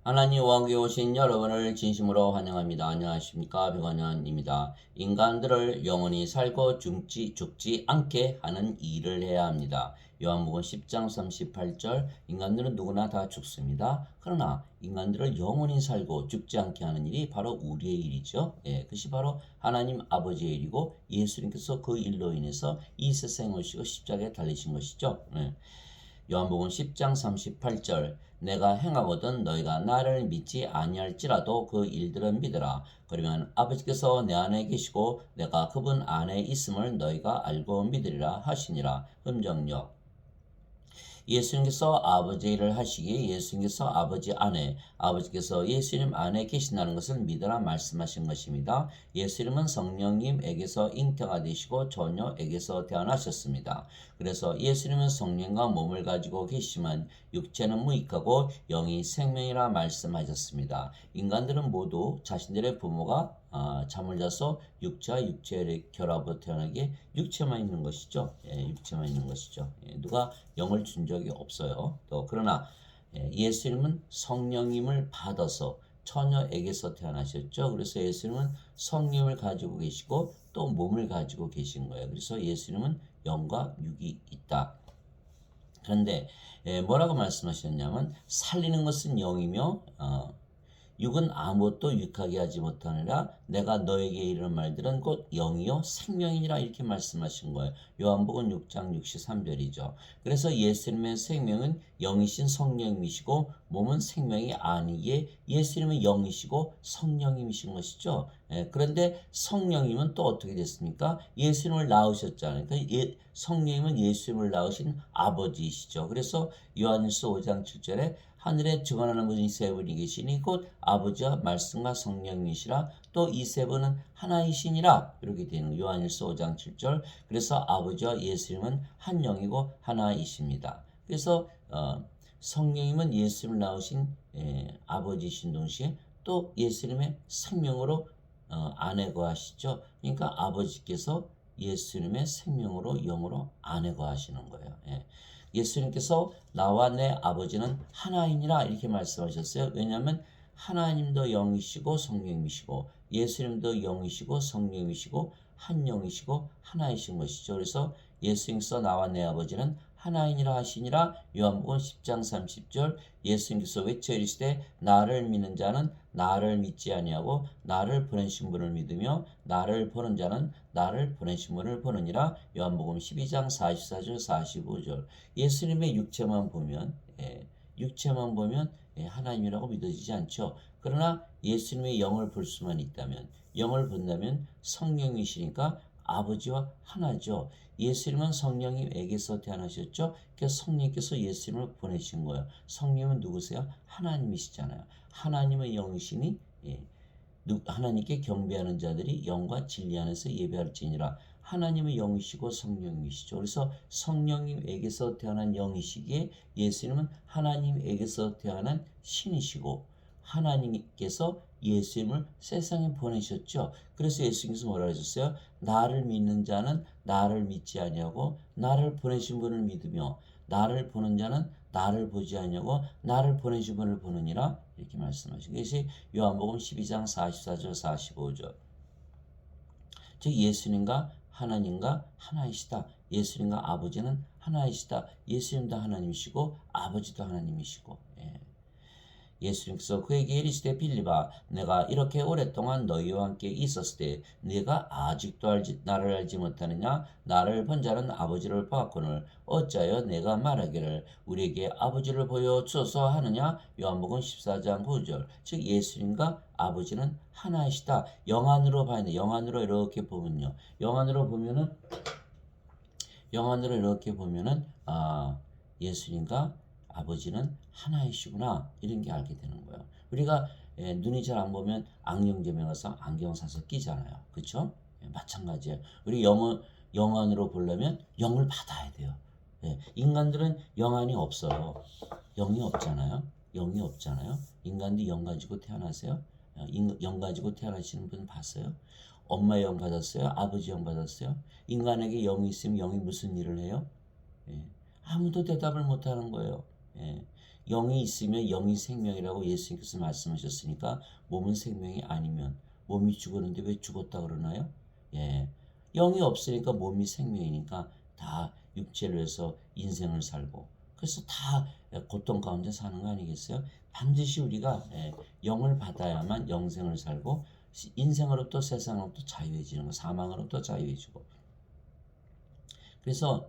하나님 왕국에 오신 여러분을 진심으로 환영합니다. 안녕하십니까? 백원현입니다. 인간들을 영원히 살고 죽지 않게 하는 일을 해야 합니다. 요한복음 10장 38절 인간들은 누구나 다 죽습니다. 그러나 인간들을 영원히 살고 죽지 않게 하는 일이 바로 우리의 일이죠. 그것이 바로 하나님 아버지의 일이고 예수님께서 그 일로 인해서 이 세상에 오시고 십자가에 달리신 것이죠. 요한복음 10장 38절 내가 행하거든 너희가 나를 믿지 아니할지라도 그 일들은 믿으라. 그러면 아버지께서 내 안에 계시고 내가 그분 안에 있음을 너희가 알고 믿으리라 하시니라. 음정역 예수님께서 아버지 일을 하시기에 예수님께서 아버지 안에 아버지께서 예수님 안에 계신다는 것을 믿으라 말씀하신 것입니다. 예수님은 성령님에게서 잉태가 되시고 처녀에게서 태어나셨습니다. 그래서 예수님은 성령과 몸을 가지고 계시지만 육체는 무익하고 영이 생명이라 말씀하셨습니다. 인간들은 모두 자신들의 부모가 잠을 자서 육체와 육체의 결합으로 태어나게 육체만 있는 것이죠. 육체만 있는 것이죠. 누가 영을 준 적이 없어요. 또 그러나 예수님은 성령님을 받아서 처녀에게서 태어나셨죠. 그래서 예수님은 성령을 가지고 계시고 또 몸을 가지고 계신 거예요. 그래서 예수님은 영과 육이 있다. 그런데 뭐라고 말씀하셨냐면 살리는 것은 영이며 육은 아무것도 유익하게 하지 못하느라 내가 너에게 이르는 말들은 곧 영이요 생명이니라 이렇게 말씀하신 거예요. 요한복음 6장 63절이죠. 그래서 예수님의 생명은 영이신 성령이시고 몸은 생명이 아니기에 예수님은 영이시고 성령님이신 것이죠. 그런데 성령님은 또 어떻게 됐습니까? 예수님을 낳으셨잖아요. 그러니까 성령님은 예수님을 낳으신 아버지이시죠. 그래서 요한일서 5장 7절에 하늘에 증언하는 분이 세 분이 계시니 곧 아버지와 말씀과 성령이시라 또 이 세 분은 하나이시니라 이렇게 되는 요한일서 5장 7절. 그래서 아버지와 예수님은 한 영이고 하나이십니다. 그래서 성령님은 예수님을 낳으신 아버지이신 동시에 또 예수님의 생명으로 안에 거하시죠. 그러니까 아버지께서 예수님의 생명으로 영으로 안에 거하시는 거예요. 예수님께서 나와 내 아버지는 하나이니라 이렇게 말씀하셨어요. 왜냐하면 하나님도 영이시고 성령이시고 예수님도 영이시고 성령이시고 한 영이시고 하나이신 것이죠. 그래서 예수님께서 나와 내 아버지는 하나이니라 하시니라. 요한복음 10장 30절 예수님께서 외쳐 이르시되 나를 믿는 자는 나를 믿지 아니하고 나를 보내신 분을 믿으며 나를 보는 자는 나를 보내신 분을 보느니라. 요한복음 12장 44절 45절 예수님의 육체만 보면 하나님이라고 믿어지지 않죠. 그러나 예수님의 영을 볼 수만 있다면 영을 본다면 성령이시니까 아버지와 하나죠. 예수님은 성령님에게서 태어나셨죠. 그래서 성령님께서 예수님을 보내신 거예요. 성령은 누구세요? 하나님이시잖아요. 하나님의 영이시니 하나님께 경배하는 자들이 영과 진리 안에서 예배할지니라. 하나님의 영이시고 성령이시죠. 그래서 성령님에게서 태어난 영이시기에 예수님은 하나님에게서 태어난 신이시고 하나님께서 예수님을 세상에 보내셨죠. 그래서 예수님께서 뭐라 하셨어요? 나를 믿는 자는 나를 믿지 아니하고 나를 보내신 분을 믿으며 나를 보는 자는 나를 보지 아니하고 나를 보내신 분을 보느니라 이렇게 말씀하신 것이 요한복음 12장 44절 45절. 즉 예수님과 하나님과 하나이시다. 예수님과 아버지는 하나이시다. 예수님도 하나님이시고 아버지도 하나님이시고. 예수님께서 그에게 이르시되 빌립아 내가 이렇게 오랫동안 너희와 함께 있었을 때 네가 아직도 나를 알지 못하느냐. 나를 본 자는 아버지를 보았거늘 어찌하여 내가 말하기를 우리에게 아버지를 보여주소서 하느냐. 요한복음 14장 9절. 즉 예수님과 아버지는 하나이시다. 영안으로 봐야 돼. 영안으로 이렇게 보면요. 영안으로 이렇게 보면은 예수님과 아버지는 하나이시구나 이런 게 알게 되는 거예요. 우리가 눈이 잘 안 보면 안경점에 가서 안경 사서 끼잖아요. 그렇죠? 마찬가지예요. 우리 영안으로 보려면 영을 받아야 돼요. 인간들은 영안이 없어요. 영이 없잖아요. 영이 없잖아요. 인간도 영 가지고 태어나세요? 영 가지고 태어나시는 분 봤어요? 엄마의 영 받았어요? 아버지 영 받았어요? 인간에게 영이 있으면 영이 무슨 일을 해요? 아무도 대답을 못하는 거예요. 영이 있으면 영이 생명이라고 예수님께서 말씀하셨으니까 몸은 생명이 아니면 몸이 죽었는데 왜 죽었다 그러나요? 예. 영이 없으니까 몸이 생명이니까 다 육체로 해서 인생을 살고 그래서 다 고통 가운데 사는 거 아니겠어요? 반드시 우리가 영을 받아야만 영생을 살고 인생으로부터 세상으로부터 자유해지는 거, 사망으로부터 자유해지고 그래서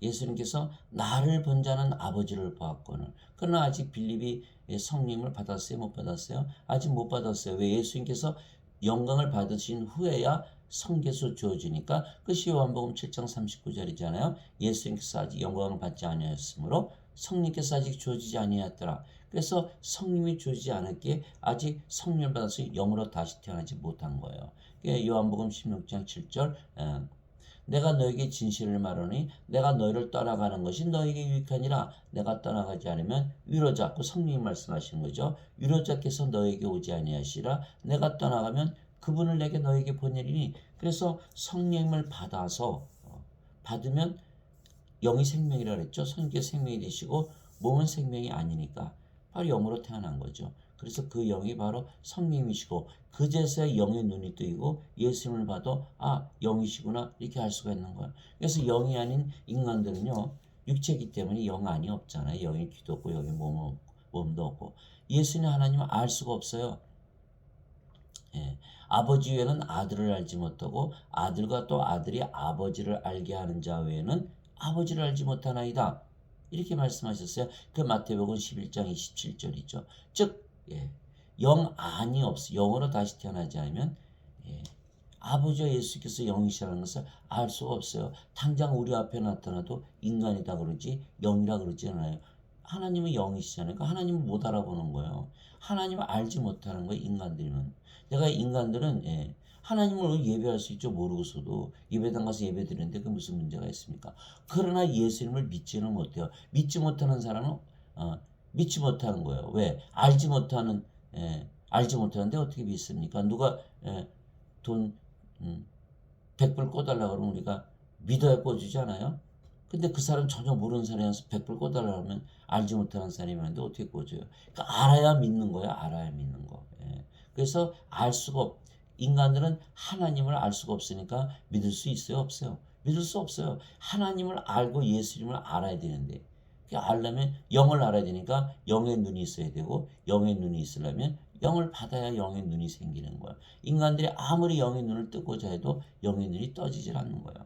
예수님께서 나를 본 자는 아버지를 보았거늘. 그러나 아직 빌립이 성령을 받았어요? 못 받았어요? 아직 못 받았어요. 왜? 예수님께서 영광을 받으신 후에야 성계수 주어지니까 그것이 요한복음 7장 39절이잖아요. 예수님께서 아직 영광을 받지 아니하였으므로 성령께서 아직 주어지지 아니하였더라. 그래서 성령이 주어지지 않았기에 아직 성령을 받아서 영으로 다시 태어나지 못한 거예요. 요한복음 16장 7절 내가 너에게 진실을 말하니 내가 너희를 떠나가는 것이 너에게 유익하니라. 내가 떠나가지 않으면 위로자, 그 성령이 말씀하시는 거죠. 위로자께서 너에게 오지 아니하시라. 내가 떠나가면 그분을 내게 너에게 보내리니. 그래서 성령을 받으면 영이 생명이라 그랬죠. 성령의 생명이 되시고 몸은 생명이 아니니까 바로 영으로 태어난 거죠. 그래서 그 영이 바로 성령이시고 그제서야 영의 눈이 뜨이고 예수님을 봐도 영이시구나 이렇게 알 수가 있는 거예요. 그래서 영이 아닌 인간들은요 육체이기 때문에 영 안이 없잖아요. 영의 귀도 없고 영의 몸도 없고 예수님 하나님은 알 수가 없어요. 예. 아버지 외에는 아들을 알지 못하고 아들과 또 아들이 아버지를 알게 하는 자 외에는 아버지를 알지 못하나이다. 이렇게 말씀하셨어요. 그 마태복음 11장 27절이죠. 즉 영안이 없어. 영으로 다시 태어나지 않으면 아버지와 예수께서 영이시라는 것을 알 수가 없어요. 당장 우리 앞에 나타나도 인간이다 그러지 영이라 그러지 않아요. 하나님은 영이시잖아요. 그러니까 하나님을 못 알아보는 거예요. 하나님을 알지 못하는 거예요. 인간들은 하나님을 예배할 수 있죠. 모르고서도 예배당 가서 예배 드리는데 그 무슨 문제가 있습니까? 그러나 예수님을 믿지는 못해요. 믿지 못하는 사람은 믿지 못하는 거예요. 왜? 알지 못하는데 어떻게 믿습니까? 누가 돈 100불 꿔달라 그러면 우리가 믿어야 꿔주지 않아요? 근데 그 사람 전혀 모르는 사람이어서 100불 꿔달라 하면 알지 못하는 사람이 많은데 어떻게 꿔줘요? 그러니까 알아야 믿는 거예요. 알아야 믿는 거. 그래서 인간들은 하나님을 알 수가 없으니까 믿을 수 있어요? 없어요? 믿을 수 없어요. 하나님을 알고 예수님을 알아야 되는데 알려면 영을 알아야 되니까 영의 눈이 있어야 되고 영의 눈이 있으려면 영을 받아야 영의 눈이 생기는 거예요. 인간들이 아무리 영의 눈을 뜨고자 해도 영의 눈이 떠지질 않는 거예요.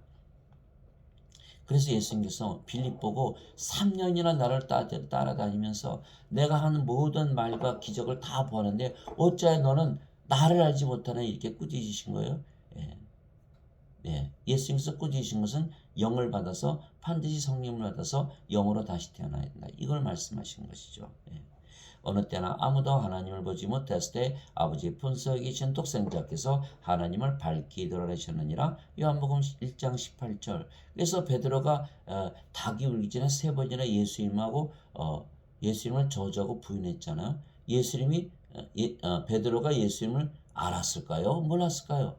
그래서 예수님께서 빌립 보고 3년이나 나를 따라다니면서 내가 하는 모든 말과 기적을 다 보았는데 어찌하여 너는 나를 알지 못하나 이렇게 꾸짖으신 거예요. 예수님께서 꾸짖으신 것은 영을 받아서 반드시 성령을 받아서 영으로 다시 태어나야 된다. 이걸 말씀하신 것이죠. 어느 때나 아무도 하나님을 보지 못했을 때 아버지의 품속에 계신 독생자께서 하나님을 밝히 드러내셨느니라. 요한복음 1장 18절. 그래서 베드로가 닭이 울기 전에 3번이나 예수님을 저주하고 부인했잖아요. 베드로가 예수님을 알았을까요? 몰랐을까요?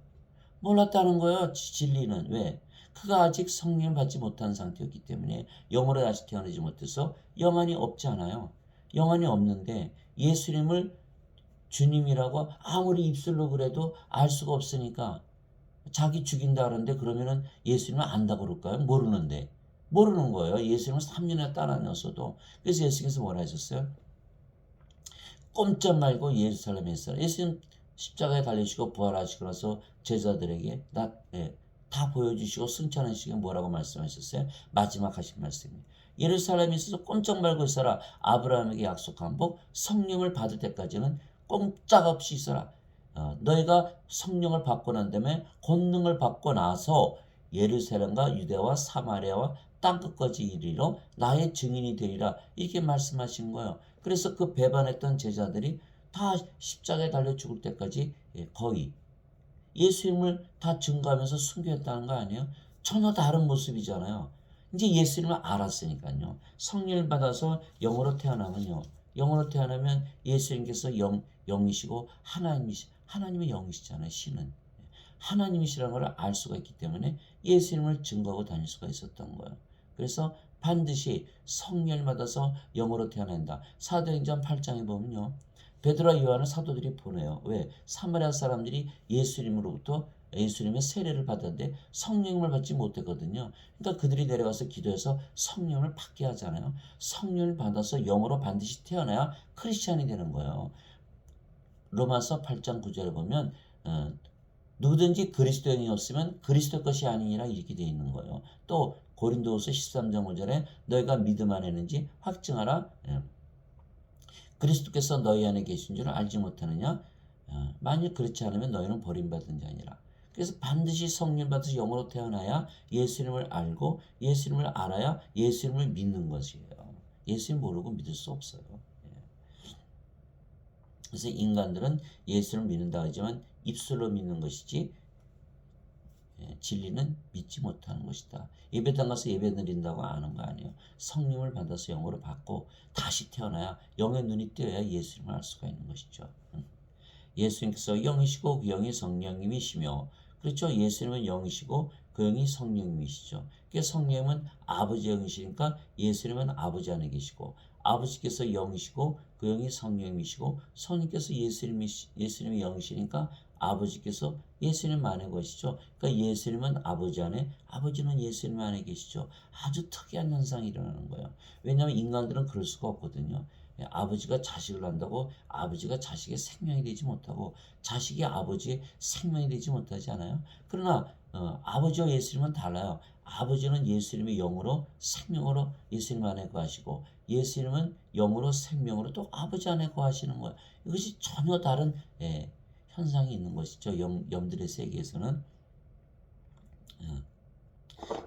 몰랐다는 거예요. 진리는. 왜? 그가 아직 성령을 받지 못한 상태였기 때문에 영으로 다시 태어나지 못해서 영안이 없잖아요. 영안이 없는데 예수님을 주님이라고 아무리 입술로 그래도 알 수가 없으니까 자기 죽인다 그러는데 그러면은 예수님을 안다고 그럴까요? 모르는 거예요. 예수님을 3년이나 따라다녔어도. 그래서 예수님께서 뭐라 하셨어요? 꼼짝 말고 예루살렘에 있어라. 예수님 십자가에 달리시고 부활하시고 나서 제자들에게 다 보여주시고 승천하시고 뭐라고 말씀하셨어요? 마지막 하신 말씀이에요. 예루살렘에 있어서 꼼짝 말고 있어라. 아브라함에게 약속한 복 성령을 받을 때까지는 꼼짝없이 있어라. 너희가 성령을 받고 난 다음에 권능을 받고 나서 예루살렘과 유대와 사마리아와 땅끝까지 이르러 나의 증인이 되리라. 이렇게 말씀하신 거예요. 그래서 그 배반했던 제자들이 다 십자가에 달려 죽을 때까지 거의 예수님을 다 증거하면서 순교했다는 거 아니에요? 전혀 다른 모습이잖아요. 이제 예수님을 알았으니까요. 성령을 받아서 영으로 태어나면요. 영으로 태어나면 예수님께서 영이시고 하나님의 영이시잖아요. 신은. 하나님이시라는 걸 알 수가 있기 때문에 예수님을 증거하고 다닐 수가 있었던 거예요. 그래서 반드시 성령을 받아서 영으로 태어난다. 사도행전 8장에 보면요. 베드로와 요한을 사도들이 보내요. 왜? 사마리아 사람들이 예수님의 세례를 받았는데 성령을 받지 못했거든요. 그러니까 그들이 내려가서 기도해서 성령을 받게 하잖아요. 성령을 받아서 영으로 반드시 태어나야 크리스찬이 되는 거예요. 로마서 8장 9절에 보면 누구든지 그리스도인이 없으면 그리스도 것이 아니니라 이렇게 되어 있는 거예요. 또 고린도후서 13장 5절에 너희가 믿음 안에 있는지 확증하라. 그리스도께서 너희 안에 계신 줄 알지 못하느냐? 만일 그렇지 않으면 너희는 버림받은 자니라. 그래서 반드시 성령 받아서 영으로 태어나야 예수님을 알고 예수님을 알아야 예수님을 믿는 것이에요. 예수님 모르고 믿을 수 없어요. 그래서 인간들은 예수를 믿는다 하지만 입술로 믿는 것이지 진리는 믿지 못하는 것이다. 예배당 가서 예배 드린다고 아는 거 아니에요. 성령을 받아서 영으로 받고 다시 태어나야 영의 눈이 뜨여야 예수님을 알 수가 있는 것이죠. 예수님께서 영이시고 그 영이 성령님이시며, 그렇죠. 예수님은 영이시고 그 영이 성령님이시죠. 그래서 성령은 아버지 영이시니까 예수님은 아버지 안에 계시고, 아버지께서 영이시고 그 영이 성령님이시고, 성령께서 예수님이 영이시니까 아버지께서 예수님 안에 계시죠. 그러니까 예수님은 아버지 안에, 아버지는 예수님 안에 계시죠. 아주 특이한 현상이 일어나는 거예요. 왜냐하면 인간들은 그럴 수가 없거든요. 아버지가 자식을 낳는다고 아버지가 자식의 생명이 되지 못하고 자식이 아버지의 생명이 되지 못하지 않아요? 그러나 아버지와 예수님은 달라요. 아버지는 예수님의 영으로 생명으로 예수님 안에 거하시고, 예수님은 영으로 생명으로 또 아버지 안에 거하시는 거예요. 이것이 전혀 다른 현상이 있는 것이죠. 영들의 세계에서는.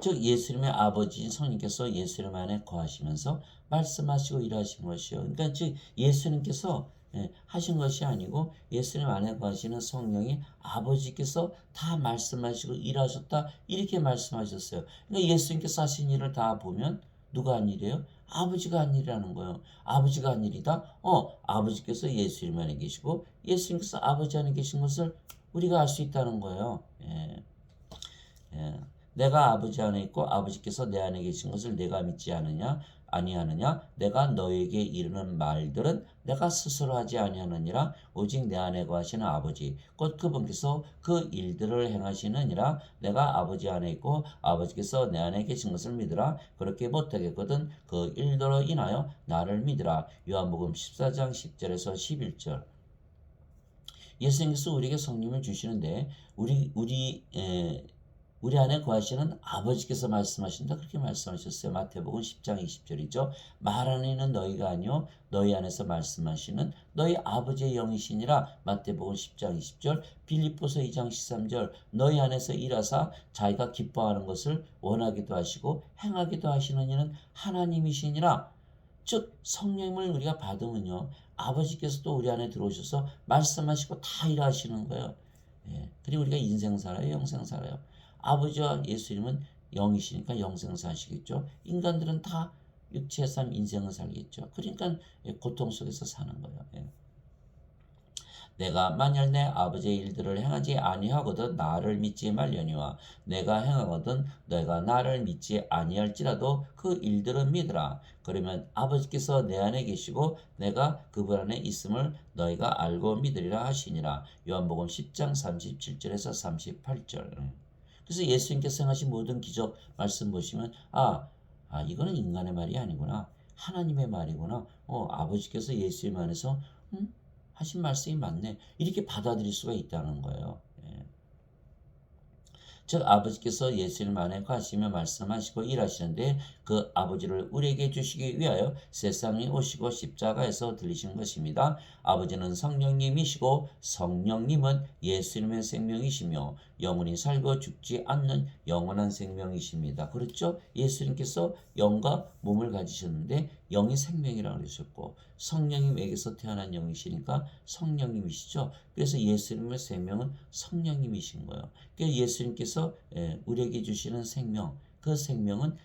즉 예수님의 아버지인 성령께서 예수님 안에 거하시면서 말씀하시고 일하신 것이요. 그러니까 즉 예수님께서 하신 것이 아니고 예수님 안에 거하시는 성령이 아버지께서 다 말씀하시고 일하셨다 이렇게 말씀하셨어요. 그러니까 예수님께서 하신 일을 다 보면 누가 한 일이에요? 아버지가 한 일이라는 거예요. 아버지가 한 일이다? 아버지께서 예수님 안에 계시고 예수님께서 아버지 안에 계신 것을 우리가 알 수 있다는 거예요. 내가 아버지 안에 있고 아버지께서 내 안에 계신 것을 내가 믿지 아니하느냐? 내가 너에게 이르는 말들은 내가 스스로 하지 아니하느니라. 오직 내 안에 거하시는 아버지 곧 그분께서 그 일들을 행하시느니라. 내가 아버지 안에 있고 아버지께서 내 안에 계신 것을 믿으라. 그렇게 못하겠거든 그 일들로 인하여 나를 믿으라. 요한복음 14장 10절에서 11절. 예수님께서 우리에게 성령을 주시는데 우리 안에 거하시는 아버지께서 말씀하신다 그렇게 말씀하셨어요. 마태복음 10장 20절이죠. 말하는 이는 너희가 아니요 너희 안에서 말씀하시는 너희 아버지의 영이시니라. 마태복음 10장 20절. 빌립보서 2장 13절. 너희 안에서 일하사 자기가 기뻐하는 것을 원하기도 하시고 행하기도 하시는 이는 하나님이시니라. 즉 성령을 우리가 받으면요 아버지께서 또 우리 안에 들어오셔서 말씀하시고 다 일하시는 거예요. 그리고 우리가 인생 살아요, 영생 살아요. 아버지와 예수님은 영이시니까 영생 사시겠죠. 인간들은 다 육체의 삶 인생을 살겠죠. 그러니까 고통 속에서 사는 거예요. 내가 만일 내 아버지의 일들을 행하지 아니하거든 나를 믿지 말려니와 내가 행하거든 너희가 나를 믿지 아니할지라도 그 일들은 믿으라. 그러면 아버지께서 내 안에 계시고 내가 그분 안에 있음을 너희가 알고 믿으리라 하시니라. 요한복음 10장 37절에서 38절. 그래서 예수님께서 행하신 모든 기적 말씀 보시면 이거는 인간의 말이 아니구나. 하나님의 말이구나. 아버지께서 예수님 안에서 하신 말씀이 맞네. 이렇게 받아들일 수가 있다는 거예요. 즉 아버지께서 예수님 안에 거하시며 말씀하시고 일하시는데 그 아버지를 우리에게 주시기 위하여 세상에 오시고 십자가에서 들리신 것입니다. 아버지는 성령님이시고 성령님은 예수님의 생명이시며 영원히 살고 죽지 않는 영원한 생명이십니다. 그렇죠? 예수님께서 영과 몸을 가지셨는데 영이 생명이라고 그러셨고 성령님에게서 태어난 영이시니까 성령님이시죠. 그래서 예수님의 생명은 성령님이신 거예요. 그러니까 예수님께서 우리에게 주시는 생명, 그 생명은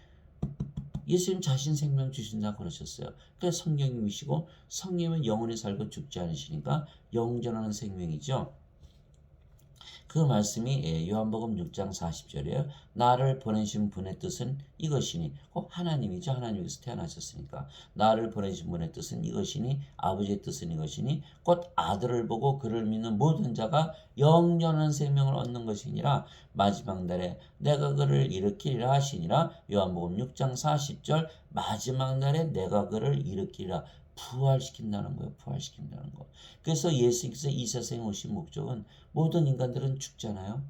예수님 자신 생명 주신다고 그러셨어요. 그러니까 성령님이시고 성령은 영원히 살고 죽지 않으시니까 영존하는 생명이죠. 그 말씀이 요한복음 6장 40절이에요. 나를 보내신 분의 뜻은 이것이니 하나님이죠. 하나님께서 태어나셨으니까 나를 보내신 분의 뜻은 이것이니 아버지의 뜻은 이것이니 곧 아들을 보고 그를 믿는 모든 자가 영원한 생명을 얻는 것이니라. 마지막 날에 내가 그를 일으키리라 하시니라. 요한복음 6장 40절 마지막 날에 내가 그를 일으키리라. 부활시킨다는 거예요. 부활시킨다는 거. 그래서 예수님께서 이 세상에 오신 목적은 모든 인간들은 죽잖아요.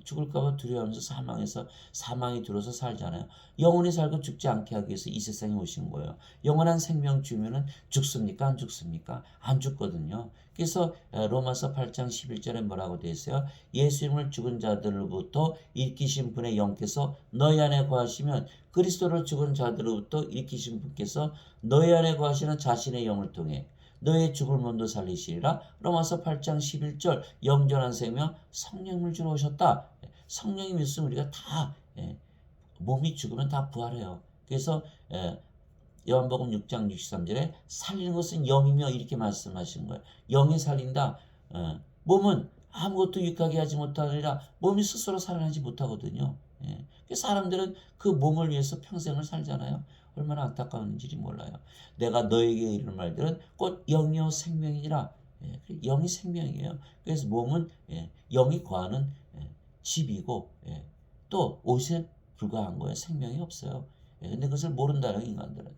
죽을까봐 두려워하면서 사망이 들어서 살잖아요. 영원히 살고 죽지 않게 하기 위해서 이 세상에 오신 거예요. 영원한 생명 주면은 죽습니까? 안 죽습니까? 안 죽거든요. 그래서 로마서 8장 11절에 뭐라고 되어 있어요? 예수님을 죽은 자들로부터 일으키신 분의 영께서 너희 안에 거하시면 그리스도를 죽은 자들로부터 일으키신 분께서 너희 안에 거하시는 자신의 영을 통해 너의 죽을 몸도 살리시리라. 로마서 8장 11절 영전한 생명 성령을 주러 오셨다. 성령이 있으면 우리가 다 몸이 죽으면 다 부활해요. 그래서 요한복음 6장 63절에 살리는 것은 영이며 이렇게 말씀하신 거예요. 영이 살린다. 몸은 아무것도 유익하게 하지 못하리라. 몸이 스스로 살아나지 못하거든요. 사람들은 그 몸을 위해서 평생을 살잖아요. 얼마나 안타까운지 몰라요. 내가 너에게 이르는 말들은 곧 영이요 생명이니라. 영이 생명이에요. 그래서 몸은 영이 거하는 집이고 또 옷에 불과한 거예요. 생명이 없어요. 근데 그것을 모른다는 인간들은.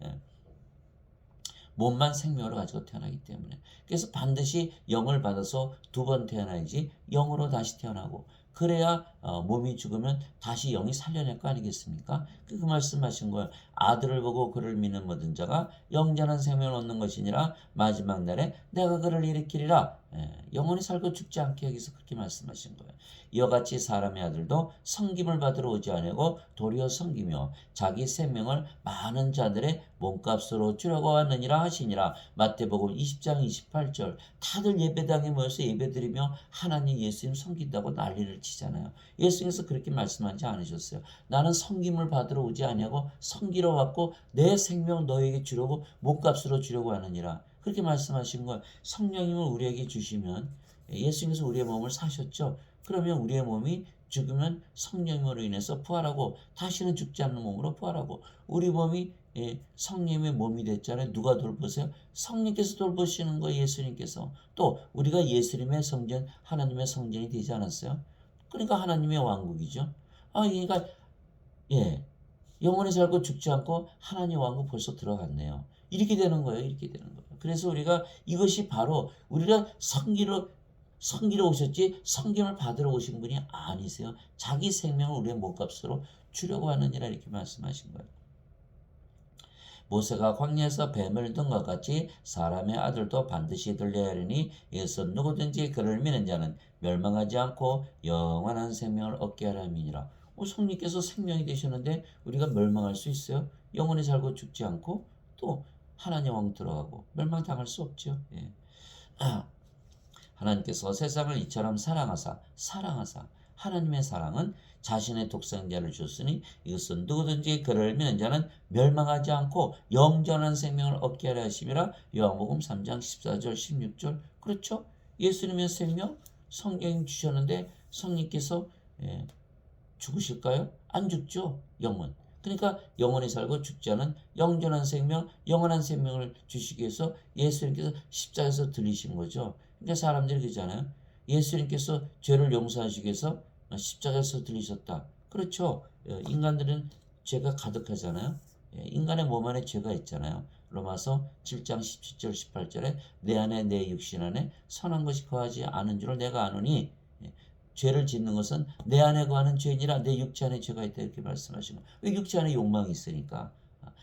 몸만 생명으로 가지고 태어나기 때문에. 그래서 반드시 영을 받아서 두 번 태어나야지 영으로 다시 태어나고 그래야 몸이 죽으면 다시 영이 살려낼 거 아니겠습니까? 그 말씀하신 거예요. 아들을 보고 그를 믿는 모든 자가 영전한 생명을 얻는 것이니라. 마지막 날에 내가 그를 일으키리라. 영원히 살고 죽지 않게 하기 위해서 그렇게 말씀하신 거예요. 이와 같이 사람의 아들도 섬김을 받으러 오지 아니하고 도리어 섬기며 자기 생명을 많은 자들의 몸값으로 주려고 왔느니라 하시니라. 마태복음 20장 28절 다들 예배당에 모여서 예배드리며 하나님 예수님 섬긴다고 난리를 치잖아요. 예수님께서 그렇게 말씀하지 않으셨어요. 나는 섬김을 받으러 오지 아니하고 섬기러 왔고 내 생명 너에게 주려고 몸값으로 주려고 하느니라. 그렇게 말씀하신 거예요. 성령님을 우리에게 주시면 예수님께서 우리의 몸을 사셨죠. 그러면 우리의 몸이 죽으면 성령으로 인해서 부활하고 다시는 죽지 않는 몸으로 부활하고 우리 몸이 성령의 몸이 됐잖아요. 누가 돌보세요? 성령께서 돌보시는 거예요. 예수님께서. 또 우리가 예수님의 성전, 하나님의 성전이 되지 않았어요? 그러니까 하나님의 왕국이죠. 그러니까 영원히 살고 죽지 않고 하나님 왕국 벌써 들어갔네요. 이렇게 되는 거예요. 이렇게 되는 거예요. 그래서 우리가 이것이 바로 우리가 섬기러 오셨지 섬김을 받으러 오신 분이 아니세요. 자기 생명을 우리의 몸값으로 주려고 하느니라 이렇게 말씀하신 거예요. 모세가 광야에서 뱀을 든 것 같이 사람의 아들도 반드시 들려야 하리니 이것은 누구든지 그를 믿는 자는 멸망하지 않고 영원한 생명을 얻게 하려 함이니라. 성령께서 생명이 되셨는데 우리가 멸망할 수 있어요? 영원히 살고 죽지 않고 또 하나님 왕 들어가고 멸망당할 수 없죠. 하나님께서 세상을 이처럼 사랑하사 하나님의 사랑은 자신의 독생자를 줬으니 이것은 누구든지 그를 믿는 자는 멸망하지 않고 영전한 생명을 얻게 하려 하심이라. 요한복음 3장 14절 16절. 그렇죠? 예수님의 생명 성령 주셨는데 성령께서 죽으실까요? 안 죽죠. 영은. 그러니까 영원히 살고 죽지 않은 영전한 생명, 영원한 생명을 주시기 위해서 예수님께서 십자가에서 들리신 거죠. 그러니까 사람들이 그러잖아요. 예수님께서 죄를 용서하시기 위해서 십자가에서 들리셨다. 그렇죠. 인간들은 죄가 가득하잖아요. 인간의 몸 안에 죄가 있잖아요. 로마서 7장 17절 18절에 내 안에 내 육신 안에 선한 것이 거하지 않은 줄을 내가 아노니 죄를 짓는 것은 내 안에 거하는 죄니라. 내 육체 안에 죄가 있다 이렇게 말씀하신 거예요. 왜 육체 안에 욕망이 있으니까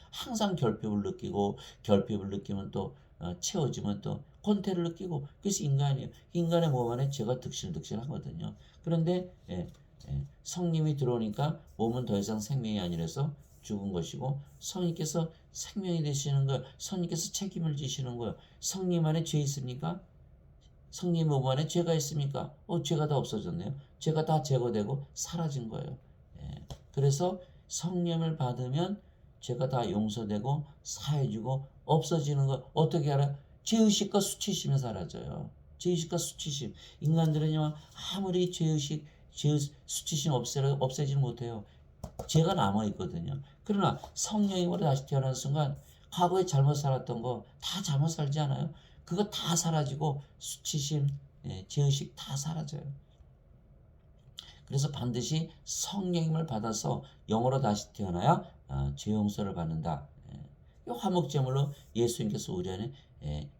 항상 결핍을 느끼면 또 채워지면 또 권태를 느끼고 그래서 인간이에요. 인간의 몸 안에 죄가 득실득실하거든요. 그런데 성님이 들어오니까 몸은 더 이상 생명이 아니라서 죽은 것이고 성령께서 생명이 되시는 거예요. 성령께서 책임을 지시는 거예요. 성님 안에 죄 있습니까? 성님 몸 안에 죄가 있습니까? 죄가 다 없어졌네요. 죄가 다 제거되고 사라진 거예요. 그래서 성령을 받으면 죄가 다 용서되고 사해지고 없어지는 거 어떻게 알아요? 죄의식과 수치심이 사라져요. 죄의식과 수치심. 인간들은요, 아무리 수치심 없애지는 못해요. 죄가 남아있거든요. 그러나 성령으로 다시 태어난 순간 과거에 잘못 살았던 거 다 잘못 살지 않아요? 그거 다 사라지고 수치심, 죄의식 다 사라져요. 그래서 반드시 성령님을 받아서 영으로 다시 태어나야 죄 용서를 받는다. 이 화목제물로 예수님께서 우리 안에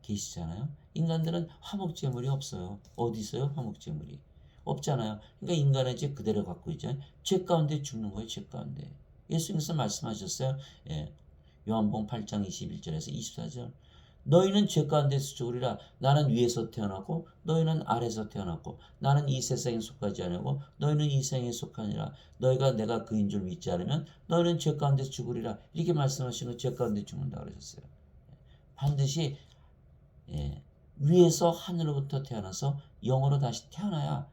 계시잖아요. 인간들은 화목제물이 없어요. 어디 있어요? 화목제물이 없잖아요. 그러니까 인간의 죄 그대로 갖고 있잖아요. 죄 가운데 죽는 거예요. 죄 가운데. 예수님께서 말씀하셨어요. 요한복음 8장 21절에서 24절. 너희는 죄 가운데서 죽으리라. 나는 위에서 태어났고 너희는 아래에서 태어났고 나는 이 세상에 속하지 아니하고 너희는 이 세상에 속하니라. 너희가 내가 그인 줄 믿지 않으면 너희는 죄 가운데서 죽으리라. 이렇게 말씀하시는 죄 가운데 죽는다 그러셨어요. 반드시 위에서 하늘로부터 태어나서 영으로 다시 태어나야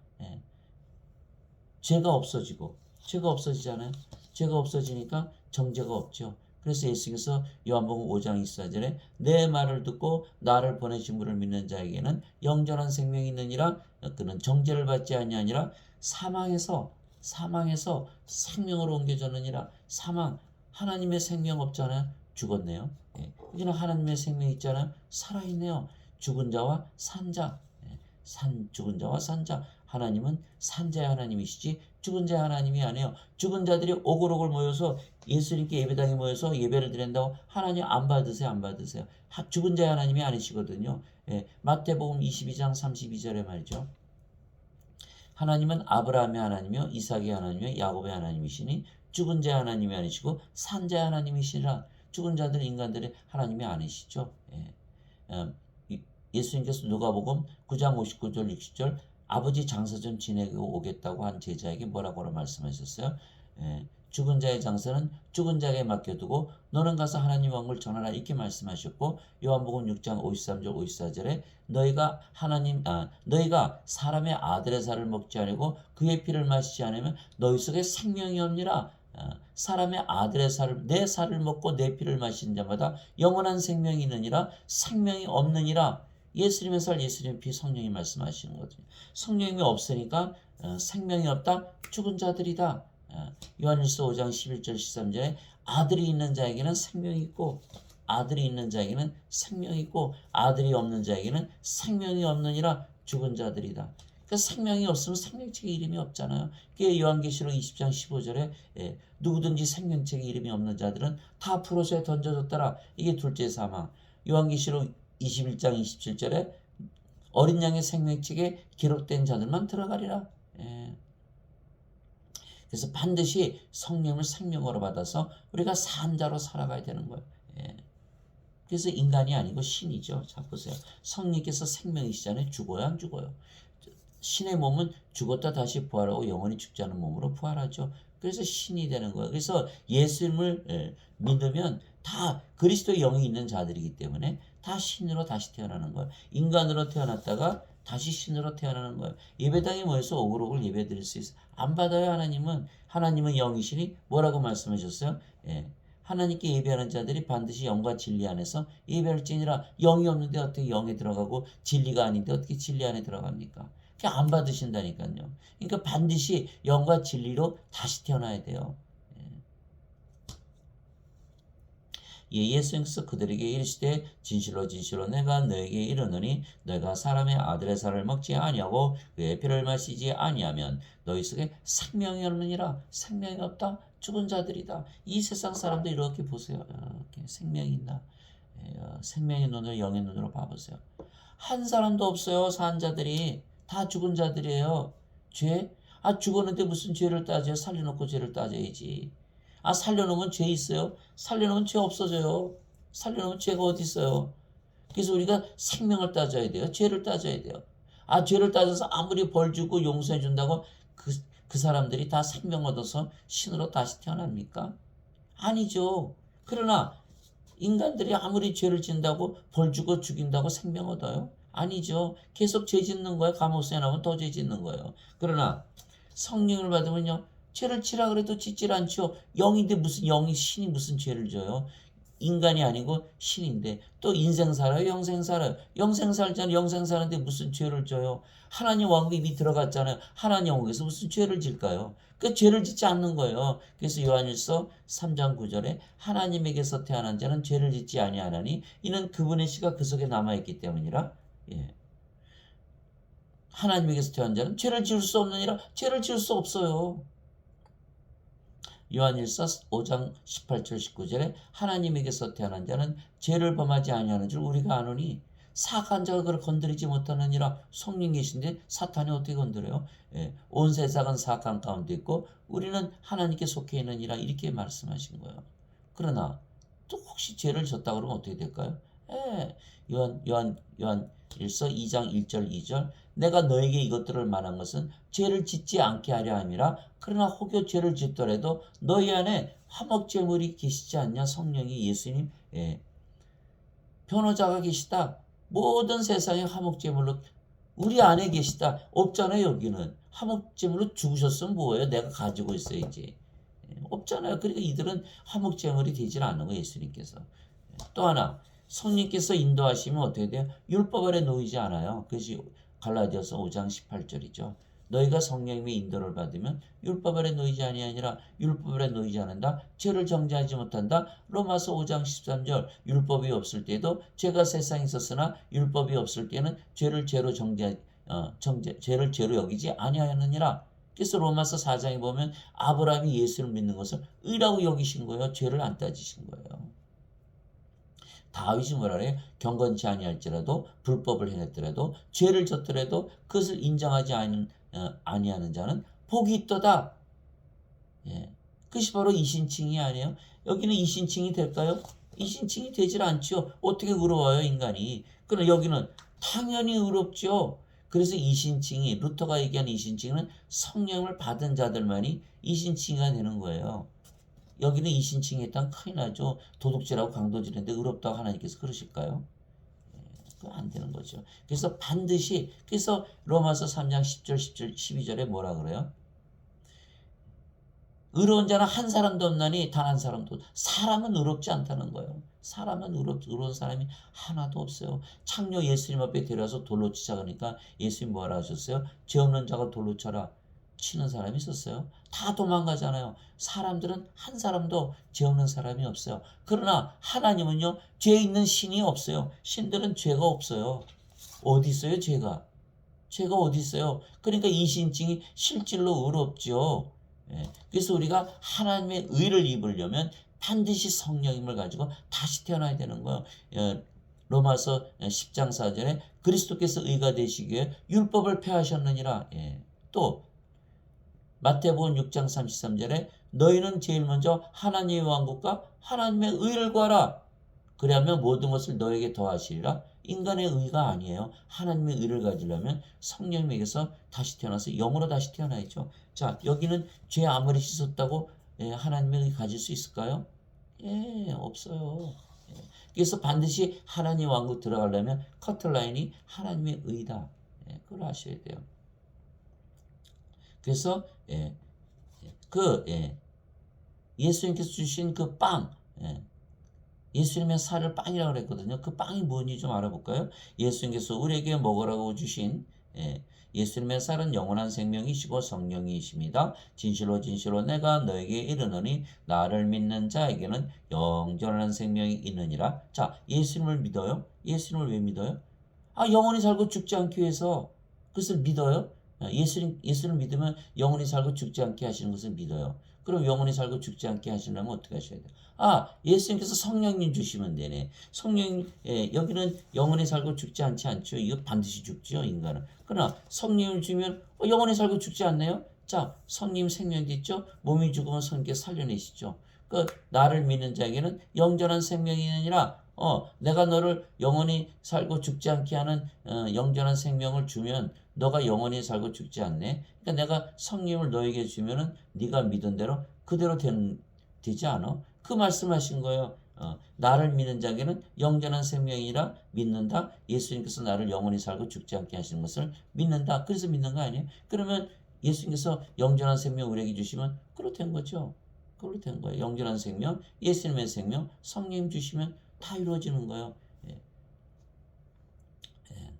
죄가 없어지고, 죄가 없어지잖아요. 죄가 없어지니까 정죄가 없죠. 그래서 예수께서 요한복음 5장 24절에 내 말을 듣고 나를 보내신 분을 믿는 자에게는 영전한 생명이 있느니라. 그는 정죄를 받지 아니하니라. 사망에서 생명으로 옮겨졌느니라. 사망, 하나님의 생명 없잖아요. 죽었네요. 여기는 하나님의 생명 있잖아요. 살아있네요. 죽은 자와 산자, 죽은 자와 산자. 하나님은 산자의 하나님이시지 죽은 자의 하나님이 아니에요. 죽은 자들이 오글오글 모여서 예수님께 예배당에 모여서 예배를 드린다고 하나님 안 받으세요. 안 받으세요. 죽은 자의 하나님이 아니시거든요. 마태복음 22장 32절에 말이죠. 하나님은 아브라함의 하나님이요 이삭의 하나님이요 야곱의 하나님이시니 죽은 자의 하나님이 아니시고 산자의 하나님이시라. 죽은 자들은 인간들의 하나님이 아니시죠. 예수님께서 누가복음 9장 59절 60절 아버지 장사 좀 지내고 오겠다고 한 제자에게 뭐라고 말씀하셨어요? 죽은 자의 장사는 죽은 자에게 맡겨두고 너는 가서 하나님 왕국을 전하라 이렇게 말씀하셨고 요한복음 6장 53절 54절에 너희가 사람의 아들의 살을 먹지 아니고 그의 피를 마시지 않으면 너희 속에 생명이 없니라. 사람의 아들의 살을 내 살을 먹고 내 피를 마시는 자마다 영원한 생명이 있느니라. 생명이 없느니라. 예수님의 살, 예수님의 피, 성령이 말씀하시는 거거든요. 성령이 없으니까 생명이 없다. 죽은 자들이다. 요한일서 5장 11절 13절에 아들이 있는 자에게는 생명이 있고 아들이 있는 자에게는 생명이 있고 아들이 없는 자에게는 생명이 없느니라. 죽은 자들이다. 그러니까 생명이 없으면 생명책에 이름이 없잖아요. 그게 요한계시록 20장 15절에 누구든지 생명책에 이름이 없는 자들은 다 풀어서에 던져졌더라. 이게 둘째 사망. 요한계시록 21장 27절에 어린 양의 생명책에 기록된 자들만 들어가리라. 그래서 반드시 성령을 생명으로 받아서 우리가 산자로 살아가야 되는 거예요. 그래서 인간이 아니고 신이죠. 자 보세요. 성령께서 생명이시잖아요. 죽어요 안 죽어요? 신의 몸은 죽었다 다시 부활하고 영원히 죽지 않은 몸으로 부활하죠. 그래서 신이 되는 거예요. 그래서 예수님을 믿으면 다 그리스도의 영이 있는 자들이기 때문에 다 신으로 다시 태어나는 거예요. 인간으로 태어났다가 다시 신으로 태어나는 거예요. 예배당에 모여서 오글오글 예배 드릴 수 있어요. 안 받아요. 하나님은 영이시니 뭐라고 말씀하셨어요? 하나님께 예배하는 자들이 반드시 영과 진리 안에서 예배할지니라. 영이 없는데 어떻게 영에 들어가고 진리가 아닌데 어떻게 진리 안에 들어갑니까? 그냥 안 받으신다니까요. 그러니까 반드시 영과 진리로 다시 태어나야 돼요. 예수께서 그들에게 이르시되 진실로 진실로 내가 너에게 이르노니 너희가 사람의 아들의 살을 먹지 아니하고 그의 피를 마시지 아니하면 너희 속에 생명이 없느니라. 생명이 없다. 죽은 자들이다. 이 세상 사람들 이렇게 보세요. 이렇게 생명이 있나? 생명의 눈으로 영의 눈으로 봐보세요. 한 사람도 없어요. 산 자들이 다 죽은 자들이에요. 죄? 죽었는데 무슨 죄를 따져요? 살려놓고 죄를 따져야지. 살려놓으면 죄 있어요? 살려놓으면 죄 없어져요. 살려놓으면 죄가 어디 있어요? 그래서 우리가 생명을 따져야 돼요. 죄를 따져야 돼요. 죄를 따져서 아무리 벌 주고 용서해 준다고 그 사람들이 다 생명 얻어서 신으로 다시 태어납니까? 아니죠. 그러나 인간들이 아무리 죄를 짓는다고 벌 주고 죽인다고 생명 얻어요? 아니죠. 계속 죄 짓는 거예요. 감옥에 나오면 더 죄 짓는 거예요. 그러나 성령을 받으면요. 죄를 지라 그래도 짓질 않죠. 영인데 무슨 영이 신이 무슨 죄를 져요? 인간이 아니고 신인데 또 인생 살아요? 영생 살아요? 영생 살잖아요. 영생 사는데 무슨 죄를 져요? 하나님 왕국에 이미 들어갔잖아요. 하나님 왕국에서 무슨 죄를 질까요? 그 죄를 짓지 않는 거예요. 그래서 요한일서 3장 9절에 하나님에게서 태어난 자는 죄를 짓지 아니하나니 이는 그분의 씨가 그 속에 남아있기 때문이라. 예. 하나님에게서 태어난 자는 죄를 지을 수 없느니라. 죄를 지을 수 없어요. 요한일서 5장 18절 19절에 하나님에게서 태어난 자는 죄를 범하지 아니하는 줄 우리가 아노니 사악한 자가 그를 건드리지 못하느니라. 성령 계신데 사탄이 어떻게 건드려요? 예, 온 세상은 사악한 가운데 있고 우리는 하나님께 속해 있느니라. 이렇게 말씀하신 거예요. 그러나 또 혹시 죄를 졌다 그러면 어떻게 될까요? 예, 요한일서 2장 1절 2절 내가 너에게 이것들을 말한 것은 죄를 짓지 않게 하려 함이라. 그러나 혹여 죄를 짓더라도 너희 안에 화목제물이 계시지 않냐. 성령이 예수님 변호자가 계시다. 모든 세상에 화목제물로 우리 안에 계시다. 없잖아요. 여기는 화목제물로 죽으셨으면 뭐예요? 내가 가지고 있어야지. 없잖아요. 그러니까 이들은 화목제물이 되질 않는 거예요. 예수님께서. 또 하나 성령께서 인도하시면 어떻게 돼요? 율법 아래 놓이지 않아요. 그것이 갈라디아서 5장 18절이죠. 너희가 성령님의 인도를 받으면 율법 아래 놓이지 아니하니라. 율법 아래 놓이지 않는다. 죄를 정죄하지 못한다. 로마서 5장 13절 율법이 없을 때도 죄가 세상에 있었으나 율법이 없을 때는 죄를 죄로 죄를 죄로 여기지 아니하였느니라. 그래서 로마서 4장에 보면 아브라함이 예수를 믿는 것을 의라고 여기신 거예요. 죄를 안 따지신 거예요. 다윗이 뭐라 그래요? 경건치 아니할지라도 불법을 행했더라도 죄를 졌더라도 그것을 인정하지 아니하는 자는 복이 있도다. 예. 그것이 바로 이신칭이 아니에요. 여기는 이신칭이 될까요? 이신칭이 되질 않죠. 어떻게 의로워요 인간이. 그러나 여기는 당연히 의롭죠. 그래서 이신칭이 루터가 얘기한 이신칭은 성령을 받은 자들만이 이신칭이가 되는 거예요. 여기는 이신칭에 따른 큰일 나죠. 도둑질하고 강도질인데 의롭다고 하나님께서 그러실까요? 그거 안 되는 거죠. 그래서 반드시 그래서 로마서 3장 10절 12절에 뭐라 그래요? 의로운 자는 한 사람도 없나니 단 한 사람도. 사람은 의롭지 않다는 거예요. 사람은 의로운 사람이 하나도 없어요. 창녀 예수님 앞에 데려와서 돌로 치자 그러니까 예수님 뭐라 하셨어요? 죄 없는 자가 돌로 쳐라. 치는 사람이 있었어요? 다 도망가잖아요. 사람들은 한 사람도 죄 없는 사람이 없어요. 그러나 하나님은요, 죄 있는 신이 없어요. 신들은 죄가 없어요. 어디 있어요, 죄가? 죄가 어디 있어요? 그러니까 이신칭이 실질로 의롭죠. 예. 그래서 우리가 하나님의 의를 입으려면 반드시 성령님을 가지고 다시 태어나야 되는 거예요. 로마서 10장 4절에 그리스도께서 의가 되시기 위해 율법을 폐하셨느니라. 예. 또 마태복음 6장 33절에 너희는 제일 먼저 하나님의 왕국과 하나님의 의를 구하라. 그리하면 모든 것을 너에게 더하시리라. 인간의 의가 아니에요. 하나님의 의를 가지려면 성령님에게서 다시 태어나서 영으로 다시 태어나야죠. 자, 여기는 죄 아무리 씻었다고 하나님의 의 가질 수 있을까요? 예, 없어요. 그래서 반드시 하나님 왕국 들어가려면 커트라인이 하나님의 의다. 그걸 아셔야 돼요. 그래서 예수님께서 주신 그 빵, 예수님의 살을 빵이라고 그랬거든요. 그 빵이 뭔지 좀 알아볼까요? 예수님께서 우리에게 먹으라고 주신 예수님의 살은 영원한 생명이시고 성령이십니다. 진실로 진실로 내가 너에게 이르노니 나를 믿는 자에게는 영원한 생명이 있느니라. 자, 예수님을 믿어요? 예수님을 왜 믿어요? 영원히 살고 죽지 않기 위해서. 그것을 믿어요? 예수를 믿으면 영원히 살고 죽지 않게 하시는 것을 믿어요. 그럼 영원히 살고 죽지 않게 하시려면 어떻게 하셔야 돼요? 예수님께서 성령님 주시면 되네. 성령, 여기는 영원히 살고 죽지 않죠. 이거 반드시 죽죠, 인간은. 그러나 성령을 주면 영원히 살고 죽지 않네요? 자, 성령 생명이 있죠? 몸이 죽으면 성령께서 살려내시죠. 나를 믿는 자에게는 영전한 생명이 아니라 내가 너를 영원히 살고 죽지 않게 하는 영전한 생명을 주면 너가 영원히 살고 죽지 않네. 그러니까 내가 성령을 너에게 주면은 네가 믿은 대로 그대로 되지 않아? 그 말씀하신 거예요. 나를 믿는 자에게는 영전한 생명이라 믿는다. 예수님께서 나를 영원히 살고 죽지 않게 하시는 것을 믿는다. 그래서 믿는 거 아니에요? 그러면 예수님께서 영전한 생명 우리에게 주시면 그렇다는 거죠. 그걸로 된 거예요. 영존한 생명, 예수님의 생명, 성령 주시면 다 이루어지는 거예요. 예. 예.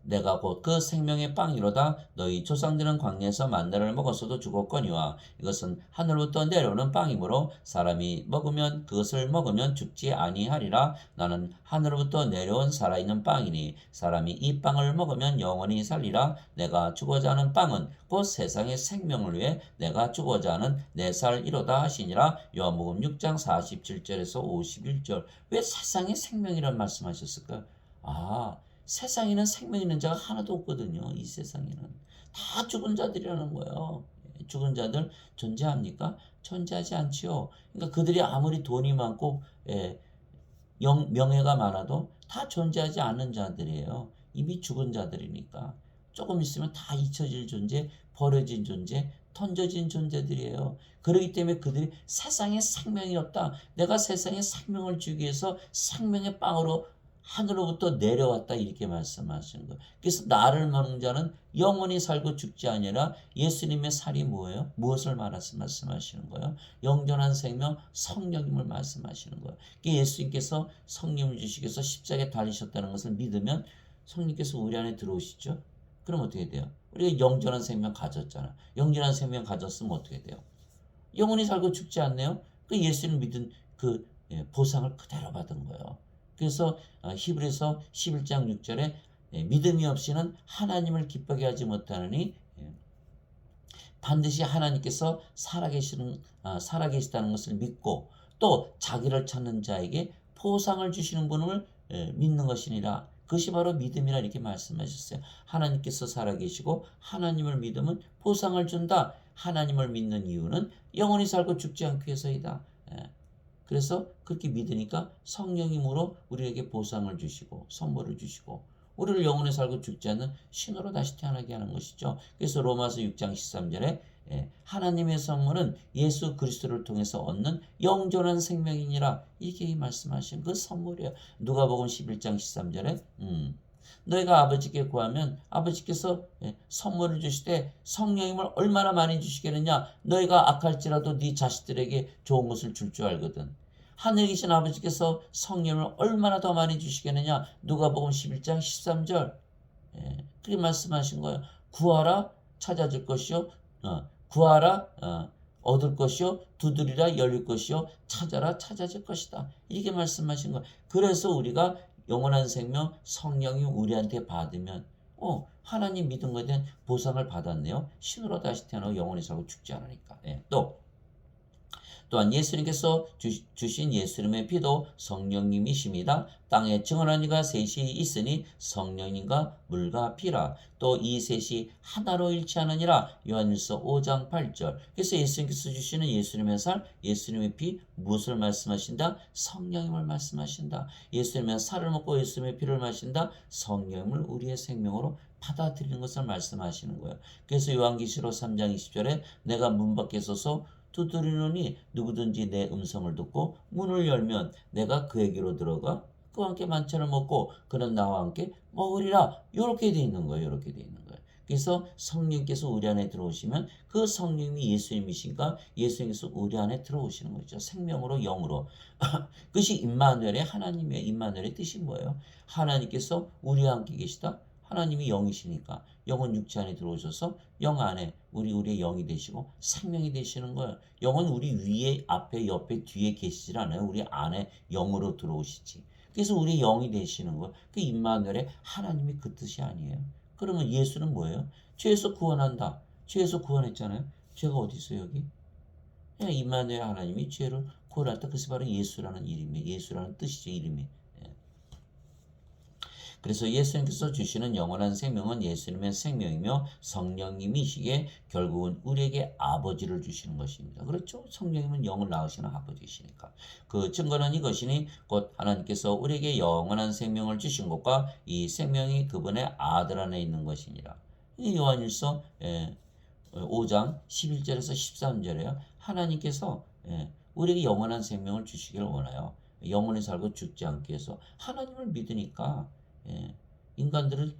내가 곧 그 생명의 빵이로다. 너희 조상들은 광야에서 만나를 먹었어도 죽었거니와 이것은 하늘부터 내려오는 빵이므로 사람이 먹으면 그것을 먹으면 죽지 아니하리라. 나는 하늘로부터 내려온 살아있는 빵이니 사람이 이 빵을 먹으면 영원히 살리라. 내가 주고자 하는 빵은 곧 세상의 생명을 위해 내가 주고자 하는 내 살이로다 하시니라. 요한복음 6장 47절에서 51절. 왜 세상의 생명이란 말씀하셨을까요? 세상에는 생명 있는 자가 하나도 없거든요. 이 세상에는 다 죽은 자들이라는 거예요. 죽은 자들 존재합니까? 존재하지 않지요. 그러니까 그들이 아무리 돈이 많고 명예가 많아도 다 존재하지 않는 자들이에요. 이미 죽은 자들이니까 조금 있으면 다 잊혀질 존재, 버려진 존재, 던져진 존재들이에요. 그렇기 때문에 그들이 세상에 생명이 없다. 내가 세상에 생명을 주기 위해서 생명의 빵으로 하늘로부터 내려왔다 이렇게 말씀하시는 거예요. 그래서 나를 먹는 자는 영원히 살고 죽지 아니라 예수님의 살이 뭐예요? 무엇을 말씀하시는 거예요? 영존한 생명 성령님을 말씀하시는 거예요. 예수님께서 성령을 주시기 위해서 십자가에 달리셨다는 것을 믿으면 성령께서 우리 안에 들어오시죠. 그럼 어떻게 돼요? 우리가 영존한 생명 가졌잖아. 영존한 생명 가졌으면 어떻게 돼요? 영원히 살고 죽지 않네요. 그 예수를 믿은 그 보상을 그대로 받은 거예요. 그래서 히브리서 11장 6절에 믿음이 없이는 하나님을 기쁘게 하지 못하느니 반드시 하나님께서 살아계시다는 것을 믿고 또 자기를 찾는 자에게 보상을 주시는 분을 믿는 것이니라. 그것이 바로 믿음이라 이렇게 말씀하셨어요. 하나님께서 살아계시고 하나님을 믿으면 보상을 준다. 하나님을 믿는 이유는 영원히 살고 죽지 않기 위해서이다. 그래서 그렇게 믿으니까 성령님으로 우리에게 보상을 주시고 선물을 주시고 우리를 영원히 살고 죽지 않는 신으로 다시 태어나게 하는 것이죠. 그래서 로마서 6장 13절에 하나님의 선물은 예수 그리스도를 통해서 얻는 영존한 생명이니라 이렇게 말씀하신 그 선물이에요. 누가복음 11장 13절에 너희가 아버지께 구하면 아버지께서 선물을 주시되 성령님을 얼마나 많이 주시겠느냐. 너희가 악할지라도 네 자식들에게 좋은 것을 줄 줄 알거든. 하늘에 계신 아버지께서 성령을 얼마나 더 많이 주시겠느냐. 누가복음 11장 13절 그렇게 말씀하신 거예요. 구하라 찾아질 것이요 구하라 얻을 것이요 두드리라 열릴 것이요 찾아라 찾아질 것이다. 이렇게 말씀하신 거예요. 그래서 우리가 영원한 생명 성령이 우리한테 받으면 하나님 믿은 것에 대한 보상을 받았네요. 신으로 다시 태어나고 영원히 살고 죽지 않으니까. 또한 예수님께서 주신 예수님의 피도 성령님이십니다. 땅에 증언한 이가 셋이 있으니 성령님과 물과 피라. 또 이 셋이 하나로 일치하느니라. 요한일서 5장 8절. 그래서 예수님께서 주시는 예수님의 살, 예수님의 피 무엇을 말씀하신다? 성령님을 말씀하신다. 예수님의 살을 먹고 예수님의 피를 마신다. 성령님을 우리의 생명으로 받아들이는 것을 말씀하시는 거예요. 그래서 요한계시록 3장 20절에 내가 문 밖에 서서 두드리노니 누구든지 내 음성을 듣고 문을 열면 내가 그에게로 들어가 그와 함께 만찬을 먹고 그는 나와 함께 먹으리라. 이렇게 돼 있는 거예요. 이렇게 돼 있는 거예요. 그래서 성령께서 우리 안에 들어오시면 그 성령이 예수님이신가 예수님께서 우리 안에 들어오시는 거죠. 생명으로 영으로. 그것이 임마누엘의 하나님의 임마누엘의 뜻이 뭐예요? 하나님께서 우리와 함께 계시다. 하나님이 영이시니까 영은 육체 안에 들어오셔서 영 안에 우리의 영이 되시고 생명이 되시는 거예요. 영은 우리 위에 앞에 옆에 뒤에 계시질 않아요. 우리 안에 영으로 들어오시지. 그래서 우리 영이 되시는 거예요. 그 임마누엘의 하나님이 그 뜻이 아니에요. 그러면 예수는 뭐예요? 죄에서 구원한다. 죄에서 구원했잖아요. 죄가 어디 있어요 여기? 임마누엘 하나님이 죄를 구원했다. 그것이 바로 예수라는 이름이에요. 예수라는 뜻이죠 이름이. 그래서 예수님께서 주시는 영원한 생명은 예수님의 생명이며 성령님이시기에 결국은 우리에게 아버지를 주시는 것입니다. 그렇죠? 성령님은 영을 낳으시는 아버지이시니까. 그 증거는 이것이니 곧 하나님께서 우리에게 영원한 생명을 주신 것과 이 생명이 그분의 아들 안에 있는 것이니라. 이 요한일서 5장 11절에서 13절에요. 하나님께서 우리에게 영원한 생명을 주시기를 원해요. 영원히 살고 죽지 않기 위해서 하나님을 믿으니까 인간들을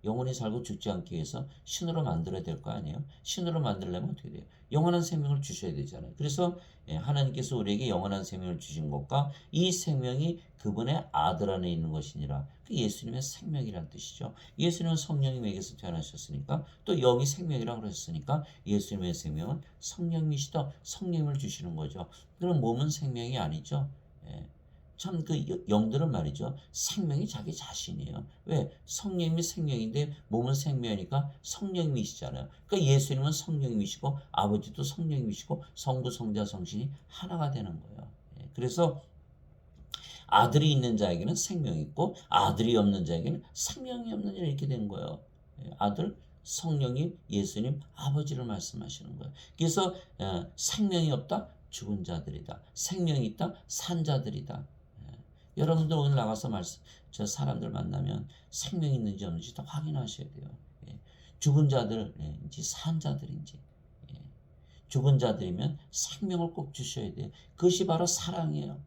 영원히 살고 죽지 않기 위해서 신으로 만들어야 될 거 아니에요? 신으로 만들려면 어떻게 돼요? 영원한 생명을 주셔야 되잖아요. 그래서 하나님께서 우리에게 영원한 생명을 주신 것과 이 생명이 그분의 아들 안에 있는 것이니라. 그 예수님의 생명이란 뜻이죠. 예수님은 성령님에게서 태어나셨으니까 또 영이 생명이라고 그랬으니까 예수님의 생명은 성령이시다. 성령을 주시는 거죠. 그럼 몸은 생명이 아니죠. 예. 참 그 영들은 말이죠. 생명이 자기 자신이에요. 왜? 성령님이 생명인데 몸은 생명이니까 성령님이시잖아요. 그러니까 예수님은 성령님이시고 아버지도 성령님이시고 성부, 성자, 성신이 하나가 되는 거예요. 그래서 아들이 있는 자에게는 생명이 있고 아들이 없는 자에게는 생명이 없는 자 이렇게 된 거예요. 아들, 성령님, 예수님, 아버지를 말씀하시는 거예요. 그래서 생명이 없다? 죽은 자들이다. 생명이 있다? 산 자들이다. 여러분들 오늘 나가서 저 사람들 만나면 생명 있는지 없는지 다 확인하셔야 돼요. 죽은 자들인지 산 자들인지. 죽은 자들이면 생명을 꼭 주셔야 돼요. 그것이 바로 사랑이에요.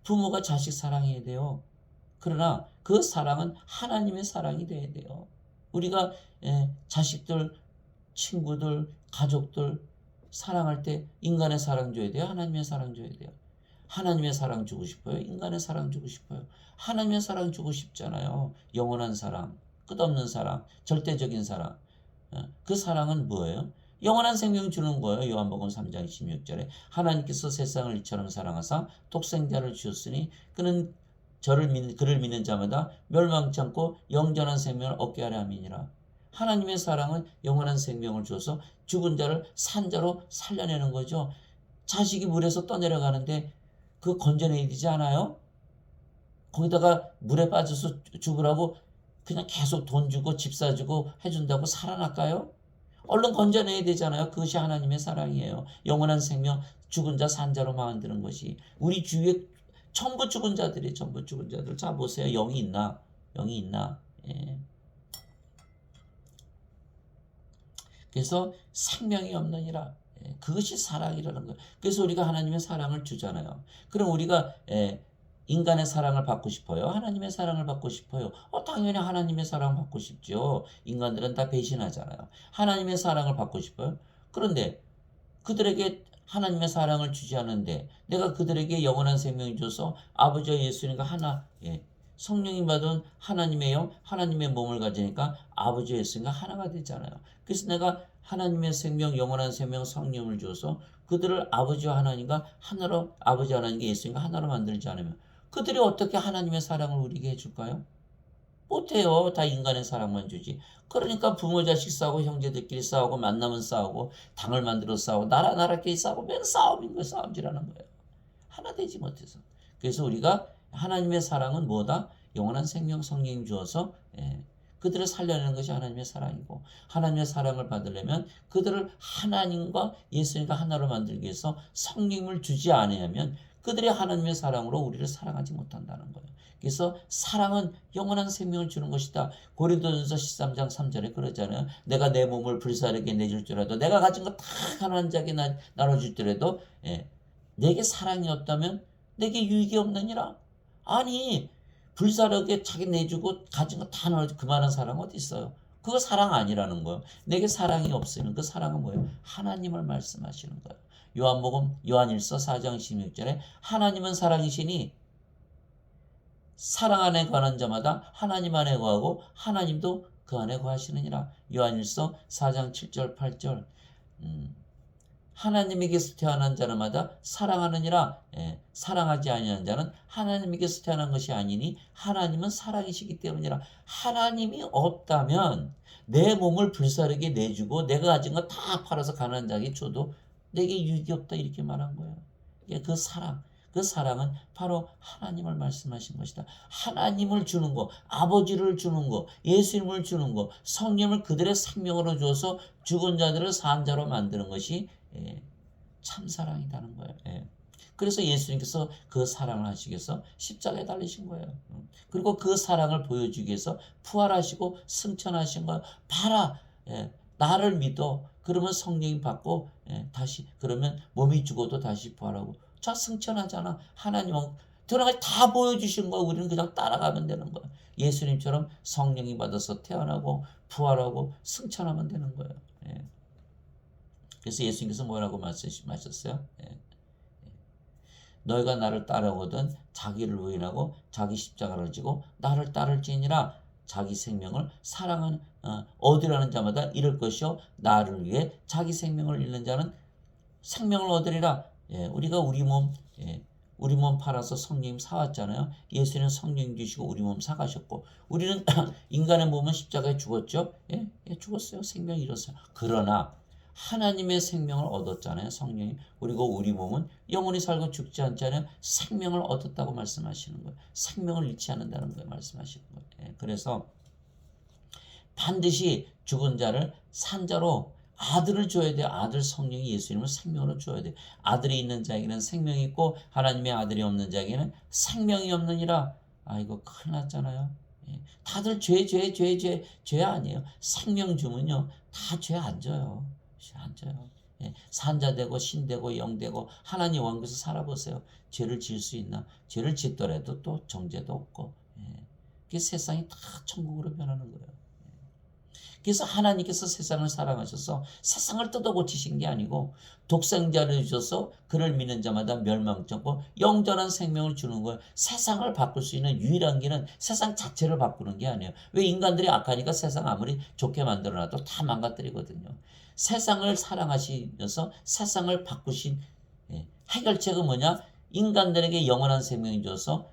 부모가 자식 사랑해야 돼요. 그러나 그 사랑은 하나님의 사랑이 돼야 돼요. 우리가 자식들, 친구들, 가족들 사랑할 때 인간의 사랑 줘야 돼요? 하나님의 사랑 줘야 돼요? 하나님의 사랑 주고 싶어요? 인간의 사랑 주고 싶어요? 하나님의 사랑 주고 싶잖아요. 영원한 사랑, 끝없는 사랑, 절대적인 사랑. 그 사랑은 뭐예요? 영원한 생명 주는 거예요. 요한복음 3장 16절에 하나님께서 세상을 이처럼 사랑하사 독생자를 주셨으니 그는 그를 믿는 자마다 멸망치 않고 영전한 생명을 얻게 하려 함이니라. 하나님의 사랑은 영원한 생명을 주어서 죽은 자를 산 자로 살려내는 거죠. 자식이 물에서 떠내려가는데 그거 건져내야 되지 않아요? 거기다가 물에 빠져서 죽으라고 그냥 계속 돈 주고 집 사주고 해준다고 살아날까요? 얼른 건져내야 되잖아요. 그것이 하나님의 사랑이에요. 영원한 생명, 죽은 자 산 자로 만드는 것이. 우리 주위에 전부 죽은 자들이 전부 죽은 자들. 자 보세요. 영이 있나? 영이 있나? 예. 그래서 생명이 없느니라. 그것이 사랑이라는 거예요. 그래서 우리가 하나님의 사랑을 주잖아요. 그럼 우리가 인간의 사랑을 받고 싶어요? 하나님의 사랑을 받고 싶어요? 당연히 하나님의 사랑 받고 싶죠. 인간들은 다 배신하잖아요. 하나님의 사랑을 받고 싶어요? 그런데 그들에게 하나님의 사랑을 주지 않는데 내가 그들에게 영원한 생명을 줘서 아버지와 예수님과 하나, 성령이 받은 하나님의 영, 하나님의 몸을 가지니까 아버지와 예수님과 하나가 되잖아요. 그래서 내가 하나님의 생명, 영원한 생명, 성령을 줘서 그들을 아버지와 하나님과 하나로, 아버지 하나님과 예수님과 하나로 만들지 않으면 그들이 어떻게 하나님의 사랑을 우리에게 해줄까요? 못해요. 다 인간의 사랑만 주지. 그러니까 부모 자식 싸우고 형제들끼리 싸우고 만나면 싸우고 당을 만들어 싸우고 나라끼리 싸우고 맨 싸움인 거예요. 싸움질하는 거예요. 하나 되지 못해서. 그래서 우리가 하나님의 사랑은 뭐다? 영원한 생명 성령이 주어서 그들을 살려내는 것이 하나님의 사랑이고 하나님의 사랑을 받으려면 그들을 하나님과 예수님과 하나로 만들기 위해서 성령을 주지 않으면 그들이 하나님의 사랑으로 우리를 사랑하지 못한다는 거예요. 그래서 사랑은 영원한 생명을 주는 것이다. 고린도전서 13장 3절에 그러잖아요. 내가 내 몸을 불사르게 내줄 줄 알아도 내가 가진 거 다 가난한 자에게 나눠줄 줄에도 내게 사랑이 없다면 내게 유익이 없느니라. 아니 불사르게 자기 내주고 가진 거 다 나눠주고 그만한 사랑 어디 있어요? 그거 사랑 아니라는 거예요. 내게 사랑이 없으면 그 사랑은 뭐예요? 하나님을 말씀하시는 거예요. 요한일서 4장 16절에 하나님은 사랑이시니 사랑 안에 관한 자마다 하나님 안에 거하고 하나님도 그 안에 거하시느니라. 요한일서 4장 7절 8절 하나님에게서 태어난 자마다 사랑하느니라. 사랑하지 아니하는 자는 하나님에게서 태어난 것이 아니니 하나님은 사랑이시기 때문이라. 하나님이 없다면 내 몸을 불사르게 내주고 내가 가진 거 다 팔아서 가난한 자에게 줘도 내게 유익이 없다 이렇게 말한 거예요. 그 사랑. 그 사랑은 바로 하나님을 말씀하신 것이다. 하나님을 주는 거, 아버지를 주는 거, 예수님을 주는 거, 성령을 그들의 생명으로 주어서 죽은 자들을 산 자로 만드는 것이 참 사랑이라는 거예요. 그래서 예수님께서 그 사랑을 하시기 위해서 십자가에 달리신 거예요. 그리고 그 사랑을 보여주기 위해서 부활하시고 승천하신 거예요. 봐라, 나를 믿어. 그러면 성령이 받고 다시 그러면 몸이 죽어도 다시 부활하고 자 승천하잖아. 하나님은 드러나게 다 보여주신 거야. 우리는 그냥 따라가면 되는 거야. 예수님처럼 성령이 받아서 태어나고 부활하고 승천하면 되는 거예요. 예. 그래서 예수님께서 뭐라고 말씀하셨어요? 예. 너희가 나를 따라오거든 자기를 부인하고 자기 십자가를 지고 나를 따를지니라. 자기 생명을 사랑하는 얻으려는 자마다 잃을 것이요 나를 위해 자기 생명을 잃는 자는 생명을 얻으리라. 예, 우리가 우리 몸 팔아서 성령 사왔잖아요. 예수는 성령 주시고 우리 몸 사가셨고 우리는 인간의 몸은 십자가에 죽었죠. 예, 죽었어요. 생명 잃었어요. 그러나 하나님의 생명을 얻었잖아요. 성령이. 그리고 우리 몸은 영원히 살고 죽지 않잖아요. 생명을 얻었다고 말씀하시는 거예요. 생명을 잃지 않는다는 걸 말씀하시는 거예요. 예, 그래서 반드시 죽은 자를 산 자로 아들을 줘야 돼요. 아들 성령이 예수님을 생명으로 줘야 돼요. 아들이 있는 자에게는 생명이 있고 하나님의 아들이 없는 자에게는 생명이 없느니라. 아 이거 큰일 났잖아요. 예. 다들 죄 아니에요. 생명 주면요 다 죄 안 져요. 죄 안 져요. 예. 산자 되고 신 되고 영 되고 하나님 왕국에서 살아보세요. 죄를 지을 수 있나? 죄를 짓더라도 또 정죄도 없고. 예. 그 세상이 다 천국으로 변하는 거예요. 그래서 하나님께서 세상을 사랑하셔서 세상을 뜯어 고치신 게 아니고 독생자를 주셔서 그를 믿는 자마다 멸망치 않고 영전한 생명을 주는 거예요. 세상을 바꿀 수 있는 유일한 길은 세상 자체를 바꾸는 게 아니에요. 왜 인간들이 악하니까 세상 아무리 좋게 만들어놔도 다 망가뜨리거든요. 세상을 사랑하시면서 세상을 바꾸신 해결책은 뭐냐? 인간들에게 영원한 생명을 줘서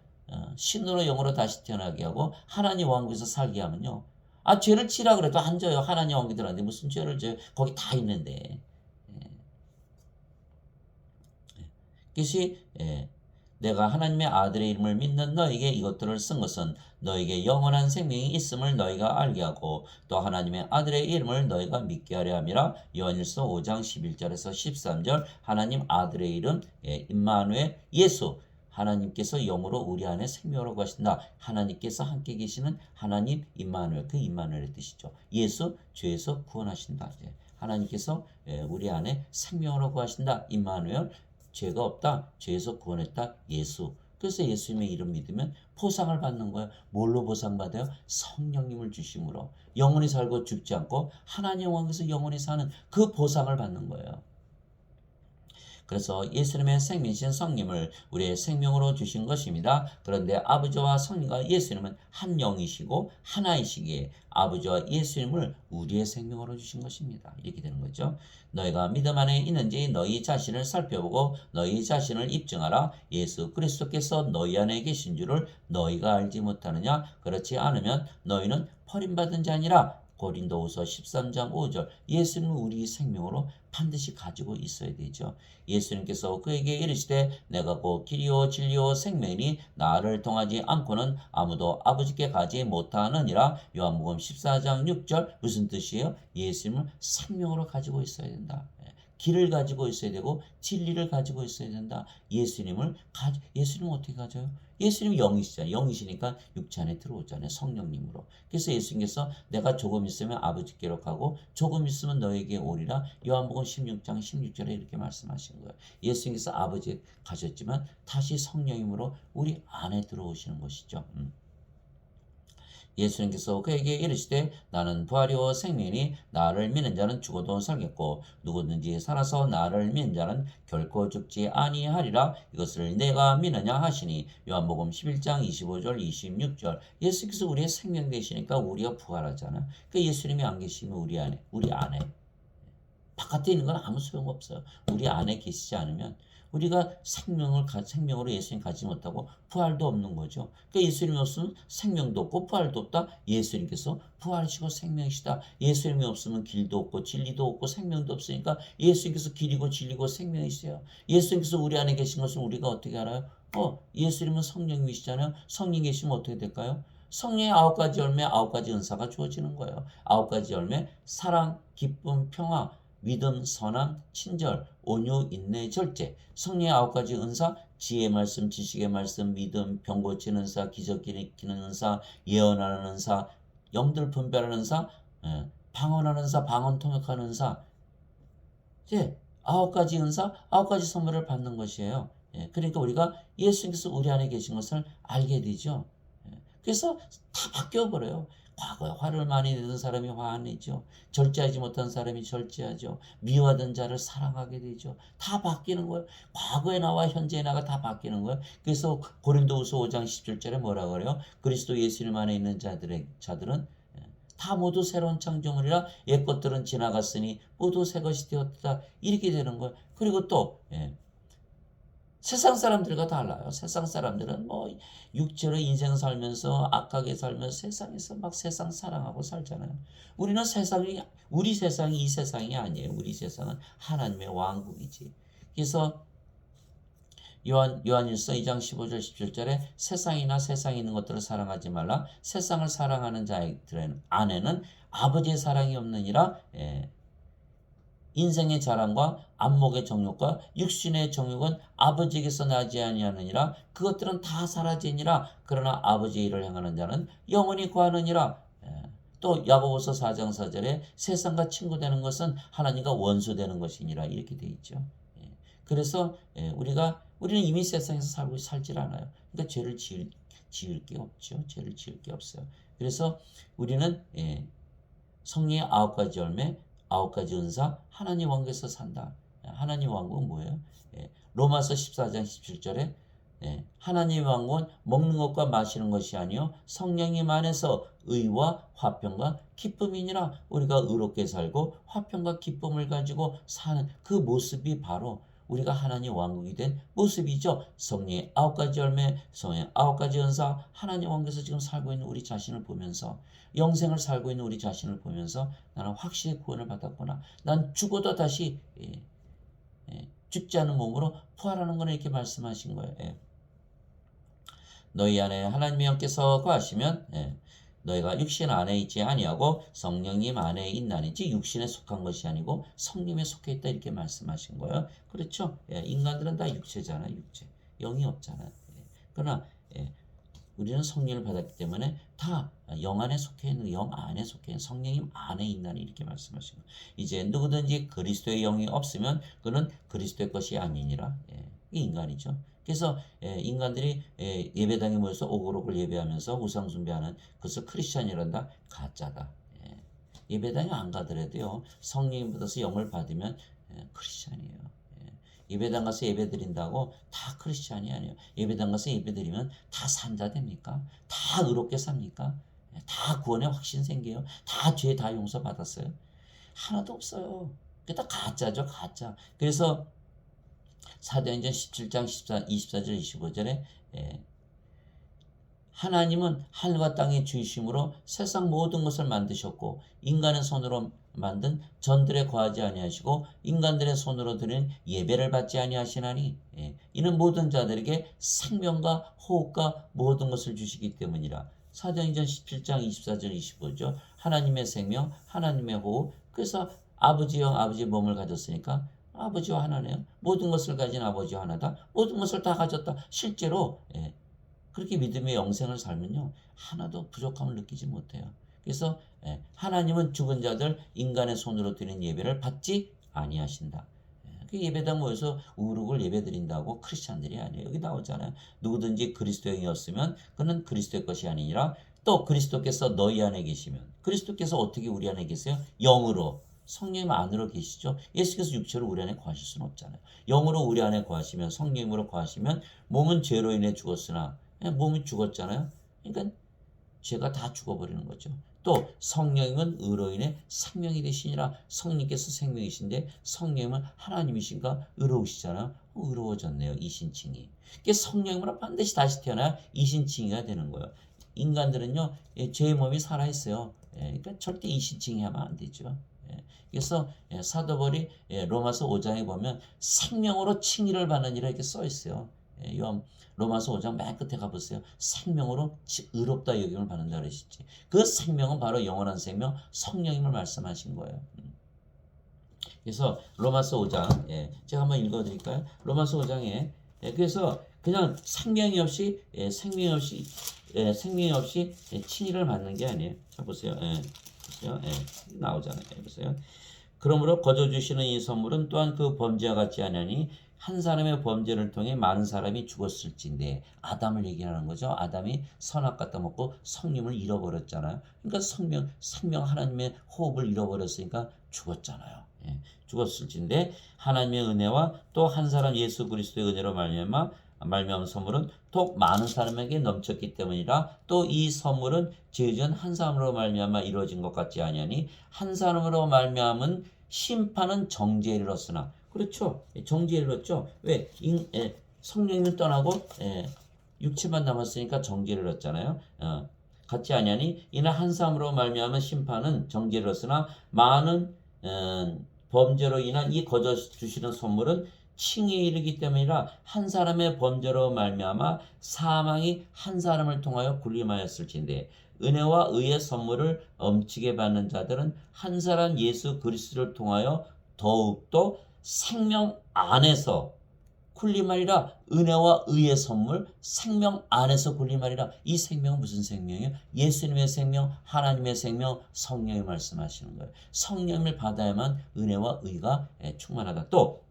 신으로 영으로 다시 태어나게 하고 하나님 왕국에서 살게 하면요. 아, 죄를 지라 그래도 안 져요. 하나님 왕기들한테 무슨 죄를 져요. 거기 다 있는데. 그것이 내가 하나님의 아들의 이름을 믿는 너에게 이것들을 쓴 것은 너에게 영원한 생명이 있음을 너희가 알게 하고 또 하나님의 아들의 이름을 너희가 믿게 하려 함이라. 요한일서 5장 11절에서 13절 하나님 아들의 이름 임마누엘 예수 하나님께서 영으로 우리 안에 생명으로 가신다. 하나님께서 함께 계시는 하나님 임마누엘 그 임마누엘의 뜻이죠. 예수 죄에서 구원하신다. 하나님께서 우리 안에 생명으로 구하신다. 임마누엘 죄가 없다. 죄에서 구원했다. 예수. 그래서 예수님의 이름 믿으면 보상을 받는 거예요. 뭘로 보상받아요? 성령님을 주심으로 영원히 살고 죽지 않고 하나님 왕국에서 영원히 사는 그 보상을 받는 거예요. 그래서 예수님의 생명이신 성령을 우리의 생명으로 주신 것입니다. 그런데 아버지와 성령과 예수님은 한 영이시고 하나이시기에 아버지와 예수님을 우리의 생명으로 주신 것입니다. 이렇게 되는 거죠. 너희가 믿음 안에 있는지 너희 자신을 살펴보고 너희 자신을 입증하라. 예수 그리스도께서 너희 안에 계신 줄을 너희가 알지 못하느냐? 그렇지 않으면 너희는 버림받은 자니라. 고린도후서 13장 5절 예수님은 우리 생명으로 반드시 가지고 있어야 되죠. 예수님께서 그에게 이르시되 내가 곧 길이요 진리요 생명이니 나를 통하지 않고는 아무도 아버지께 가지 못하느니라. 요한복음 14장 6절 무슨 뜻이에요? 예수님을 생명으로 가지고 있어야 된다. 길을 가지고 있어야 되고 진리를 가지고 있어야 된다. 예수님을 어떻게 가져요? 예수님 영이시잖아요. 영이시니까 육체 안에 들어오잖아요. 성령님으로. 그래서 예수님께서 내가 조금 있으면 아버지께로 가고 조금 있으면 너에게 오리라. 요한복음 16장 16절에 이렇게 말씀하신 거예요. 예수님께서 아버지 가셨지만 다시 성령님으로 우리 안에 들어오시는 것이죠. 예수님께서 그에게 이르시되 나는 부활이요 생명이니 나를 믿는 자는 죽어도 살겠고 누구든지 살아서 나를 믿는 자는 결코 죽지 아니하리라. 이것을 내가 믿느냐 하시니. 요한복음 11장 25절 26절 예수께서 우리의 생명 되시니까 우리가 부활하잖아요. 그러니까 예수님이 안 계시면 우리 안에 바깥에 있는 건 아무 소용없어요. 우리 안에 계시지 않으면 우리가 생명으로 예수님 가지 못하고 부활도 없는 거죠. 그러니까 예수님이 없으면 생명도 없고 부활도 없다. 예수님께서 부활이시고 생명이시다. 예수님이 없으면 길도 없고 진리도 없고 생명도 없으니까 예수님께서 길이고 진리고 생명이세요. 예수님께서 우리 안에 계신 것을 우리가 어떻게 알아요? 예수님은 성령님이시잖아요. 성령 계시면 어떻게 될까요? 성령의 9가지 열매, 9가지 은사가 주어지는 거예요. 9가지 열매, 사랑, 기쁨, 평화, 믿음, 선함, 친절, 온유, 인내, 절제. 성령의 9가지 은사, 지혜의 말씀, 지식의 말씀, 믿음, 병 고치는 은사, 기적 일으키는 은사, 예언하는 은사, 영들 분별하는 은사, 방언하는 은사, 방언 통역하는 은사. 이제 9가지 은사, 9가지 선물을 받는 것이에요. 그러니까 우리가 예수님께서 우리 안에 계신 것을 알게 되죠. 그래서 다 바뀌어 버려요. 과거에 화를 많이 내던 사람이 화 안 내죠. 절제하지 못한 사람이 절제하죠. 미워하던 자를 사랑하게 되죠. 다 바뀌는 거예요. 과거의 나와 현재의 나가 다 바뀌는 거예요. 그래서 고린도후서 5장 17절에 뭐라 그래요? 그리스도 예수님 안에 있는 자들은 다 모두 새로운 창조물이라 옛 것들은 지나갔으니 모두 새 것이 되었다. 이렇게 되는 거예요. 그리고 또 세상 사람들과 달라요. 세상 사람들은 뭐 육체로 인생 살면서 악하게 살면서 세상에서 막 세상 사랑하고 살잖아요. 우리는 우리 세상이 이 세상이 아니에요. 우리 세상은 하나님의 왕국이지. 그래서 요한일서 2장 15절 17절에 세상이나 세상에 있는 것들을 사랑하지 말라. 세상을 사랑하는 자들 안에는 아버지의 사랑이 없느니라. 인생의 자랑과 안목의 정욕과 육신의 정욕은 아버지에게서 나지 아니하느니라. 그것들은 다 사라지니라. 그러나 아버지의 일을 행하는 자는 영원히 거하느니라. 또 야고보서 4장 4절에 세상과 친구 되는 것은 하나님과 원수 되는 것이니라. 이렇게 돼 있죠. 그래서 우리는 이미 세상에서 살질 않아요. 그러니까 죄를 지을 게 없죠. 죄를 지을 게 없어요. 그래서 우리는 성령의 9가지 열매, 9가지 은사, 하나님 왕국에서 산다. 하나님 왕국은 뭐예요? 로마서 14장 17절에 하나님 왕국은 먹는 것과 마시는 것이 아니요 성령님 안에서 의와 화평과 기쁨이니라. 우리가 의롭게 살고 화평과 기쁨을 가지고 사는 그 모습이 바로 우리가 하나님 왕국이 된 모습이죠. 성령의 9가지 열매, 성령의 9가지 은사, 하나님 왕국에서 지금 살고 있는 우리 자신을 보면서 영생을 살고 있는 우리 자신을 보면서 나는 확실히 구원을 받았구나. 난 죽어도 다시 죽지 않은 몸으로 부활하는 거는 이렇게 말씀하신 거예요. 너희 안에 하나님의 영께서 거하시면 너희가 육신 안에 있지 아니하고 성령님 안에 있나니지 육신에 속한 것이 아니고 성령에 속해 있다 이렇게 말씀하신 거예요. 그렇죠? 인간들은 다 육체잖아요. 육체. 영이 없잖아요. 그러나 우리는 성령을 받았기 때문에 다 영 안에 속해 있는 영 안에 속해 있는 성령님 안에 있나니 이렇게 말씀하신 거예요. 이제 누구든지 그리스도의 영이 없으면 그는 그리스도의 것이 아니니라. 이 인간이죠. 그래서 인간들이 예배당에 모여서 오고록을 예배하면서 우상 숭배하는 그것을 크리스찬이란다. 가짜다. 예배당에 안 가더라도요. 성령이 받아서 영을 받으면 크리스찬이에요. 예배당 가서 예배 드린다고 다 크리스찬이 아니에요. 예배당 가서 예배 드리면 다 산자 됩니까? 다 의롭게 삽니까? 다 구원의 확신 생겨요. 다 죄 다 용서 받았어요. 하나도 없어요. 그게 다 가짜죠. 가짜. 그래서 사도행전 17장 24절 25절에 하나님은 하늘과 땅의 주이심으로 세상 모든 것을 만드셨고 인간의 손으로 만든 전들에 거하지 아니하시고 인간들의 손으로 드린 예배를 받지 아니하시나니 이는 모든 자들에게 생명과 호흡과 모든 것을 주시기 때문이라. 사도행전 17장 24절 25절 하나님의 생명 하나님의 호흡. 그래서 아버지 영 아버지의 몸을 가졌으니까 아버지와 하나네요. 모든 것을 가진 아버지와 하나다. 모든 것을 다 가졌다. 실제로 그렇게 믿음의 영생을 살면요. 하나도 부족함을 느끼지 못해요. 그래서 하나님은 죽은 자들 인간의 손으로 드린 예배를 받지 아니하신다. 그 예배당 모여서 우르글 예배 드린다고 크리스찬들이 아니에요. 여기 나오잖아요. 누구든지 그리스도의 영이었으면 그는 그리스도의 것이 아니니라. 또 그리스도께서 너희 안에 계시면 그리스도께서 어떻게 우리 안에 계세요? 영으로. 성령님 안으로 계시죠. 예수께서 육체로 우리 안에 거하실 수는 없잖아요. 영으로 우리 안에 거하시면 성령으로 거하시면 몸은 죄로 인해 죽었으나 몸이 죽었잖아요. 그러니까 죄가 다 죽어버리는 거죠. 또 성령님은 의로 인해 생명이 되시니라. 성령께서 생명이신데 성령님은 하나님이신가 의로우시잖아요. 의로워졌네요. 이신칭이. 그러니까 성령님으로 반드시 다시 태어나야 이신칭이가 되는 거예요. 인간들은요. 죄의 몸이 살아있어요. 그러니까 절대 이신칭이 하면 안 되죠. 그래서 사도 바울이 로마서 5장에 보면 생명으로 칭의를 받는 이라 이렇게 써 있어요. 로마서 5장 맨 끝에 가보세요. 생명으로 의롭다 여김을 받는다 그러시지. 그 생명은 바로 영원한 생명 성령님을 말씀하신 거예요. 그래서 로마서 5장 제가 한번 읽어드릴까요? 로마서 5장에 그래서 그냥 생명이 없이 칭의를 받는 게 아니에요. 자 보세요. 보세요. 나오잖아요. 보세요. 그러므로 거저 주시는 이 선물은 또한 그 범죄와 같지 않으니 한 사람의 범죄를 통해 많은 사람이 죽었을진데 아담을 얘기하는 거죠. 아담이 선악 갖다 먹고 성령을 잃어버렸잖아요. 그러니까 생명 하나님의 호흡을 잃어버렸으니까 죽었잖아요. 예, 죽었을진데 하나님의 은혜와 또 한 사람 예수 그리스도의 은혜로 말미암은 선물은 또 많은 사람에게 넘쳤기 때문이라. 또 이 선물은 죄지은 한 사람으로 말미암아 이루어진 것 같지 아니하니 한 사람으로 말미암은 심판은 정죄에 이르렀으나. 그렇죠. 정죄에 이르렀죠. 왜? 성령님은 떠나고 육체만 남았으니까 정죄를 이르렀잖아요. 같지 아니하니 이는 한 사람으로 말미암은 심판은 정죄를 이르렀으나 많은 범죄로 인한 이 거저 주시는 선물은 칭에 이르기 때문이라. 한 사람의 범죄로 말미암아 사망이 한 사람을 통하여 군림하였을진데 은혜와 의의 선물을 엄치게 받는 자들은 한 사람 예수 그리스도를 통하여 더욱더 생명 안에서 군림하리라. 은혜와 의의 선물, 생명 안에서 군림하리라. 이 생명은 무슨 생명이에요? 예수님의 생명, 하나님의 생명, 성령이 말씀하시는 거예요. 성령을 받아야만 은혜와 의가 충만하다. 또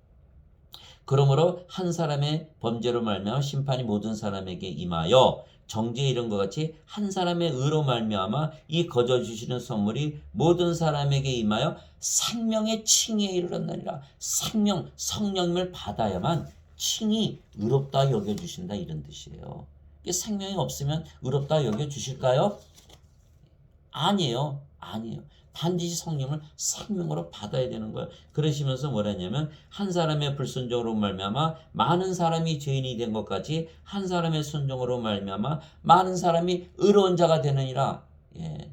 그러므로 한 사람의 범죄로 말미암아 심판이 모든 사람에게 임하여 정죄에 이른 것 같이 한 사람의 의로 말미암아 이 거저 주시는 선물이 모든 사람에게 임하여 생명의 칭에 이르렀느니라. 성령님을 받아야만 칭이 의롭다 여겨주신다, 이런 뜻이에요. 생명이 없으면 의롭다 여겨주실까요? 아니에요. 반드시 성령을 생명으로 받아야 되는 거예요. 그러시면서 뭐라냐면 한 사람의 불순종으로 말미암아 많은 사람이 죄인이 된 것 같이 한 사람의 순종으로 말미암아 많은 사람이 의로운 자가 되느니라. 예.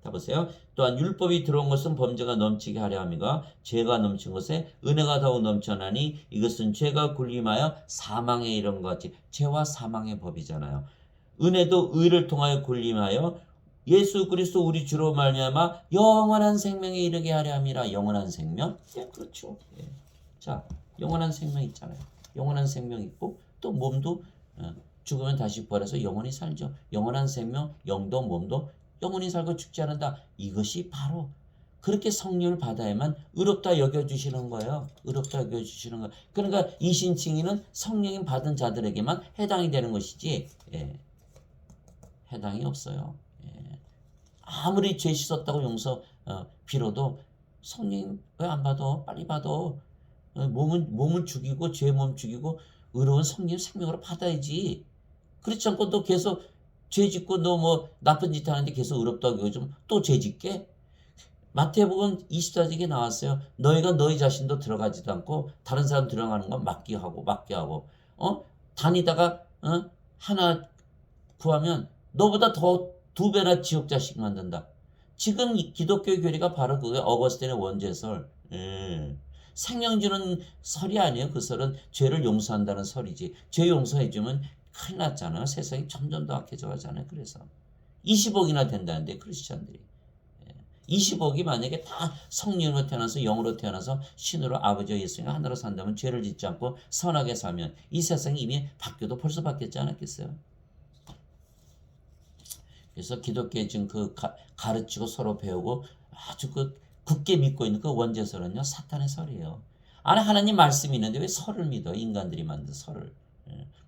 다 보세요. 또한 율법이 들어온 것은 범죄가 넘치게 하려 함이가 죄가 넘친 것에 은혜가 더욱 넘쳐나니 이것은 죄가 군림하여 사망에 이른 것 같이. 죄와 사망의 법이잖아요. 은혜도 의를 통하여 군림하여 예수 그리스도 우리 주로 말미암아 영원한 생명에 이르게 하려 함이라. 영원한 생명? 예, 그렇죠. 예. 자, 영원한 생명 있잖아요. 영원한 생명 있고 또 몸도 죽으면 다시 부활해서 영원히 살죠. 영원한 생명, 영도 몸도 영원히 살고 죽지 않는다. 이것이 바로 그렇게 성령을 받아야만 의롭다 여겨주시는 거예요. 의롭다 여겨주시는 거예요. 그러니까 이신칭의는 성령님 받은 자들에게만 해당이 되는 것이지 해당이 없어요. 아무리 죄 씻었다고 용서 빌어도 성령 왜 안 받아? 빨리 받아. 몸을 죽이고 죄 몸 죽이고 의로운 성령 생명으로 받아야지. 그렇지 않고 너 계속 죄 짓고 너 뭐 나쁜 짓 하는데 계속 의롭다고 여겨주면 또 죄 짓게? 마태복음 24장에 나왔어요. 너희가 너희 자신도 들어가지도 않고 다른 사람 들어가는 건 맡게 하고 다니다가 하나 구하면 너보다 더 2배나 지옥 자식 만든다. 지금 이 기독교 교리가 바로 그게 어거스틴의 원죄설. 생명 주는 설이 아니에요. 그 설은 죄를 용서한다는 설이지. 죄 용서해주면 큰일 났잖아요. 세상이 점점 더 악해져 가잖아요. 그래서 20억이나 된다는데 크리스찬들이. 20억이 만약에 다 성령으로 태어나서 영으로 태어나서 신으로 아버지와 예수님과 하나로 산다면 죄를 짓지 않고 선하게 살면 이 세상이 이미 바뀌어도 벌써 바뀌었지 않았겠어요? 그래서 기독교에 지금 가르치고 서로 배우고 아주 굳게 믿고 있는 그 원죄설은요, 사탄의 설이에요. 안에 하나님 말씀이 있는데 왜 설을 믿어? 인간들이 만든 설을.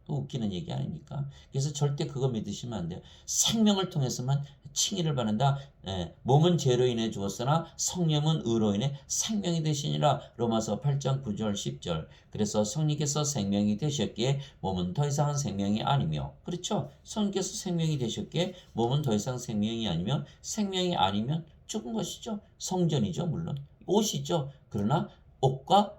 웃기는 얘기 아닙니까? 그래서 절대 그거 믿으시면 안 돼요. 생명을 통해서만 칭의를 받는다. 몸은 죄로 인해 죽었으나 성령은 의로 인해 생명이 되시니라. 로마서 8장 9절 10절. 그래서 성령께서 생명이 되셨기에 몸은 더 이상은 생명이 아니며. 그렇죠? 성령께서 생명이 되셨기에 몸은 더 이상 생명이 아니며, 생명이 아니면 죽은 것이죠. 성전이죠. 물론 옷이죠. 그러나 옷과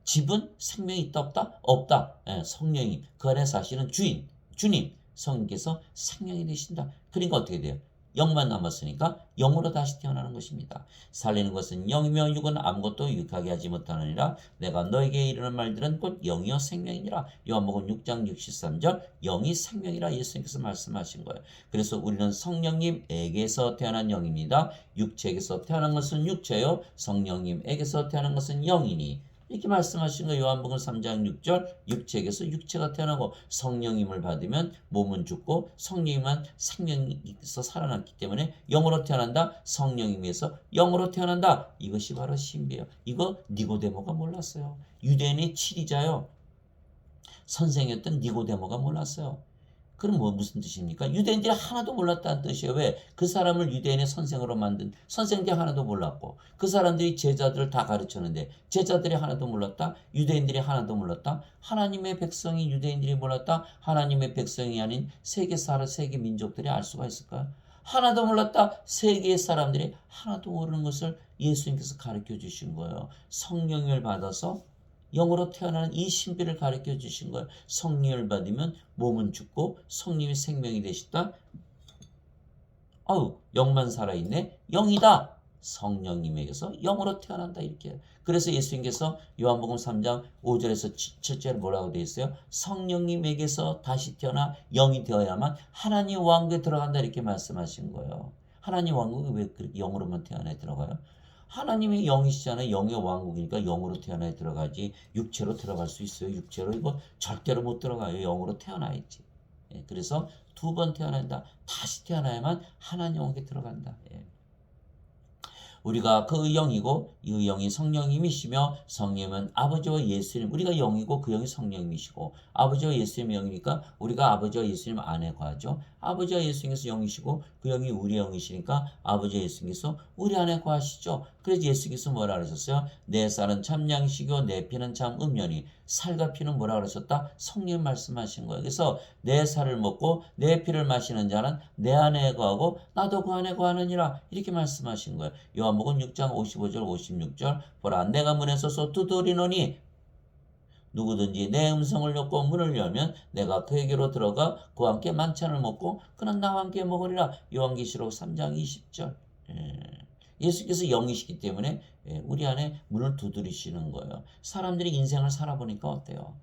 집은 생명이 있다 없다? 없다. 성령이 그 안에 사시는 주님 성령께서 생명이 되신다. 그러니까 어떻게 돼요? 영만 남았으니까 영으로 다시 태어나는 것입니다. 살리는 것은 영이며 육은 아무것도 유익하게 하지 못하느니라. 내가 너에게 이르는 말들은 곧 영이요 생명이니라. 요한복음 6장 63절. 영이 생명이라 예수님께서 말씀하신 거예요. 그래서 우리는 성령님에게서 태어난 영입니다. 육체에게서 태어난 것은 육체요, 성령님에게서 태어난 것은 영이니. 이렇게 말씀하신 거예요. 요한복음 3장 6절 육체에게서 육체가 태어나고 성령임을 받으면 몸은 죽고 성령이만 생명이 있어 살아났기 때문에 영으로 태어난다. 성령임에서 영으로 태어난다. 이것이 바로 신비예요. 이거 니고데모가 몰랐어요. 유대인의 치리자요. 선생이었던 니고데모가 몰랐어요. 그럼 무슨 뜻입니까? 유대인들이 하나도 몰랐다는 뜻이에요. 왜? 그 사람을 유대인의 선생으로 만든 선생들이 하나도 몰랐고 그 사람들이 제자들을 다 가르쳤는데 제자들이 하나도 몰랐다? 유대인들이 하나도 몰랐다? 하나님의 백성이 유대인들이 몰랐다? 하나님의 백성이 아닌 세계 민족들이 알 수가 있을까요? 하나도 몰랐다? 세계의 사람들이 하나도 모르는 것을 예수님께서 가르쳐 주신 거예요. 성령을 받아서 영으로 태어나는 이 신비를 가르쳐 주신 거예요. 성령을 받으면 몸은 죽고 성령이 생명이 되시다. 영만 살아있네. 영이다. 성령님에게서 영으로 태어난다 이렇게. 그래서 예수님께서 요한복음 3장 5절에서 7절에 뭐라고 되어 있어요? 성령님에게서 다시 태어나 영이 되어야만 하나님 왕국에 들어간다 이렇게 말씀하신 거예요. 하나님 왕국이 왜 그렇게 영으로만 태어나에 들어가요? 하나님의 영이시잖아요. 영의 왕국이니까 영으로 태어나야 들어가지 육체로 들어갈 수 있어요. 육체로 이거 절대로 못 들어가요. 영으로 태어나야지. 그래서 두 번 태어난다. 다시 태어나야만 하나님 왕국에 들어간다. 우리가 그 영이고 이 영이 성령님이시며 성령은 아버지와 예수님 우리가 영이고 그 영이 성령님이시고 아버지와 예수님의 영이니까 우리가 아버지와 예수님 안에 거하죠. 아버지와 예수님께서 영이시고 그 영이 우리 영이시니까 아버지와 예수님께서 우리 안에 거하시죠. 그래서 예수께서 뭐라 그러셨어요? 내 쌀은 참 양식이요 내 피는 참 음료니 살과 피는 뭐라 그러셨다? 성령 말씀하신 거예요. 그래서 내 살을 먹고 내 피를 마시는 자는 내 안에 거하고 나도 그 안에 거하느니라 이렇게 말씀하신 거예요. 요한복음 6장 55절 56절 보라 내가 문에 서서 두드리노니 누구든지 내 음성을 듣고 문을 열면 내가 그에게로 들어가 그와 함께 만찬을 먹고 그는 나와 함께 먹으리라. 요한계시록 3장 20절. 예수께서 영이시기 때문에 우리 안에 문을 두드리시는 거예요. 사람들이 인생을 살아보니까 어때요?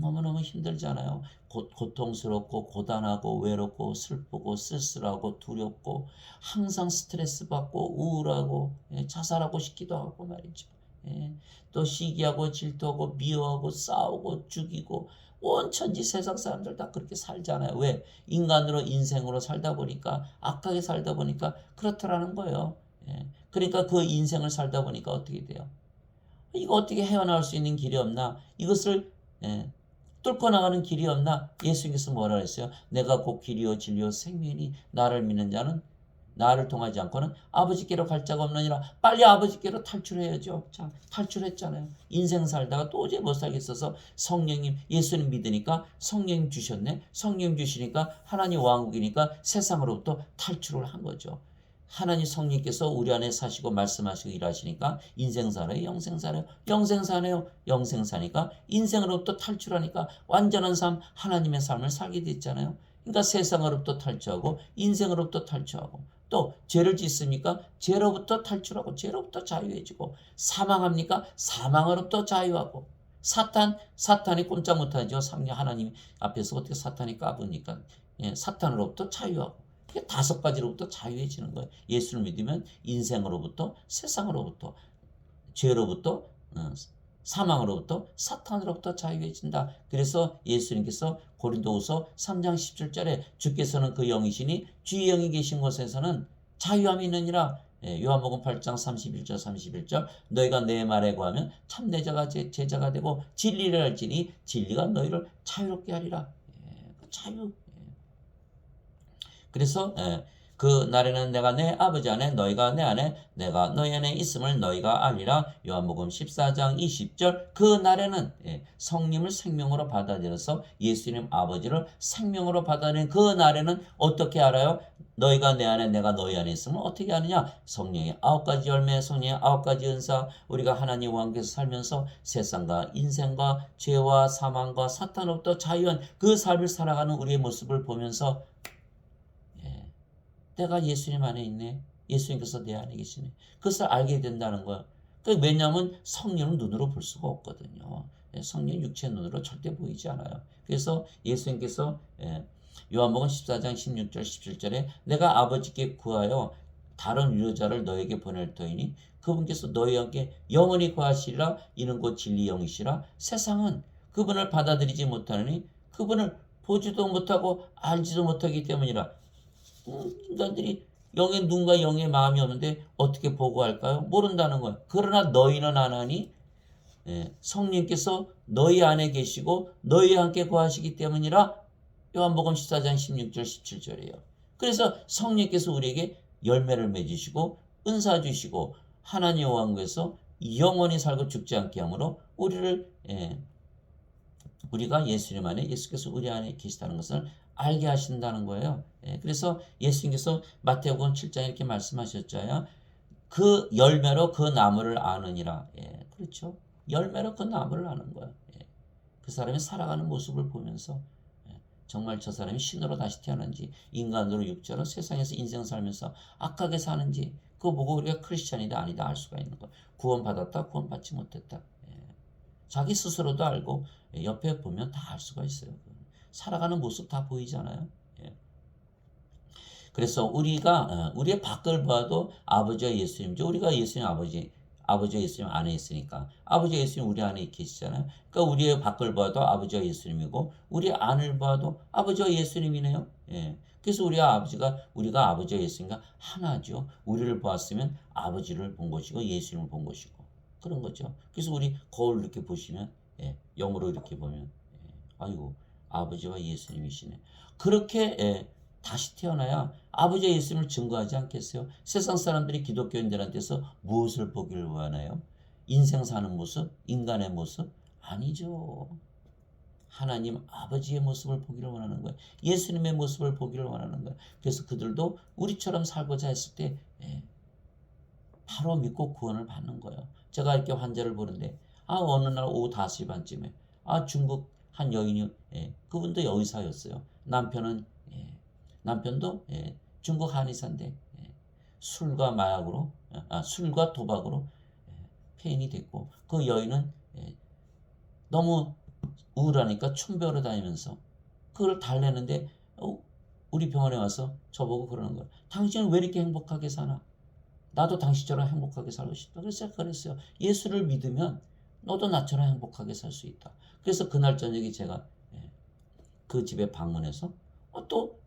너무너무 힘들잖아요. 고통스럽고 고단하고 외롭고 슬프고 쓸쓸하고 두렵고 항상 스트레스 받고 우울하고 자살하고 싶기도 하고 말이죠. 또 시기하고 질투하고 미워하고 싸우고 죽이고 온 천지 세상 사람들 다 그렇게 살잖아요. 왜? 인간으로 인생으로 살다 보니까 악하게 살다 보니까 그렇더라는 거예요. 그러니까 그 인생을 살다 보니까 어떻게 돼요? 이거 어떻게 헤어나올 수 있는 길이 없나? 이것을 뚫고 나가는 길이 없나? 예수님께서 뭐라 했어요? 내가 곧 길이요 진리요 생명이니 나를 믿는 자는 나를 통하지 않고는 아버지께로 갈 자가 없느니라. 빨리 아버지께로 탈출해야죠. 자, 탈출했잖아요. 인생 살다가 도저히 못 살겠어서 성령님, 예수님 믿으니까 성령님 주셨네. 성령님 주시니까 하나님 왕국이니까 세상으로부터 탈출을 한 거죠. 하나님 성령께서 우리 안에 사시고 말씀하시고 일하시니까 인생 살아요, 영생 살아요, 영생 사네요, 영생 사니까 인생으로부터 탈출하니까 완전한 삶, 하나님의 삶을 살게 됐잖아요. 그러니까 세상으로부터 탈출하고 인생으로부터 탈출하고 또 죄를 짓습니까? 죄로부터 탈출하고 죄로부터 자유해지고 사망합니까? 사망으로부터 자유하고 사탄이 꼼짝 못하죠. 하나님 앞에서 어떻게 사탄이 까부니까 사탄으로부터 자유하고 이게 5가지로부터 자유해지는 거예요. 예수를 믿으면 인생으로부터 세상으로부터 죄로부터 사망으로부터 사탄으로부터 자유해진다. 그래서 예수님께서 고린도후서 3장 17절에 주께서는 그 영이시니 주의 영이 계신 곳에서는 자유함이 있느니라. 요한복음 8장 31절 너희가 내 말에 거하면 참 내 제자가 되고 진리를 알지니 진리가 너희를 자유롭게 하리라. 자유. 그래서 그 날에는 내가 내 아버지 안에 너희가 내 안에 내가 너희 안에 있음을 너희가 알리라. 요한복음 14장 20절 그 날에는 성령을 생명으로 받아들여서 예수님 아버지를 생명으로 받아들인 그 날에는 어떻게 알아요? 너희가 내 안에 내가 너희 안에 있음을 어떻게 아느냐? 성령의 9가지 열매, 성령의 9가지 은사, 우리가 하나님 왕국에서 살면서 세상과 인생과 죄와 사망과 사탄으로부터 자유한 그 삶을 살아가는 우리의 모습을 보면서 내가 예수님 안에 있네. 예수님께서 내 안에 계시네. 그것을 알게 된다는 거예요. 왜냐하면 성령은 눈으로 볼 수가 없거든요. 성령 육체 눈으로 절대 보이지 않아요. 그래서 예수님께서 요한복음 14장 16절 17절에 내가 아버지께 구하여 다른 위로자를 너에게 보낼 터이니 그분께서 너희와 함께 영원히 거하시리라. 이는 곧 진리 영이시라. 세상은 그분을 받아들이지 못하느니 그분을 보지도 못하고 알지도 못하기 때문이라. 인간들이 영의 눈과 영의 마음이 없는데 어떻게 보고 할까요? 모른다는 거예요. 그러나 너희는 아나니 성령께서 너희 안에 계시고 너희와 함께 거하시기 때문이라. 요한복음 14장 16절 17절이에요. 그래서 성령께서 우리에게 열매를 맺으시고 은사 주시고 하나님 왕국에서 영원히 살고 죽지 않게 함으로 우리가 예수님 안에, 예수께서 우리 안에 계시다는 것을 알게 하신다는 거예요. 그래서 예수님께서 마태복음 7장 이렇게 말씀하셨잖아요. 그 열매로 그 나무를 아느니라. 그렇죠. 열매로 그 나무를 아는 거예요. 그 사람이 살아가는 모습을 보면서 정말 저 사람이 신으로 다시 태어난지 인간으로 육체로 세상에서 인생 살면서 악하게 사는지 그거 보고 우리가 크리스찬이다 아니다 알 수가 있는 거예요. 구원받았다 구원받지 못했다. 자기 스스로도 알고 옆에 보면 다 알 수가 있어요. 살아가는 모습 다 보이잖아요. 그래서 우리가 우리의 밖을 봐도 아버지와 예수님이죠. 우리가 예수님 아버지와 예수님 안에 있으니까 아버지와 예수님 우리 안에 계시잖아요. 그러니까 우리의 밖을 봐도 아버지와 예수님이고 우리 안을 봐도 아버지와 예수님이네요. 그래서 우리가 아버지와 예수님과 하나죠. 우리를 보았으면 아버지를 본 것이고 예수님을 본 것이고 그런 거죠. 그래서 우리 거울 이렇게 보시면 영으로 이렇게 보면 아이고 아버지와 예수님이시네. 그렇게 다시 태어나야 아버지와 예수님을 증거하지 않겠어요? 세상 사람들이 기독교인들한테서 무엇을 보기를 원하나요? 인생 사는 모습? 인간의 모습? 아니죠. 하나님 아버지의 모습을 보기를 원하는 거예요. 예수님의 모습을 보기를 원하는 거예요. 그래서 그들도 우리처럼 살고자 했을 때 바로 믿고 구원을 받는 거예요. 제가 이렇게 환자를 보는데 어느 날 오후 5시 반쯤에 중국 한 여인이 그분도 의사였어요. 남편도 중국 한의사인데 술과 마약으로 술과 도박으로 폐인이 됐고 그 여인은 너무 우울하니까 춤배우러 다니면서 그걸 달래는데 우리 병원에 와서 저보고 그러는 거예요. 당신은 왜 이렇게 행복하게 사나? 나도 당신처럼 행복하게 살고 싶다. 그래서 제가 그랬어요. 예수를 믿으면 너도 나처럼 행복하게 살 수 있다. 그래서 그날 저녁에 제가 그 집에 방문해서 또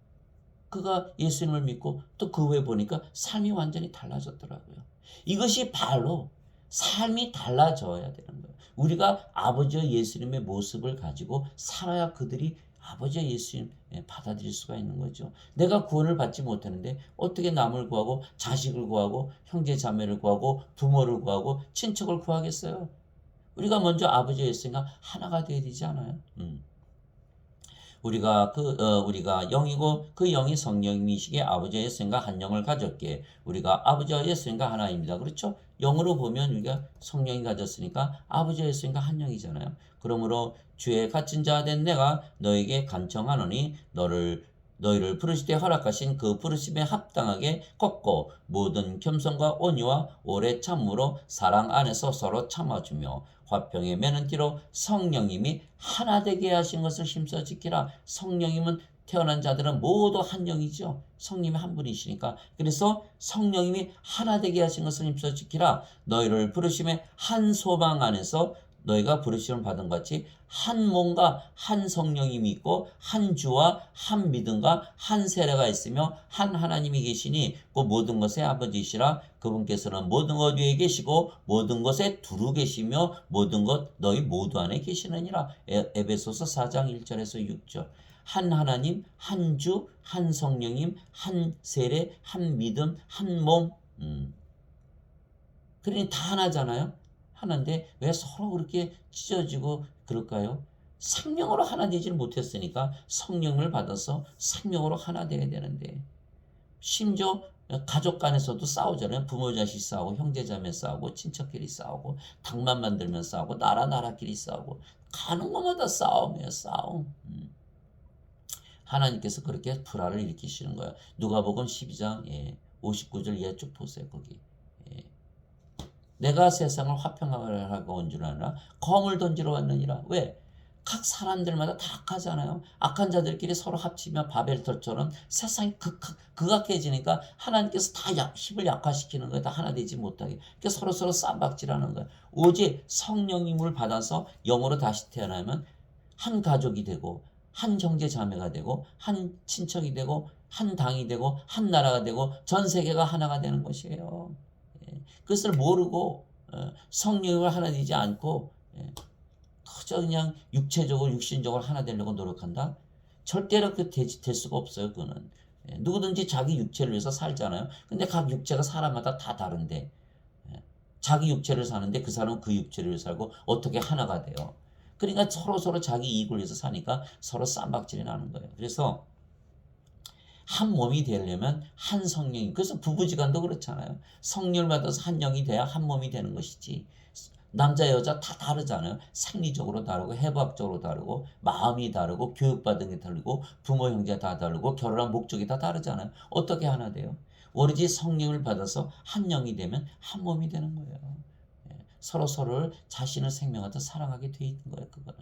그가 예수님을 믿고 또 그 후에 보니까 삶이 완전히 달라졌더라고요. 이것이 바로 삶이 달라져야 되는 거예요. 우리가 아버지와 예수님의 모습을 가지고 살아야 그들이 아버지와 예수님 받아들일 수가 있는 거죠. 내가 구원을 받지 못하는데 어떻게 남을 구하고 자식을 구하고 형제 자매를 구하고 부모를 구하고 친척을 구하겠어요? 우리가 먼저 아버지와 예수님과 하나가 되어야 되지 않아요? 우리가 영이고 그 영이 성령이시기에 아버지와 예수님과 한 영을 가졌기에 우리가 아버지와 예수님과 하나입니다. 그렇죠? 영으로 보면 우리가 성령이 가졌으니까 아버지와 예수님과 한 영이잖아요. 그러므로 주의 갇힌 자 된 내가 너에게 간청하노니 너희를 부르실 때 허락하신 그 부르심에 합당하게 걷고 모든 겸손과 온유와 오래 참으로 사랑 안에서 서로 참아주며 화평에 매는 뒤로 성령님이 하나 되게 하신 것을 힘써 지키라. 성령님은 태어난 자들은 모두 한 영이죠. 성령님이 한 분이시니까. 그래서 성령님이 하나 되게 하신 것을 힘써 지키라. 너희를 부르심에 한 소망 안에서 너희가 부르심을 받은 것 같이 한 몸과 한 성령님이 있고 한 주와 한 믿음과 한 세례가 있으며 한 하나님이 계시니 그 모든 것의 아버지시라. 그분께서는 모든 것 위에 계시고 모든 것에 두루 계시며 모든 것 너희 모두 안에 계시느니라. 에베소서 4장 1절에서 6절. 한 하나님, 한 주, 한 성령님, 한 세례, 한 믿음, 한 몸. 그러니 다 하나잖아요. 하나인데 왜 서로 그렇게 찢어지고 그럴까요? 생명으로 하나 되지 못했으니까 성령을 받아서 생명으로 하나 되어야 되는데 심지어 가족 간에서도 싸우잖아요. 부모 자식 싸우고 형제자매 싸우고 친척끼리 싸우고 당만 만들면 싸우고 나라끼리 싸우고 가는 것마다 싸움이에요. 싸움. 하나님께서 그렇게 불화를 일으키시는 거예요. 누가복음 12장 59절 이하 쭉 보세요. 거기. 내가 세상을 화평하게 하고 온 줄 아나 검을 던지러 왔느니라. 왜? 각 사람들마다 다 악하잖아요. 악한 자들끼리 서로 합치면 바벨탑처럼 세상이 극악해지니까 하나님께서 다 힘을 약화시키는 거예요. 다 하나 되지 못하게. 그러니까 서로 쌈박질하는 거예요. 오직 성령님을 받아서 영으로 다시 태어나면 한 가족이 되고 한 형제 자매가 되고 한 친척이 되고 한 당이 되고 한 나라가 되고 전 세계가 하나가 되는 것이에요. 그것을 모르고 성령을 하나 되지 않고 그저 그냥 육체적으로 육신적으로 하나 되려고 노력한다? 절대로 될 수가 없어요. 그거는 누구든지 자기 육체를 위해서 살잖아요. 근데 각 육체가 사람마다 다 다른데 자기 육체를 사는데 그 사람은 그 육체를 위해서 살고 어떻게 하나가 돼요. 그러니까 서로 자기 이익을 위해서 사니까 서로 쌈박질이 나는 거예요. 그래서 한 몸이 되려면 한 성령이, 그래서 부부지간도 그렇잖아요. 성령을 받아서 한 영이 돼야 한 몸이 되는 것이지. 남자 여자 다 다르잖아요. 생리적으로 다르고 해부학적으로 다르고 마음이 다르고 교육받은 게 다르고 부모 형제 다 다르고 결혼한 목적이 다 다르잖아요. 어떻게 하나 돼요? 오로지 성령을 받아서 한 영이 되면 한 몸이 되는 거예요. 서로를 자신의 생명하듯 사랑하게 돼 있는 거예요. 그거는.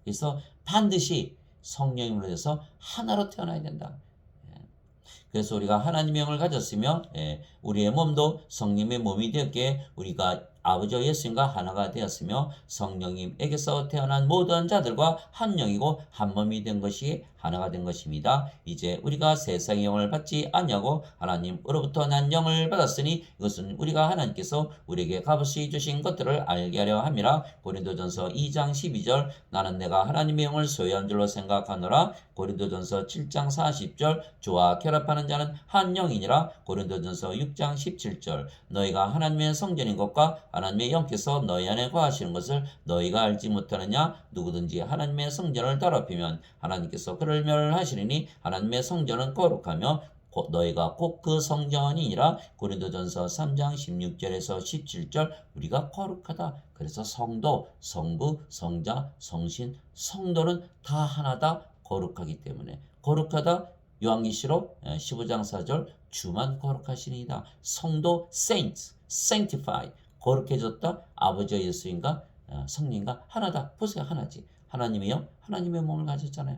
그래서 반드시 성령으로 해서 하나로 태어나야 된다. 그래서 우리가 하나님의 영을 가졌으며 우리의 몸도 성령의 몸이 되었기에 우리가 아버지와 예수님과 하나가 되었으며 성령님에게서 태어난 모든 자들과 한 영이고 한 몸이 된 것이 하나가 된 것입니다. 이제 우리가 세상의 영을 받지 아니하고 하나님으로부터 난 영을 받았으니 이것은 우리가 하나님께서 우리에게 값없이 주신 것들을 알게 하려 함이라. 고린도전서 2장 12절 나는 내가 하나님의 영을 소유한 줄로 생각하노라. 고린도전서 7장 40절 주와 결합하는 자는 한 영이니라. 고린도전서 6장 17절 너희가 하나님의 성전인 것과 하나님의 영께서 너희 안에 거하시는 것을 너희가 알지 못하느냐. 누구든지 하나님의 성전을 더럽히면 하나님께서 그를 멸하시리니 하나님의 성전은 거룩하며 너희가 꼭 그 성전이니라. 고린도전서 3장 16절에서 17절 우리가 거룩하다. 그래서 성도, 성부, 성자, 성신, 성도는 다 하나다. 거룩하기 때문에 거룩하다. 요한계시록 15장 4절 주만 거룩하시니이다. 성도 saints, sanctified 거룩해졌다. 아버지와 예수님과 성령과 하나다. 보세요. 하나지. 하나님의 영, 하나님의 몸을 가졌잖아요.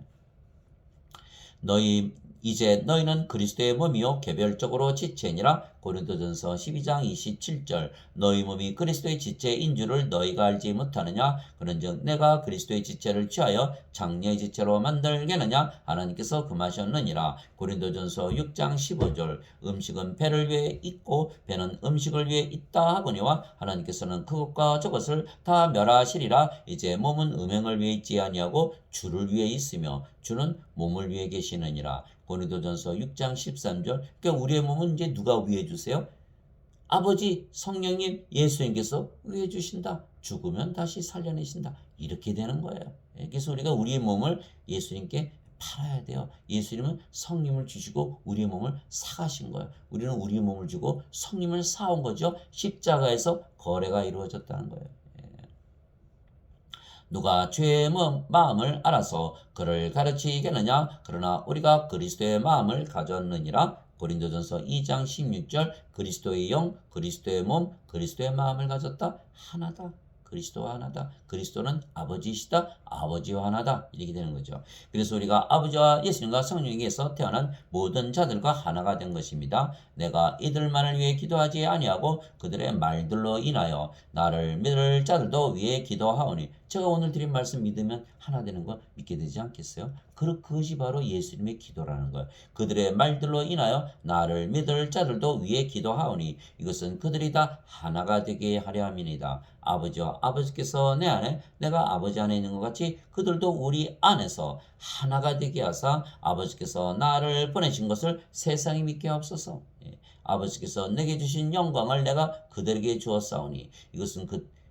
이제 너희는 그리스도의 몸이요 개별적으로 지체니라. 고린도전서 12장 27절 너희 몸이 그리스도의 지체인 줄을 너희가 알지 못하느냐. 그런즉 내가 그리스도의 지체를 취하여 장녀의 지체로 만들겠느냐. 하나님께서 금하셨느니라. 고린도전서 6장 15절 음식은 배를 위해 있고 배는 음식을 위해 있다 하거니와 하나님께서는 그것과 저것을 다 멸하시리라. 이제 몸은 음행을 위해 있지 아니하고 주를 위해 있으며 주는 몸을 위해 계시느니라. 고린도전서 6장 13절 그러니까 우리의 몸은 이제 누가 위해 주세요? 아버지 성령님 예수님께서 위해 주신다. 죽으면 다시 살려내신다. 이렇게 되는 거예요. 그래서 우리가 우리의 몸을 예수님께 팔아야 돼요. 예수님은 성령을 주시고 우리의 몸을 사가신 거예요. 우리는 우리의 몸을 주고 성령을 사온 거죠. 십자가에서 거래가 이루어졌다는 거예요. 누가 죄의 마음을 알아서 그를 가르치겠느냐. 그러나 우리가 그리스도의 마음을 가졌느니라. 고린도전서 2장 16절 그리스도의 영, 그리스도의 몸, 그리스도의 마음을 가졌다. 하나다. 그리스도와 하나다. 그리스도는 아버지시다. 아버지와 하나다. 이렇게 되는 거죠. 그래서 우리가 아버지와 예수님과 성령에게서 태어난 모든 자들과 하나가 된 것입니다. 내가 이들만을 위해 기도하지 아니하고 그들의 말들로 인하여 나를 믿을 자들도 위해 기도하오니. 제가 오늘 드린 말씀 믿으면 하나 되는 거 믿게 되지 않겠어요? 그것이 바로 예수님의 기도라는 거예요. 그들의 말들로 인하여 나를 믿을 자들도 위해 기도하오니 이것은 그들이 다 하나가 되게 하려 함이니이다. 아버지와 아버지께서 내 안에 내가 아버지 안에 있는 것 같이 그들도 우리 안에서 하나가 되게 하사 아버지께서 나를 보내신 것을 세상이 믿게 하옵소서. 아버지께서 내게 주신 영광을 내가 그들에게 주었사오니 이것은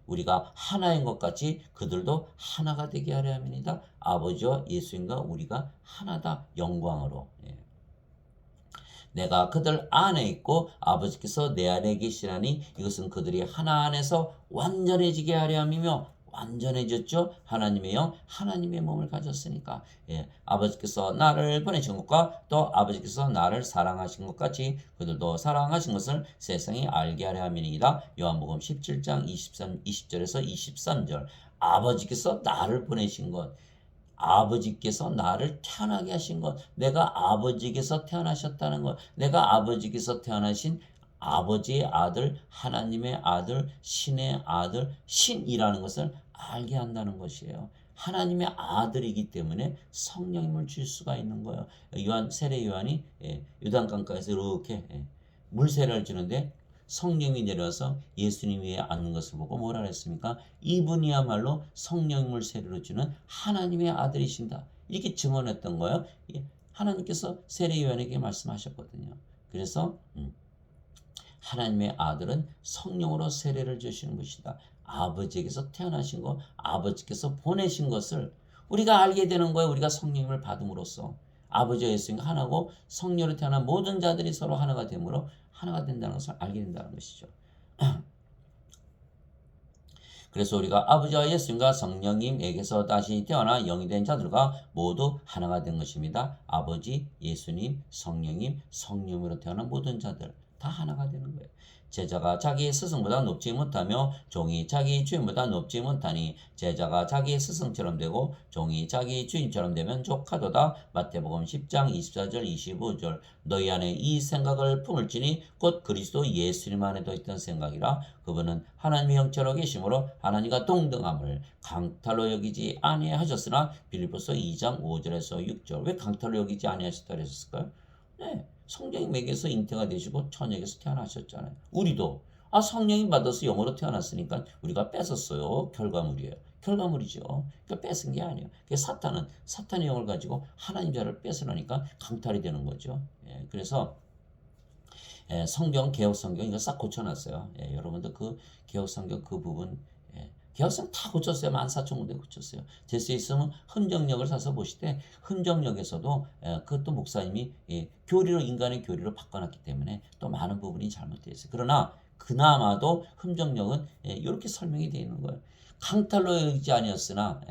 우리가 하나인 것 같이 그들도 하나가 되게 하려 함이니이다. 아버지와 예수님과 우리가 하나다. 영광으로. 내가 그들 안에 있고 아버지께서 내 안에 계시라니 이것은 그들이 하나 안에서 완전해지게 하려 함이며 완전해졌죠. 하나님의 영, 하나님의 몸을 가졌으니까. 아버지께서 나를 보내신 것과 또 아버지께서 나를 사랑하신 것 같이 그들도 사랑하신 것을 세상이 알게 하려 함이니이다. 요한복음 17장 20절에서 23절 아버지께서 나를 보내신 것, 아버지께서 나를 태어나게 하신 것, 내가 아버지께서 태어나셨다는 것, 내가 아버지께서 태어나신 아버지의 아들, 하나님의 아들, 신의 아들, 신이라는 것을 알게 한다는 것이에요. 하나님의 아들이기 때문에 성령님을 줄 수가 있는 거예요. 세례 요한이 요단강가에서 이렇게 물세례를 주는데 성령이 내려와서 예수님 위에 앉는 것을 보고 뭐라 그랬습니까? 이분이야말로 성령을 세례로 주는 하나님의 아들이신다. 이렇게 증언했던 거예요. 하나님께서 세례 요한에게 말씀하셨거든요. 그래서 하나님의 아들은 성령으로 세례를 주시는 것이다. 아버지에게서 태어나신 것, 아버지께서 보내신 것을 우리가 알게 되는 거예요. 우리가 성령을 받음으로써 아버지와 예수님과 하나고 성령으로 태어난 모든 자들이 서로 하나가 되므로 하나가 된다는 것을 알게 된다는 것이죠. 그래서 우리가 아버지와 예수님과 성령님에게서 다시 태어나 영이 된 자들과 모두 하나가 된 것입니다. 아버지, 예수님, 성령님, 성령으로 태어난 모든 자들 다 하나가 되는 거예요. 제자가 자기 스승보다 높지 못하며 종이 자기 주인보다 높지 못하니 제자가 자기 스승처럼 되고 종이 자기 주인처럼 되면 족하도다. 마태복음 10장 24절 25절. 너희 안에 이 생각을 품을지니 곧 그리스도 예수님 안에도 있던 생각이라. 그분은 하나님의 형체로 계심으로 하나님과 동등함을 강탈로 여기지 아니하셨으나. 빌립보서 2장 5절에서 6절. 왜 강탈로 여기지 아니하셨다 그랬을까요? 네, 성령이 맥에서 잉태가 되시고 천역에서 태어나셨잖아요. 우리도 성령이 받아서 영으로 태어났으니까 우리가 뺏었어요. 결과물이에요. 결과물이죠. 그러니까 뺏은 게 아니에요. 사탄은 사탄의 영을 가지고 하나님 자를 뺏으려니까 강탈이 되는 거죠. 그래서 성경 개혁 성경 이거 싹 고쳐놨어요. 여러분들 그 개혁 성경 그 부분 개혁성 다 고쳤어요. 14,000군데 고쳤어요. 될 수 있으면 흔정역을 사서 보시되 흔정역에서도 그것도 목사님이 교리로 인간의 교리로 바꿔놨기 때문에 또 많은 부분이 잘못되어 있어요. 그러나 그나마도 흔정역은 이렇게 설명이 되어 있는 거예요. 강탈로 여기지 아니었으나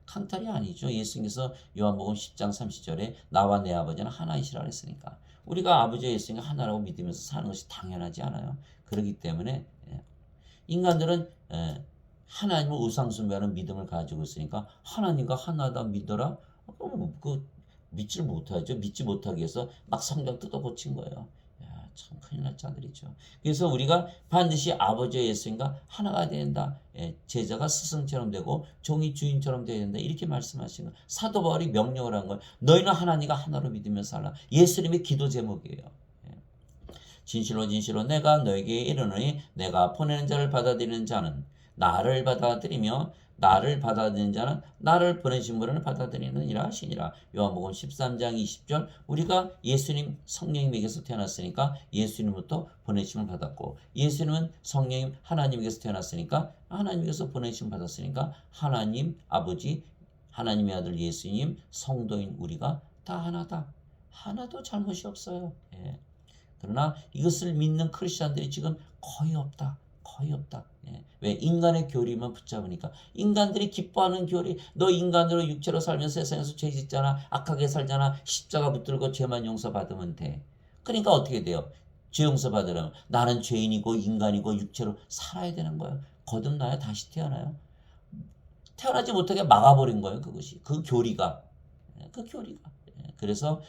강탈이 아니죠. 예수님께서 요한복음 10장 30절에 나와 내 아버지는 하나이시라 했으니까 우리가 아버지와 예수님이 하나라고 믿으면서 사는 것이 당연하지 않아요. 그렇기 때문에 인간들은 하나님을 우상숭배하는 믿음을 가지고 있으니까 하나님과 하나다 믿어라? 믿지 못하죠. 믿지 못하기 위해서 막 성경 뜯어 고친 거예요. 참 큰일 날 자들이죠. 그래서 우리가 반드시 아버지와 예수님과 하나가 된다. 제자가 스승처럼 되고 종이 주인처럼 되어야 된다. 이렇게 말씀하신 거. 사도 바울이 명령을 한 거예요. 너희는 하나님과 하나로 믿으며 살라. 예수님의 기도 제목이에요. 진실로 진실로 내가 너에게 이르노니 내가 보내는 자를 받아들이는 자는 나를 받아들이며 나를 받아들이는 자는 나를 보내신 분을 받아들이느니라 하시니라. 요한복음 13장 20절. 우리가 예수님 성령님에게서 태어났으니까 예수님부터 보내심을 받았고 예수님은 성령님 하나님에게서 태어났으니까 하나님에게서 보내심을 받았으니까 하나님 아버지 하나님의 아들 예수님 성도인 우리가 다 하나다. 하나도 잘못이 없어요. 그러나 이것을 믿는 크리스천들이 지금 거의 없다. 거의 없다. 왜? 인간의 교리만 붙잡으니까. 인간들이 기뻐하는 교리. 너 인간으로 육체로 살면서 세상에서 죄 짓잖아. 악하게 살잖아. 십자가 붙들고 죄만 용서받으면 돼. 그러니까 어떻게 돼요? 죄 용서받으려면 나는 죄인이고 인간이고 육체로 살아야 되는 거예요. 거듭나야 다시 태어나요. 태어나지 못하게 막아버린 거예요. 그것이. 그 교리가. 그 교리가. 그래서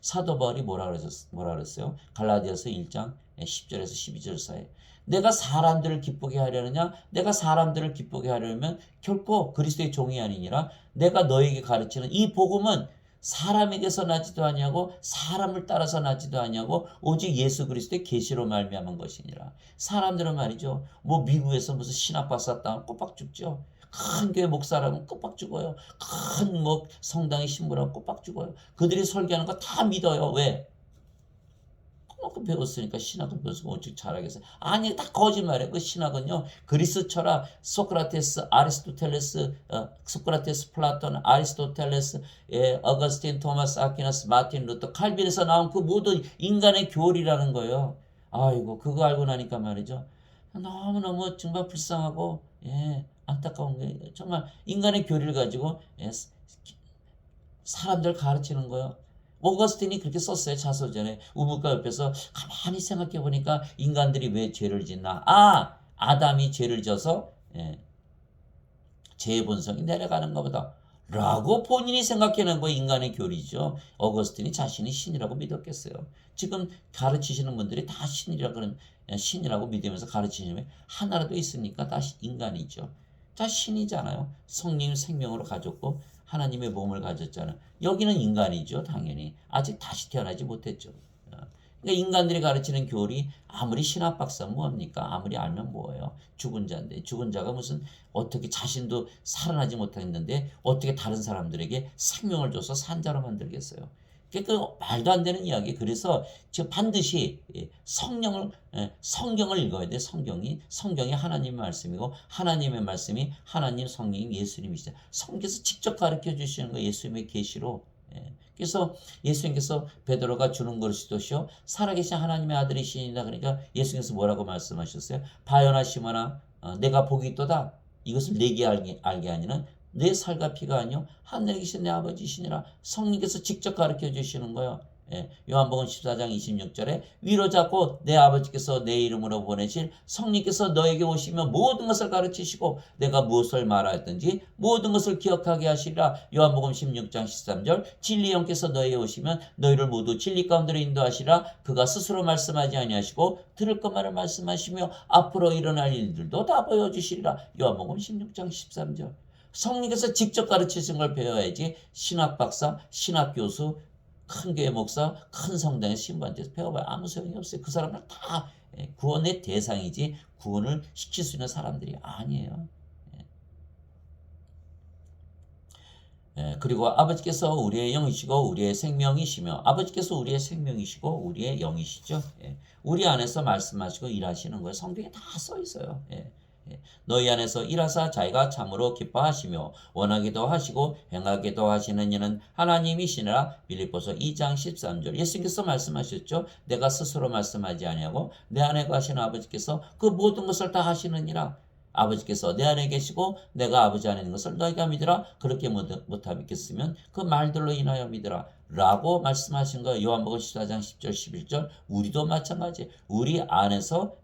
사도 바울이 뭐라 그랬어요? 갈라디아서 1장 10절에서 12절 사이. 내가 사람들을 기쁘게 하려느냐? 내가 사람들을 기쁘게 하려면 결코 그리스도의 종이 아니니라. 내가 너에게 가르치는 이 복음은 사람에게서 나지도 아니하고 사람을 따라서 나지도 아니하고 오직 예수 그리스도의 계시로 말미암은 것이니라. 사람들은 말이죠. 뭐 미국에서 무슨 신학박사 따면 꼬박 죽죠. 큰 교회 목사라면 꼬박 죽어요. 큰 뭐 성당의 신부라면 꼬박 죽어요. 그들이 설교하는 거 다 믿어요. 왜? 그만큼 배웠으니까 신학을 배워서 어떻게 잘하겠어요? 아니, 다 거짓말이에요. 그 신학은요. 그리스 철학, 소크라테스, 아리스토텔레스, 소크라테스, 플라톤, 아리스토텔레스, 어거스틴, 토마스, 아퀴나스, 마틴 루터, 칼빈에서 나온 그 모든 인간의 교리라는 거예요. 아이고, 그거 알고 나니까 말이죠. 너무너무 정말 불쌍하고, 안타까운 게 정말 인간의 교리를 가지고 사람들 가르치는 거예요. 오거스틴이 그렇게 썼어요. 자서전에. 우물가 옆에서 가만히 생각해 보니까 인간들이 왜 죄를 짓나. 아담이 죄를 져서 제 본성이 내려가는가 보다 라고 본인이 생각해낸 거에 인간의 교리죠. 어거스틴이 자신이 신이라고 믿었겠어요. 지금 가르치시는 분들이 다 신이라고 믿으면서 가르치시면 하나라도 있으니까 다 인간이죠. 다 신이잖아요. 성령 생명으로 가졌고 하나님의 몸을 가졌잖아요. 여기는 인간이죠. 당연히. 아직 다시 태어나지 못했죠. 그러니까 인간들이 가르치는 교리 아무리 신학 박사 뭐합니까? 아무리 알면 뭐예요? 죽은 자인데 죽은 자가 무슨 어떻게 자신도 살아나지 못했는데 어떻게 다른 사람들에게 생명을 줘서 산 자로 만들겠어요? 그러니까 말도 안 되는 이야기. 그래서 지금 반드시 성경을 읽어야 돼. 성경이 하나님의 말씀이고 하나님의 말씀이 하나님 성령이 예수님이시죠. 성경에서 직접 가르쳐 주시는 거 예수님의 계시로. 그래서 예수님께서 베드로가 주는 그릇이시오 살아계신 하나님의 아들이시니라. 그러니까 예수님께서 뭐라고 말씀하셨어요? 바요나 시모나 내가 복이 있도다. 이것을 내게 알게 하니는 내 살과 피가 아니요 하늘에 계신 내 아버지시니라. 성령께서 직접 가르쳐 주시는 거예요. 요한복음 14장 26절에 위로 잡고 내 아버지께서 내 이름으로 보내실 성령께서 너에게 오시면 모든 것을 가르치시고 내가 무엇을 말하였든지 모든 것을 기억하게 하시리라. 요한복음 16장 13절 진리의 영께서 너에게 오시면 너희를 모두 진리 가운데로 인도하시라. 그가 스스로 말씀하지 아니하시고 들을 것만을 말씀하시며 앞으로 일어날 일들도 다 보여주시리라. 요한복음 16장 13절 성령께서 직접 가르치신 걸 배워야지 신학 박사, 신학 교수, 큰 교회 목사, 큰 성당의 신부한테서 배워봐야 아무 소용이 없어요. 그 사람은 다 구원의 대상이지 구원을 시킬 수 있는 사람들이 아니에요. 그리고 아버지께서 우리의 영이시고 우리의 생명이시며 아버지께서 우리의 생명이시고 우리의 영이시죠. 우리 안에서 말씀하시고 일하시는 거예요. 성경에 다 써 있어요. 너희 안에서 일하사 자기가 참으로 기뻐하시며 원하기도 하시고 행하기도 하시는 이는 하나님이시니라. 빌립보서 2장 13절 예수님께서 말씀하셨죠. 내가 스스로 말씀하지 아니하고 내 안에 가시는 아버지께서 그 모든 것을 다 하시느니라. 아버지께서 내 안에 계시고 내가 아버지 안에 있는 것을 너희가 믿으라. 그렇게 못하 믿겠으면 그 말들로 인하여 믿으라 라고 말씀하신 거예요. 요한복음 14장 10절 11절 우리도 마찬가지. 우리 안에서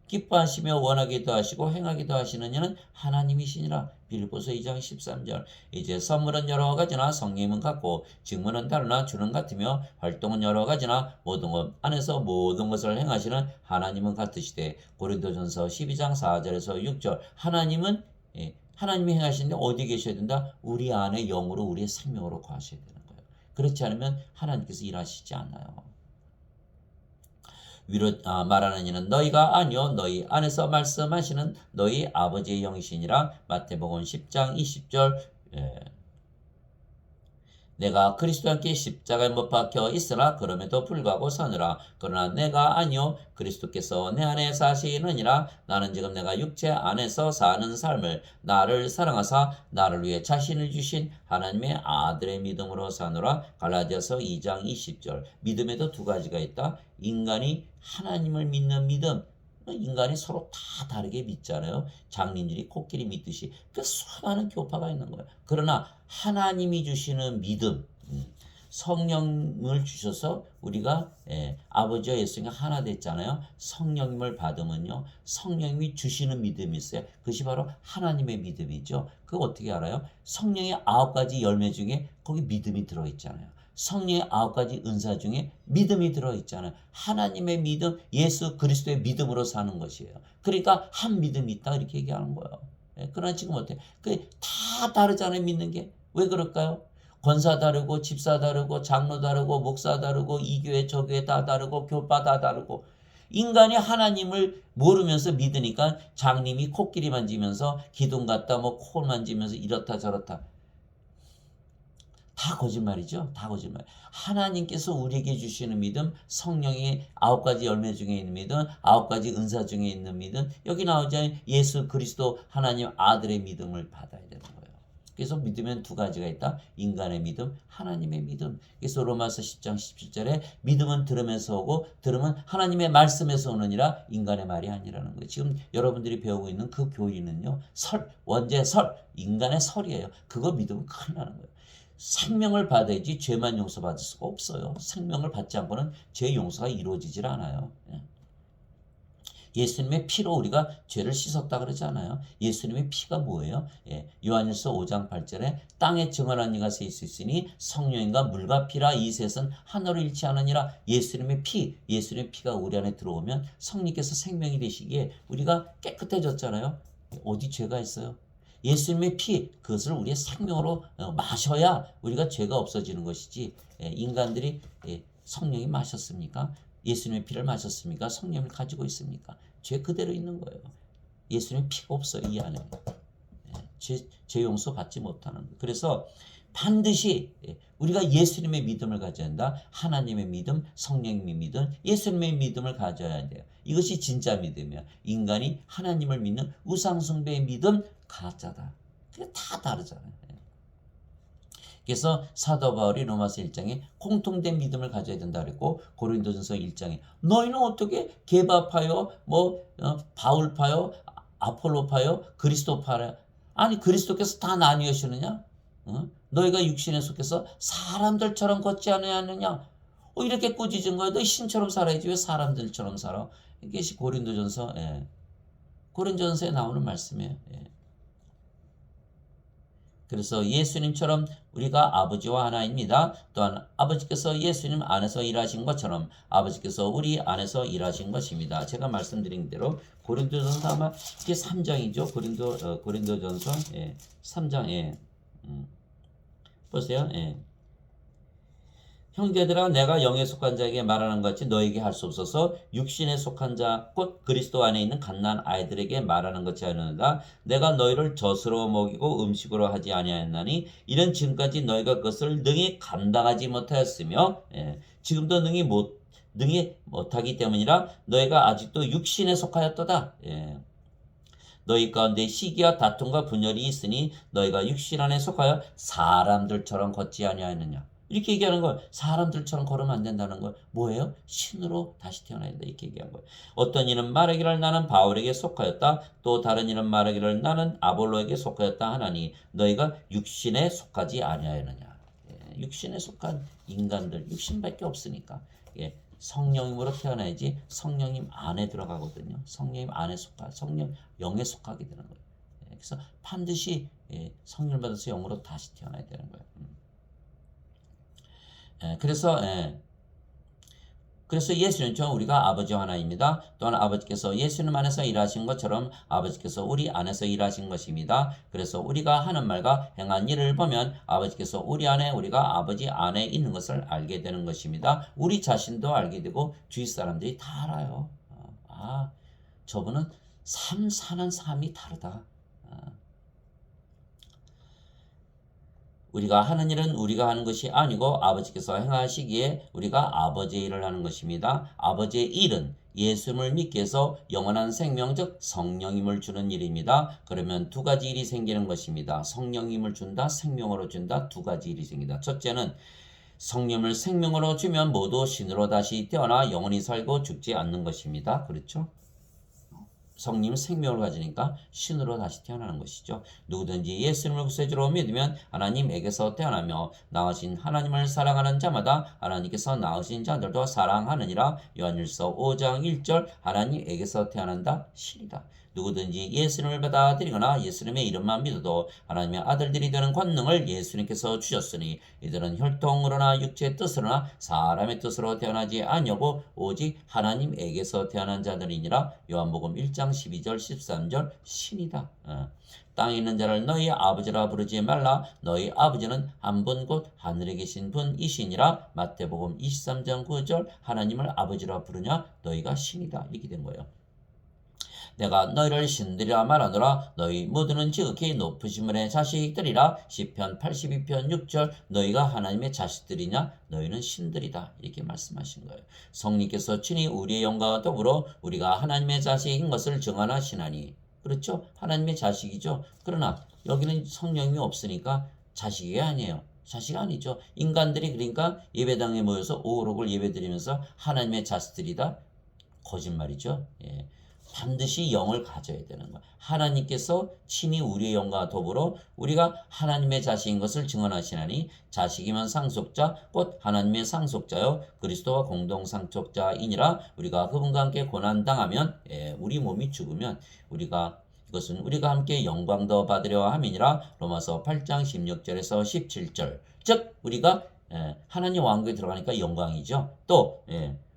기뻐하시며 원하기도 하시고 행하기도 하시는 이는 하나님이시니라. 빌립보서 2장 13절 이제 선물은 여러 가지나 성령은 같고 직무는 다르나 주는 같으며 활동은 여러 가지나 모든 것 안에서 모든 것을 행하시는 하나님은 같으시되. 고린도전서 12장 4절에서 6절 하나님이 행하시는데 어디 계셔야 된다? 우리 안에 영으로 우리의 생명으로 거하셔야 되는 거예요. 그렇지 않으면 하나님께서 일하시지 않아요. 위로 말하는 이는 너희가 아니요 너희 안에서 말씀하시는 너희 아버지의 영이시니라. 마태복음 10장 20절 내가 그리스도와 함께 십자가에 못 박혀 있으나 그럼에도 불구하고 서느라. 그러나 내가 아니요 그리스도께서 내 안에 사시느니라. 나는 지금 내가 육체 안에서 사는 삶을 나를 사랑하사 나를 위해 자신을 주신 하나님의 아들의 믿음으로 사노라. 갈라디아서 2장 20절 믿음에도 두 가지가 있다. 인간이 하나님을 믿는 믿음, 인간이 서로 다 다르게 믿잖아요. 장님들이 코끼리 믿듯이 그 수많은 교파가 있는 거예요. 그러나 하나님이 주시는 믿음, 성령을 주셔서 우리가 아버지와 예수님과 하나 됐잖아요. 성령님을 받으면요 성령님이 주시는 믿음이 있어요. 그것이 바로 하나님의 믿음이죠. 그거 어떻게 알아요? 성령의 9가지 열매 중에 거기 믿음이 들어있잖아요. 성령의 9가지 은사 중에 믿음이 들어있잖아요. 하나님의 믿음, 예수 그리스도의 믿음으로 사는 것이에요. 그러니까 한 믿음이 있다 이렇게 얘기하는 거예요. 그러나 지금 어때요? 다 다르잖아요. 믿는 게. 왜 그럴까요? 권사 다르고 집사 다르고 장로 다르고 목사 다르고 이 교회 저 교회 다 다르고 교파 다 다르고 인간이 하나님을 모르면서 믿으니까 장님이 코끼리 만지면서 기둥 갖다 코 만지면서 이렇다 저렇다. 다 거짓말이죠. 다 거짓말. 하나님께서 우리에게 주시는 믿음, 성령의 9가지 열매 중에 있는 믿음, 9가지 은사 중에 있는 믿음, 여기 나오잖아요. 예수 그리스도 하나님 아들의 믿음을 받아야 되는 거예요. 그래서 믿으면 두 가지가 있다. 인간의 믿음, 하나님의 믿음. 그래서 로마서 10장 17절에 믿음은 들으면서 오고 들으면 하나님의 말씀에서 오느니라. 인간의 말이 아니라는 거예요. 지금 여러분들이 배우고 있는 그 교리는요. 원죄설, 인간의 설이에요. 그거 믿으면 큰일 나는 거예요. 생명을 받아야지 죄만 용서받을 수가 없어요. 생명을 받지 않고는 죄 용서가 이루어지질 않아요. 예수님의 피로 우리가 죄를 씻었다 그러잖아요. 예수님의 피가 뭐예요? 요한일서 5장 8절에 땅에 증언한 이가 세 있으니 성령인가 물과 피라 이 셋은 하나로 일치하느니라. 예수님의 피, 예수님의 피가 우리 안에 들어오면 성령께서 생명이 되시기에 우리가 깨끗해졌잖아요. 어디 죄가 있어요? 예수님의 피, 그것을 우리의 생명으로 마셔야 우리가 죄가 없어지는 것이지. 인간들이 성령이 마셨습니까? 예수님의 피를 마셨습니까? 성령을 가지고 있습니까? 죄 그대로 있는 거예요. 예수님의 피가 없어요, 이 안에. 죄 용서 받지 못하는 거예요. 그래서 반드시 우리가 예수님의 믿음을 가져야 한다. 하나님의 믿음, 성령님의 믿음, 예수님의 믿음을 가져야 돼요. 이것이 진짜 믿음이야. 인간이 하나님을 믿는 우상숭배의 믿음 가짜다. 그게 다 다르잖아요. 그래서 사도 바울이 로마서 1장에 공통된 믿음을 가져야 된다 그랬고, 고린도전서 1장에 너희는 어떻게 게바파요, 바울파요, 아폴로파요, 그리스도파요? 아니 그리스도께서 다 나뉘으시느냐? 너희가 육신에 속해서 사람들처럼 걷지 않느냐? 이렇게 꾸짖은 거야. 너 신처럼 살아야지 왜 사람들처럼 살아? 이것이 고린도전서에 나오는 말씀이에요. 그래서 예수님처럼 우리가 아버지와 하나입니다. 또한 아버지께서 예수님 안에서 일하신 것처럼 아버지께서 우리 안에서 일하신 것입니다. 제가 말씀드린 대로 고린도전서 아마 이게 3장이죠. 고린도전서 3장에 보세요. 형제들아 내가 영에 속한 자에게 말하는 것 같이 너에게 할 수 없어서 육신에 속한 자 곧 그리스도 안에 있는 갓난 아이들에게 말하는 것이 아니라 내가 너희를 젖으로 먹이고 음식으로 하지 아니하였나니 이는 지금까지 너희가 그것을 능히 감당하지 못하였으며 지금도 능히 못하기 때문이라 너희가 아직도 육신에 속하였도다. 너희 가운데 시기와 다툼과 분열이 있으니 너희가 육신 안에 속하여 사람들처럼 걷지 아니하였느냐. 이렇게 얘기하는 걸 사람들처럼 걸으면 안 된다는 걸 뭐예요? 신으로 다시 태어나야 된다 이렇게 얘기한 거예요. 어떤 이는 말하기를 나는 바울에게 속하였다. 또 다른 이는 말하기를 나는 아볼로에게 속하였다 하나니 너희가 육신에 속하지 아니하였느냐. 육신에 속한 인간들 육신밖에 없으니까 성령님으로 태어나야지 성령님 안에 들어가거든요. 성령님 안에 성령 영에 속하게 되는 거예요. 그래서 반드시 성령 받아서 영으로 다시 태어나야 되는 거예요. 그래서 예수님처럼 우리가 아버지와 하나입니다. 또한 아버지께서 예수님 안에서 일하신 것처럼 아버지께서 우리 안에서 일하신 것입니다. 그래서 우리가 하는 말과 행한 일을 보면 아버지께서 우리 안에 우리가 아버지 안에 있는 것을 알게 되는 것입니다. 우리 자신도 알게 되고 주위 사람들이 다 알아요. 저분은 사는 삶이 다르다. 우리가 하는 일은 우리가 하는 것이 아니고 아버지께서 행하시기에 우리가 아버지의 일을 하는 것입니다. 아버지의 일은 예수님을 믿게 해서 영원한 생명 즉 성령임을 주는 일입니다. 그러면 두 가지 일이 생기는 것입니다. 성령임을 준다, 생명으로 준다, 두 가지 일이 생긴다. 첫째는 성령을 생명으로 주면 모두 신으로 다시 태어나 영원히 살고 죽지 않는 것입니다. 그렇죠? 성령 생명을 가지니까 신으로 다시 태어나는 것이죠. 누구든지 예수님을 구세주로 믿으면 하나님에게서 태어나며 낳으신 하나님을 사랑하는 자마다 하나님께서 낳으신 자들도 사랑하느니라. 요한일서 5장 1절 하나님에게서 태어난다 신이다. 누구든지 예수님을 받아들이거나 예수님의 이름만 믿어도 하나님의 아들들이 되는 권능을 예수님께서 주셨으니 이들은 혈통으로나 육체의 뜻으로나 사람의 뜻으로 태어나지 아니하고 오직 하나님에게서 태어난 자들이니라. 요한복음 1장 12절 13절 신이다. 땅에 있는 자를 너희 아버지라 부르지 말라. 너희 아버지는 한 분 곧 하늘에 계신 분이시니라. 마태복음 23장 9절 하나님을 아버지라 부르냐 너희가 신이다. 이렇게 된 거예요. 내가 너희를 신들이라 말하노라. 너희 모두는 지극히 높으신 분의 자식들이라. 시편 82편 6절 너희가 하나님의 자식들이냐 너희는 신들이다. 이렇게 말씀하신 거예요. 성령께서 친히 우리의 영광과 더불어 우리가 하나님의 자식인 것을 증언하시나니. 그렇죠? 하나님의 자식이죠. 그러나 여기는 성령이 없으니까 자식이 아니에요. 자식 아니죠. 인간들이 그러니까 예배당에 모여서 오록을 예배드리면서 하나님의 자식들이다. 거짓말이죠. 반드시 영을 가져야 되는 거야. 하나님께서 친히 우리의 영과 더불어 우리가 하나님의 자식인 것을 증언하시나니 자식이면 상속자 곧 하나님의 상속자요 그리스도와 공동 상속자이니라. 우리가 그분과 함께 고난 당하면 우리 몸이 죽으면 이것은 우리가 함께 영광도 받으려 함이니라. 로마서 8장 16절에서 17절. 즉 우리가 하나님 왕국에 들어가니까 영광이죠. 또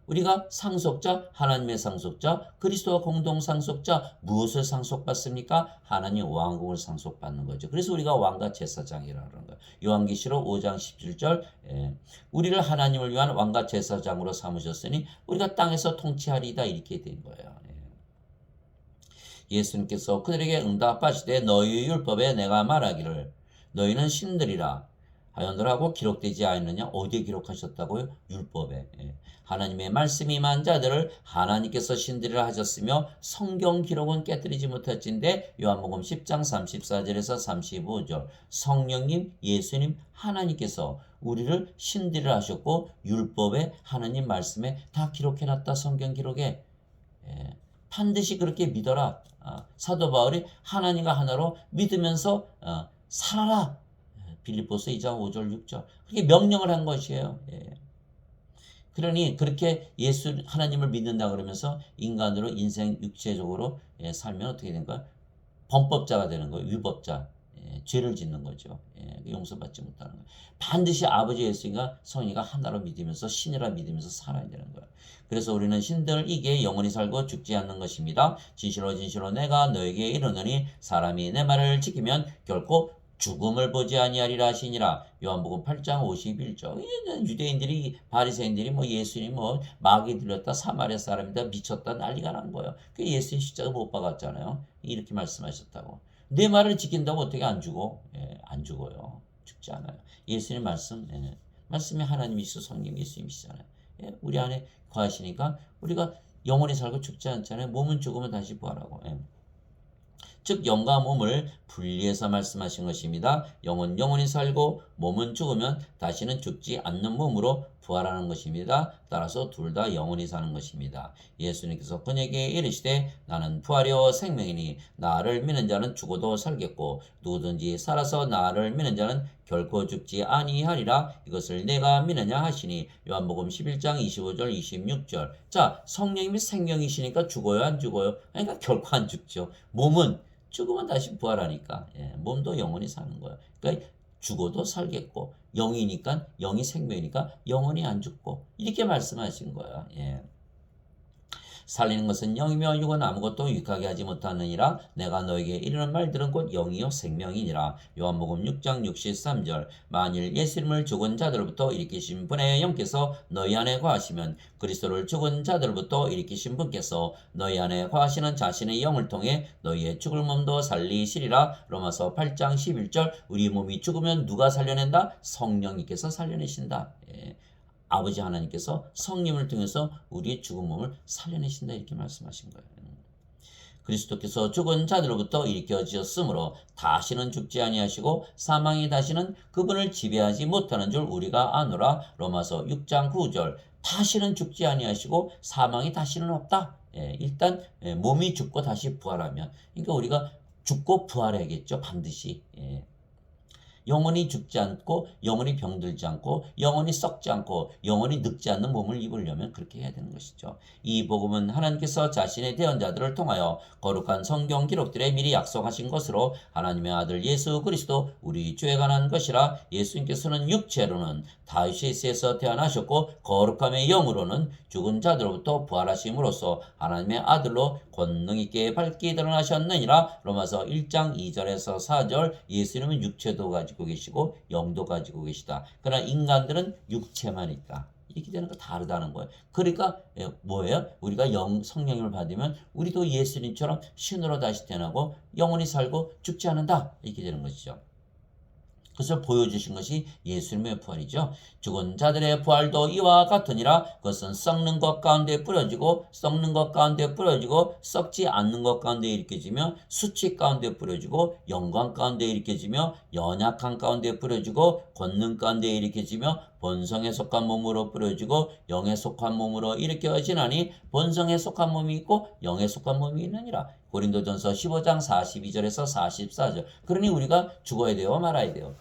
우리가 상속자, 하나님의 상속자, 그리스도와 공동 상속자, 무엇을 상속받습니까? 하나님 왕국을 상속받는 거죠. 그래서 우리가 왕과 제사장이라고 하는 거예요. 요한계시록 5장 17절 우리를 하나님을 위한 왕과 제사장으로 삼으셨으니 우리가 땅에서 통치하리이다 이렇게 된 거예요. 예수님께서 그들에게 응답하시되 너희의 율법에 내가 말하기를 너희는 신들이라 하였느라고 기록되지 않느냐? 어디에 기록하셨다고요? 율법에. 하나님의 말씀이 임한 자들을 하나님께서 신들이라 하셨으며 성경 기록은 깨뜨리지 못할진대. 요한복음 10장 34절에서 35절. 성령님, 예수님, 하나님께서 우리를 신들이라 하셨고 율법에 하나님 말씀에 다 기록해놨다. 성경 기록에. 반드시 그렇게 믿어라. 사도 바울이 하나님과 하나로 믿으면서 살아라. 빌립보서 2장 5절 6절. 그렇게 명령을 한 것이에요. 그러니 그렇게 하나님을 믿는다 그러면서 인간으로 인생 육체적으로 살면 어떻게 된 거야? 범법자가 되는 거예요. 위법자. 죄를 짓는 거죠. 용서받지 못하는 거예요. 반드시 아버지 예수님과 성령이가 하나로 믿으면서 신이라 믿으면서 살아야 되는 거예요. 그래서 우리는 신들을 이기에 영원히 살고 죽지 않는 것입니다. 진실로 진실로 내가 너에게 이르노니 사람이 내 말을 지키면 결코 죽음을 보지 아니하리라 하시니라. 요한복음 8장 51절. 유대인들이 바리새인들이 예수님 마귀 들렸다 사마리아 사람이다 미쳤다 난리가 난 거예요. 그 예수님 십자가 못 박았잖아요. 이렇게 말씀하셨다고. 내 말을 지킨다고 어떻게 안 죽어? 안 죽어요. 죽지 않아요. 예수님 말씀이 하나님이시고 성령 예수님이시잖아요. 우리 안에 거하시니까 우리가 영원히 살고 죽지 않잖아요. 몸은 죽으면 다시 부활하고. 즉 영과 몸을 분리해서 말씀하신 것입니다. 영은 영원히 살고 몸은 죽으면 다시는 죽지 않는 몸으로 부활하는 것입니다. 따라서 둘 다 영원히 사는 것입니다. 예수님께서 그에게 이르시되 나는 부활이요 생명이니 나를 믿는 자는 죽어도 살겠고 누구든지 살아서 나를 믿는 자는 결코 죽지 아니하리라. 이것을 내가 믿느냐 하시니. 요한복음 11장 25절 26절. 자, 성령님이 생명이시니까 죽어요 안 죽어요? 그러니까 결코 안 죽죠. 몸은 죽으면 다시 부활하니까 몸도 영원히 사는 거예요. 그러니까 죽어도 살겠고 영이니까 영이 생명이니까 영원히 안 죽고 이렇게 말씀하신 거예요. 살리는 것은 영이며 육은 아무것도 유익하게 하지 못하느니라. 내가 너에게 이르는 말들은 곧 영이요 생명이니라. 요한복음 6장 63절. 만일 예수님을 죽은 자들로부터 일으키신 분의 영께서 너희 안에 거하시면 그리스도를 죽은 자들로부터 일으키신 분께서 너희 안에 거하시는 자신의 영을 통해 너희의 죽을 몸도 살리시리라. 로마서 8장 11절. 우리 몸이 죽으면 누가 살려낸다? 성령님께서 살려내신다. 아버지 하나님께서 성령을 통해서 우리의 죽은 몸을 살려내신다 이렇게 말씀하신 거예요. 그리스도께서 죽은 자들로부터 일으켜지었으므로 다시는 죽지 아니하시고 사망이 다시는 그분을 지배하지 못하는 줄 우리가 아노라. 로마서 6장 9절. 다시는 죽지 아니하시고 사망이 다시는 없다. 일단 몸이 죽고 다시 부활하면 그러니까 우리가 죽고 부활해야겠죠. 반드시. 영원히 죽지 않고 영원히 병들지 않고 영원히 썩지 않고 영원히 늙지 않는 몸을 입으려면 그렇게 해야 되는 것이죠. 이 복음은 하나님께서 자신의 대언자들을 통하여 거룩한 성경 기록들에 미리 약속하신 것으로 하나님의 아들 예수 그리스도 우리 주에 관한 것이라. 예수님께서는 육체로는 다윗의 세에서 태어나셨고 거룩함의 영으로는 죽은 자들로부터 부활하심으로써 하나님의 아들로 권능 있게 밝게 드러나셨느니라. 로마서 1장 2절에서 4절. 예수님은 육체도 가지고 계시고 영도 가지고 계시다. 그러나 인간들은 육체만 있다. 이렇게 되는 거 다르다는 거예요. 그러니까 뭐예요? 우리가 성령님을 받으면 우리도 예수님처럼 신으로 다시 태어나고 영원히 살고 죽지 않는다. 이렇게 되는 것이죠. 그것을 보여주신 것이 예수님의 부활이죠. 죽은 자들의 부활도 이와 같으니라. 그것은 썩는 것 가운데 뿌려지고 썩지 않는 것 가운데 일으켜지며 수치 가운데 뿌려지고 영광 가운데 일으켜지며 연약한 가운데 뿌려지고 권능 가운데 일으켜지며 본성에 속한 몸으로 뿌려지고 영에 속한 몸으로 일으켜지나니 본성에 속한 몸이 있고 영에 속한 몸이 있느니라. 고린도전서 15장 42절에서 44절. 그러니 우리가 죽어야 돼요, 말아야 돼요.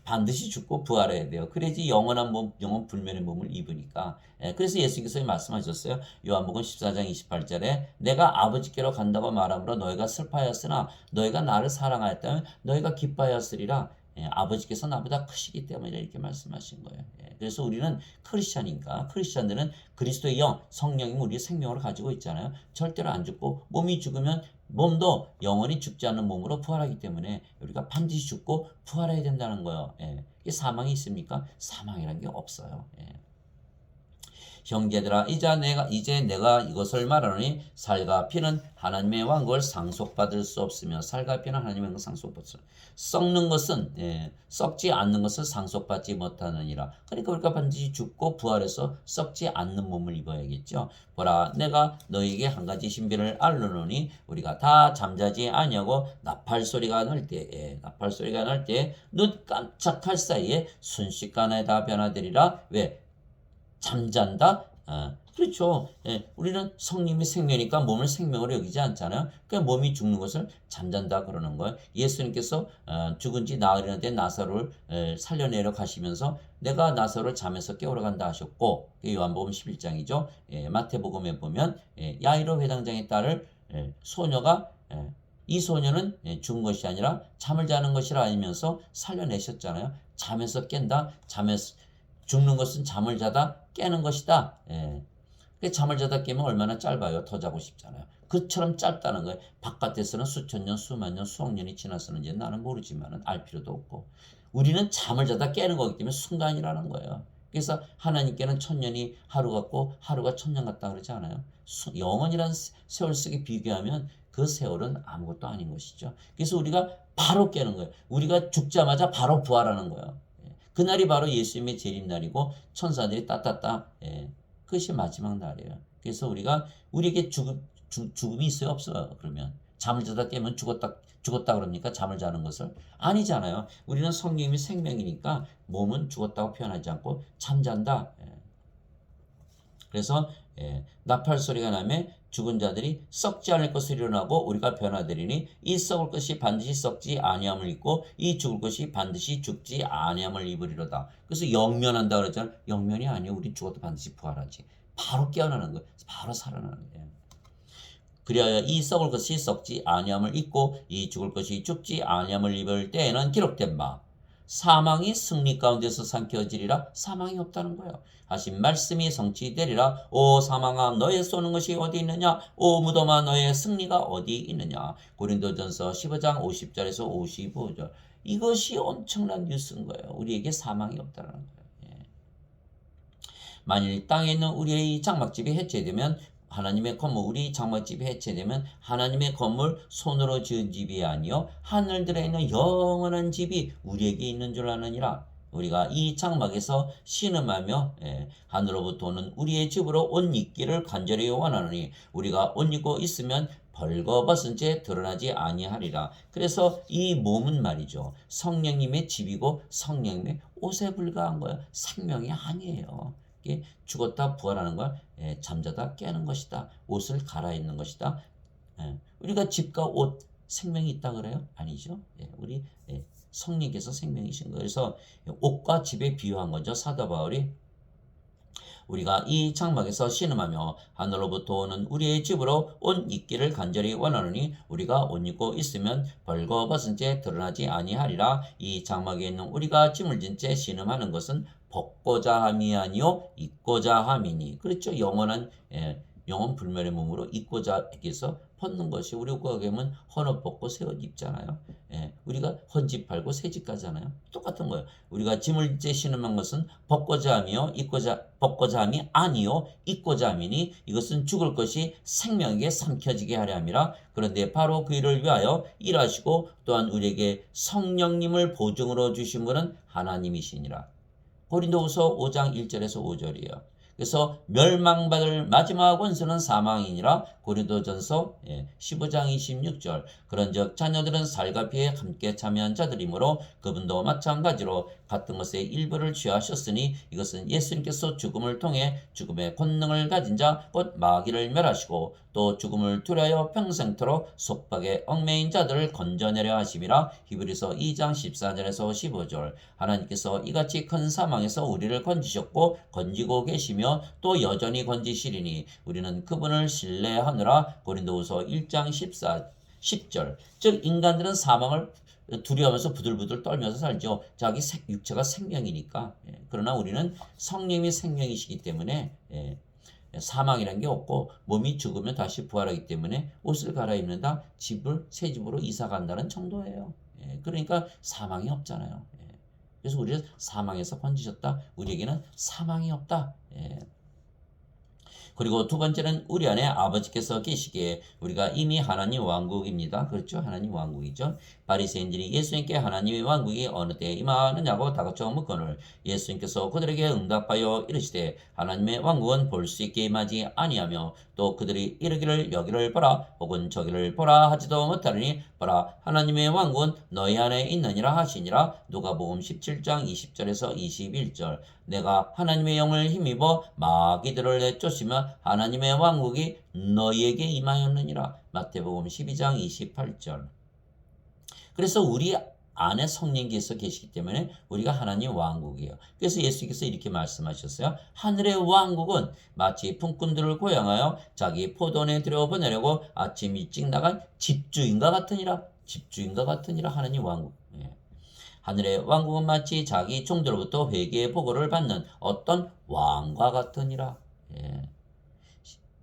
반드시 죽고 부활해야 돼요. 그래야지 영원한 몸, 영원 불멸의 몸을 입으니까. 그래서 예수께서 말씀하셨어요. 요한복음 14장 28절에 내가 아버지께로 간다고 말함으로 너희가 슬퍼하였으나 너희가 나를 사랑하였다면 너희가 기뻐하였으리라. 아버지께서 나보다 크시기 때문에 이렇게 말씀하신 거예요. 그래서 우리는 크리스찬이니까 크리스찬들은 그리스도의 영, 성령이 우리의 생명을 가지고 있잖아요. 절대로 안 죽고 몸이 죽으면 몸도 영원히 죽지 않는 몸으로 부활하기 때문에 우리가 반드시 죽고 부활해야 된다는 거예요. 이게 사망이 있습니까? 사망이라는 게 없어요. 형제들아 이제 내가 이것을 말하노니 살과 피는 하나님의 왕국을 상속받을 수 없으며 살과 피는 하나님의 왕국을 상속받을 수 없으며 썩는 것은 썩지 않는 것을 상속받지 못하느니라. 그러니까 우리가 반드시 죽고 부활해서 썩지 않는 몸을 입어야겠죠. 보라 내가 너희에게 한 가지 신비를 알려노니 우리가 다 잠자지 아니하고 나팔 소리가 날 때 눈 깜짝할 사이에 순식간에 다 변화되리라. 왜? 잠잔다? 그렇죠. 우리는 성령의 생명이니까 몸을 생명으로 여기지 않잖아요. 그러니까 몸이 죽는 것을 잠잔다 그러는 거예요. 예수님께서 죽은 지 나흘이나 나사로를 살려내려 가시면서 내가 나사로를 잠에서 깨우러 간다 하셨고, 요한복음 11장이죠. 마태복음에 보면 야이로 회당장의 딸을 소녀가 이 소녀는 죽은 것이 아니라 잠을 자는 것이라 알면서 살려내셨잖아요. 잠에서 깬다. 잠에서 죽는 것은 잠을 자다 깨는 것이다. 잠을 자다 깨면 얼마나 짧아요. 더 자고 싶잖아요. 그처럼 짧다는 거예요. 바깥에서는 수천 년, 수만 년, 수억 년이 지났었는지 나는 모르지만 알 필요도 없고 우리는 잠을 자다 깨는 거기 때문에 순간이라는 거예요. 그래서 하나님께는 천년이 하루 같고 하루가 천년 같다 그러지 않아요. 영원이란 세월 속에 비교하면 그 세월은 아무것도 아닌 것이죠. 그래서 우리가 바로 깨는 거예요. 우리가 죽자마자 바로 부활하는 거예요. 그날이 바로 예수님의 재림날이고 천사들이 따따따 그것이 마지막 날이에요. 그래서 우리에게 죽음이 있어요 없어요? 그러면 잠을 자다 깨면 죽었다 그럽니까? 잠을 자는 것을 아니잖아요. 우리는 성령이 생명이니까 몸은 죽었다고 표현하지 않고 잠잔다. 그래서 나팔 소리가 나면 죽은 자들이 썩지 않을 것을 일어나고 우리가 변화되리니 이 썩을 것이 반드시 썩지 아니함을 입고 이 죽을 것이 반드시 죽지 아니함을 입으리로다. 그래서 영면한다 그랬잖아요. 영면이 아니에요. 우리 죽어도 반드시 부활하지. 바로 깨어나는 거예요. 바로 살아나는 거예요. 그리하여 이 썩을 것이 썩지 아니함을 입고 이 죽을 것이 죽지 아니함을 입을 때에는 기록된 바 사망이 승리 가운데서 삼켜지리라. 사망이 없다는 거예요. 하신 말씀이 성취되리라. 오 사망아 너의 쏘는 것이 어디 있느냐? 오 무덤아 너의 승리가 어디 있느냐? 고린도전서 15장 50절에서 55절. 이것이 엄청난 뉴스인 거예요. 우리에게 사망이 없다는 거예요. 만일 땅에 있는 우리의 장막집이 해체되면 하나님의 건물 우리 장막집이 해체되면 하나님의 건물 손으로 지은 집이 아니요 하늘들에 있는 영원한 집이 우리에게 있는 줄 아느니라. 우리가 이 장막에서 신음하며 하늘로부터 오는 우리의 집으로 옷 입기를 간절히 원하노니 우리가 옷 입고 있으면 벌거벗은 채 드러나지 아니하리라. 그래서 이 몸은 말이죠. 성령님의 집이고 성령님의 옷에 불과한 거예요. 생명이 아니에요. 죽었다 부활하는 걸 잠자다 깨는 것이다. 옷을 갈아입는 것이다. 우리가 집과 옷 생명이 있다 그래요? 아니죠. 우리 성령께서 생명이신 거예요. 그래서 옷과 집에 비유한 거죠. 사도 바울이 우리가 이 장막에서 신음하며 하늘로부터 오는 우리의 집으로 옷 입기를 간절히 원하노니 우리가 옷 입고 있으면 벌거벗은 채 드러나지 아니하리라. 이 장막에 있는 우리가 짐을 진 채 신음하는 것은 벗고자 함이 아니요 입고자 함이니. 그렇죠. 영원 불멸의 몸으로 입고자 해서 벗는 것이 우리 국가에는 헌옷 벗고 새 옷 입잖아요. 우리가 헌집 팔고 새집 가잖아요. 똑같은 거예요. 우리가 짐을 재 신음한 것은 벗고자 함이요 벗고자 함이 아니요 입고자 함이니 이것은 죽을 것이 생명에게 삼켜지게 하려 함이라. 그런데 바로 그 일을 위하여 일하시고 또한 우리에게 성령님을 보증으로 주신 분은 하나님이시니라. 고린도후서 5장 1절에서 5절이에요. 그래서 멸망받을 마지막 원수는 사망이니라. 고린도전서 15장 26절. 그런즉 자녀들은 살과 피에 함께 참여한 자들이므로 그분도 마찬가지로 같은 것의 일부를 취하셨으니 이것은 예수님께서 죽음을 통해 죽음의 권능을 가진 자 곧 마귀를 멸하시고 또 죽음을 두려워 평생토록 속박에 얽매인 자들을 건져내려 하심이라. 히브리서 2장 14절에서 15절. 하나님께서 이같이 큰 사망에서 우리를 건지셨고 건지고 계시며 또 여전히 건지시리니 우리는 그분을 신뢰하느라. 고린도후서 1장 10절. 즉 인간들은 사망을 두려워하면서 부들부들 떨면서 살죠. 자기 육체가 생명이니까. 그러나 우리는 성령이 생명이시기 때문에 사망이란 게 없고 몸이 죽으면 다시 부활하기 때문에 옷을 갈아입는다, 새 집으로 이사 간다는 정도예요. 그러니까 사망이 없잖아요. 그래서 우리는 사망에서 건지셨다. 우리에게는 사망이 없다. 그리고 두 번째는 우리 안에 아버지께서 계시기에 우리가 이미 하나님 왕국입니다. 그렇죠? 하나님 왕국이죠. 바리새인들이 예수님께 하나님의 왕국이 어느 때에 임하느냐고 다그쳐 묻거늘 예수님께서 그들에게 응답하여 이르시되 하나님의 왕국은 볼 수 있게 임하지 아니하며 또 그들이 이르기를 여기를 보라 혹은 저기를 보라 하지도 못하리니 보라 하나님의 왕국은 너희 안에 있느니라 하시니라. 누가복음 17장 20절에서 21절. 내가 하나님의 영을 힘입어 마귀들을 내쫓으며 하나님의 왕국이 너희에게 임하였느니라. 마태복음 12장 28절. 그래서 우리 안에 성령께서 계시기 때문에 우리가 하나님 왕국이에요. 그래서 예수께서 이렇게 말씀하셨어요. 하늘의 왕국은 마치 품꾼들을 고용하여 자기 포도원에 들여보내려고 아침 일찍 나간 집주인과 같으니라. 집주인과 같으니라. 하나님 왕국. 하늘의 왕국은 마치 자기 종들로부터 회개의 보고를 받는 어떤 왕과 같으니라.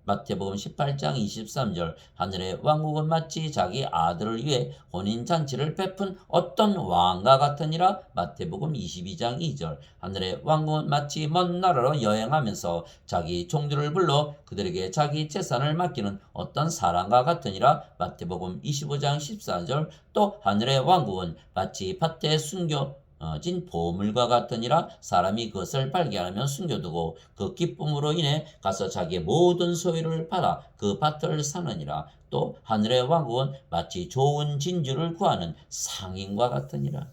마태복음 18장 23절. 하늘의 왕국은 마치 자기 아들을 위해 혼인잔치를 베푼 어떤 왕과 같으니라. 마태복음 22장 2절. 하늘의 왕국은 마치 먼 나라로 여행하면서 자기 종들을 불러 그들에게 자기 재산을 맡기는 어떤 사람과 같으니라. 마태복음 25장 14절. 또 하늘의 왕국은 마치 밭에 숨겨진 보물과 같으니라. 사람이 그것을 발견하면 숨겨두고 그 기쁨으로 인해 가서 자기의 모든 소유를 팔아 그 밭을 사느니라. 또 하늘의 왕국은 마치 좋은 진주를 구하는 상인과 같으니라.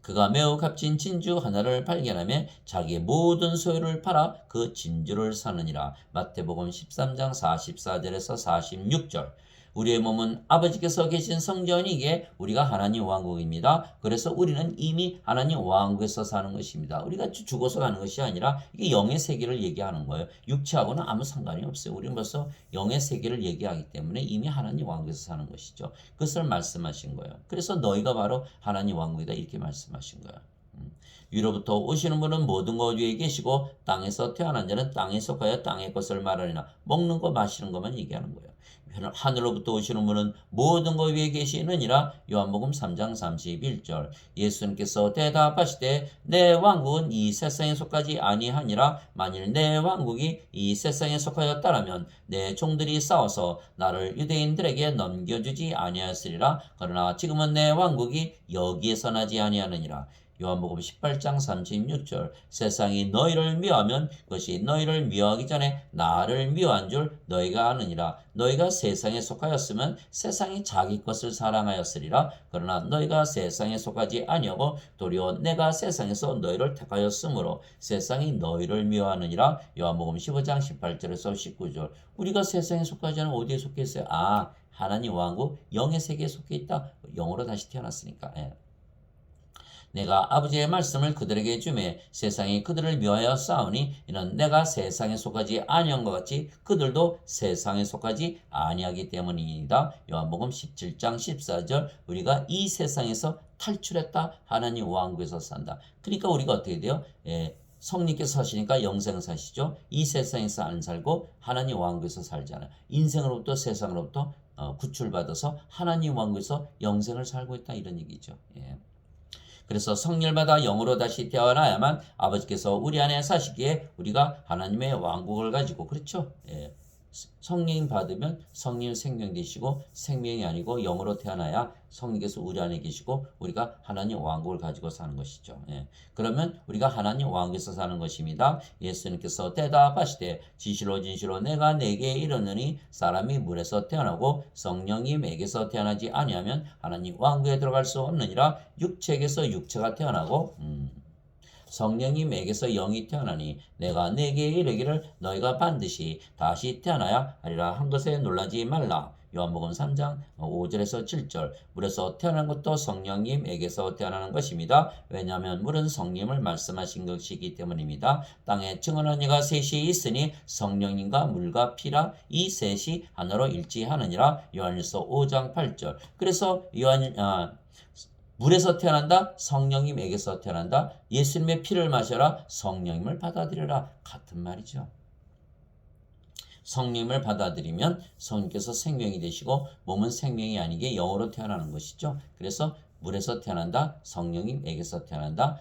그가 매우 값진 진주 하나를 발견하며 자기의 모든 소유를 팔아 그 진주를 사느니라. 마태복음 13장 44절에서 46절. 우리의 몸은 아버지께서 계신 성전이기에 우리가 하나님 왕국입니다. 그래서 우리는 이미 하나님 왕국에서 사는 것입니다. 우리가 죽어서 가는 것이 아니라 이게 영의 세계를 얘기하는 거예요. 육체하고는 아무 상관이 없어요. 우리는 벌써 영의 세계를 얘기하기 때문에 이미 하나님 왕국에서 사는 것이죠. 그것을 말씀하신 거예요. 그래서 너희가 바로 하나님 왕국이다 이렇게 말씀하신 거예요. 위로부터 오시는 분은 모든 것 위에 계시고 땅에서 태어난 자는 땅에 속하여 땅의 것을 말하리나. 먹는 거 마시는 것만 얘기하는 거예요. 하늘로부터 오시는 분은 모든 것 위에 계시느니라. 요한복음 3장 31절. 예수님께서 대답하시되 내 왕국은 이 세상에 속하지 아니하니라. 만일 내 왕국이 이 세상에 속하였다라면 내 종들이 싸워서 나를 유대인들에게 넘겨주지 아니하였으리라. 그러나 지금은 내 왕국이 여기에서 나지 아니하느니라. 요한복음 18장 36절. 세상이 너희를 미워하면 그것이 너희를 미워하기 전에 나를 미워한 줄 너희가 아느니라. 너희가 세상에 속하였으면 세상이 자기 것을 사랑하였으리라. 그러나 너희가 세상에 속하지 아니하고 도리어 내가 세상에서 너희를 택하였으므로 세상이 너희를 미워하느니라. 요한복음 15장 18절에서 19절. 우리가 세상에 속하지 않으면 어디에 속해 있어요? 하나님 왕국 영의 세계에 속해 있다. 영으로 다시 태어났으니까. 내가 아버지의 말씀을 그들에게 주매 세상이 그들을 미워하여 싸우니 이는 내가 세상에 속하지 아니한 것 같이 그들도 세상에 속하지 아니하기 때문이다. 요한복음 17장 14절. 우리가 이 세상에서 탈출했다. 하나님 왕국에서 산다. 그러니까 우리가 어떻게 돼요? 성령께서 사시니까 영생을 사시죠. 이 세상에서 안 살고 하나님 왕국에서 살잖아요. 인생으로부터 세상으로부터 구출받아서 하나님 왕국에서 영생을 살고 있다 이런 얘기죠. 그래서 성령받아 영으로 다시 태어나야만 아버지께서 우리 안에 사시기에 우리가 하나님의 왕국을 가지고 그렇죠. 성령 받으면 성령 생명 되시고 생명이 아니고 영으로 태어나야 성령께서 우리 안에 계시고 우리가 하나님 왕국을 가지고 사는 것이죠. 예. 그러면 우리가 하나님 왕국에서 사는 것입니다. 예수님께서 대답하시되 진실로 진실로 내가 내게 이르노니 사람이 물에서 태어나고 성령님에게서 태어나지 아니하면 하나님 왕국에 들어갈 수 없느니라. 육체에게서 육체가 태어나고 성령님에게서 영이 태어나니 내가 내게 이르기를 너희가 반드시 다시 태어나야 하리라 한 것에 놀라지 말라. 요한복음 3장 5절에서 7절. 물에서 태어난 것도 성령님에게서 태어나는 것입니다. 왜냐하면 물은 성령을 말씀하신 것이기 때문입니다. 땅에 증언한 이가 셋이 있으니 성령님과 물과 피라 이 셋이 하나로 일치하느니라. 요한일서 5장 8절. 그래서 물에서 태어난다. 성령님에게서 태어난다. 예수님의 피를 마셔라. 성령님을 받아들여라. 같은 말이죠. 성령님을 받아들이면 성령께서 생명이 되시고 몸은 생명이 아니게 영으로 태어나는 것이죠. 그래서 물에서 태어난다. 성령님에게서 태어난다.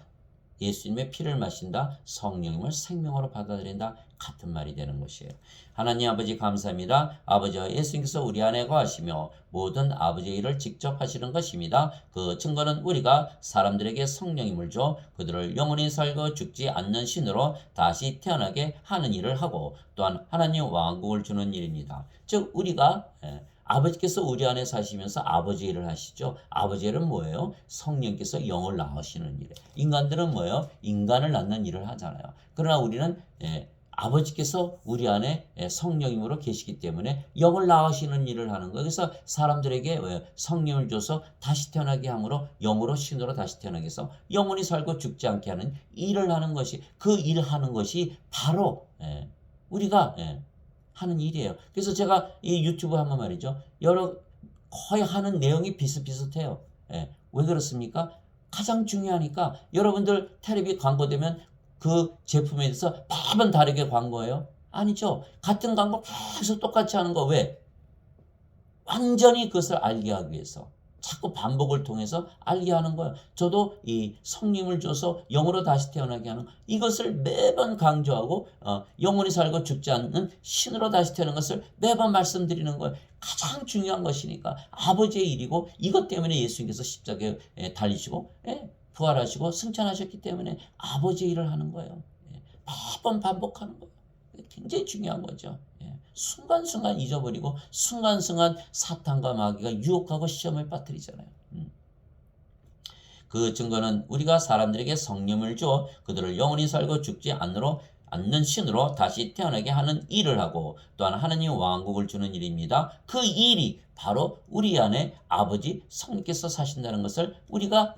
예수님의 피를 마신다. 성령님을 생명으로 받아들인다. 같은 말이 되는 것이에요. 하나님 아버지 감사합니다. 아버지와 예수님께서 우리 안에 거하시며 모든 아버지의 일을 직접 하시는 것입니다. 그 증거는 우리가 사람들에게 성령님을 줘 그들을 영원히 살고 죽지 않는 신으로 다시 태어나게 하는 일을 하고 또한 하나님 왕국을 주는 일입니다. 즉 우리가 아버지께서 우리 안에 사시면서 아버지 일을 하시죠. 아버지 일은 뭐예요? 성령께서 영을 낳으시는 일이에요. 인간들은 뭐예요? 인간을 낳는 일을 하잖아요. 그러나 우리는 아버지께서 우리 안에 성령님으로 계시기 때문에 영을 낳으시는 일을 하는 거예요. 그래서 사람들에게 성령을 줘서 다시 태어나게 함으로 영으로 신으로 다시 태어나게 해서 영원히 살고 죽지 않게 하는 일을 하는 것이 그 일을 하는 것이 바로 우리가 하는 일이에요. 그래서 제가 이 유튜브 하면 말이죠. 거의 하는 내용이 비슷비슷해요. 왜 그렇습니까? 가장 중요하니까 여러분들 텔레비 광고되면 그 제품에 대해서 매번 다르게 광고해요? 아니죠. 같은 광고 계속 똑같이 하는 거 왜? 완전히 그것을 알게 하기 위해서. 자꾸 반복을 통해서 알게 하는 거예요. 저도 이 성령을 줘서 영으로 다시 태어나게 하는 이것을 매번 강조하고 영원히 살고 죽지 않는 신으로 다시 태어나는 것을 매번 말씀드리는 거예요. 가장 중요한 것이니까 아버지의 일이고 이것 때문에 예수님께서 십자가에 달리시고 부활하시고 승천하셨기 때문에 아버지의 일을 하는 거예요. 매번 반복하는 거예요. 굉장히 중요한 거죠. 순간순간 잊어버리고 순간순간 사탄과 마귀가 유혹하고 시험을 빠뜨리잖아요. 그 증거는 우리가 사람들에게 성령을 주어 그들을 영원히 살고 죽지 않는 신으로 다시 태어나게 하는 일을 하고 또한 하나님 왕국을 주는 일입니다. 그 일이 바로 우리 안에 아버지 성령께서 사신다는 것을 우리가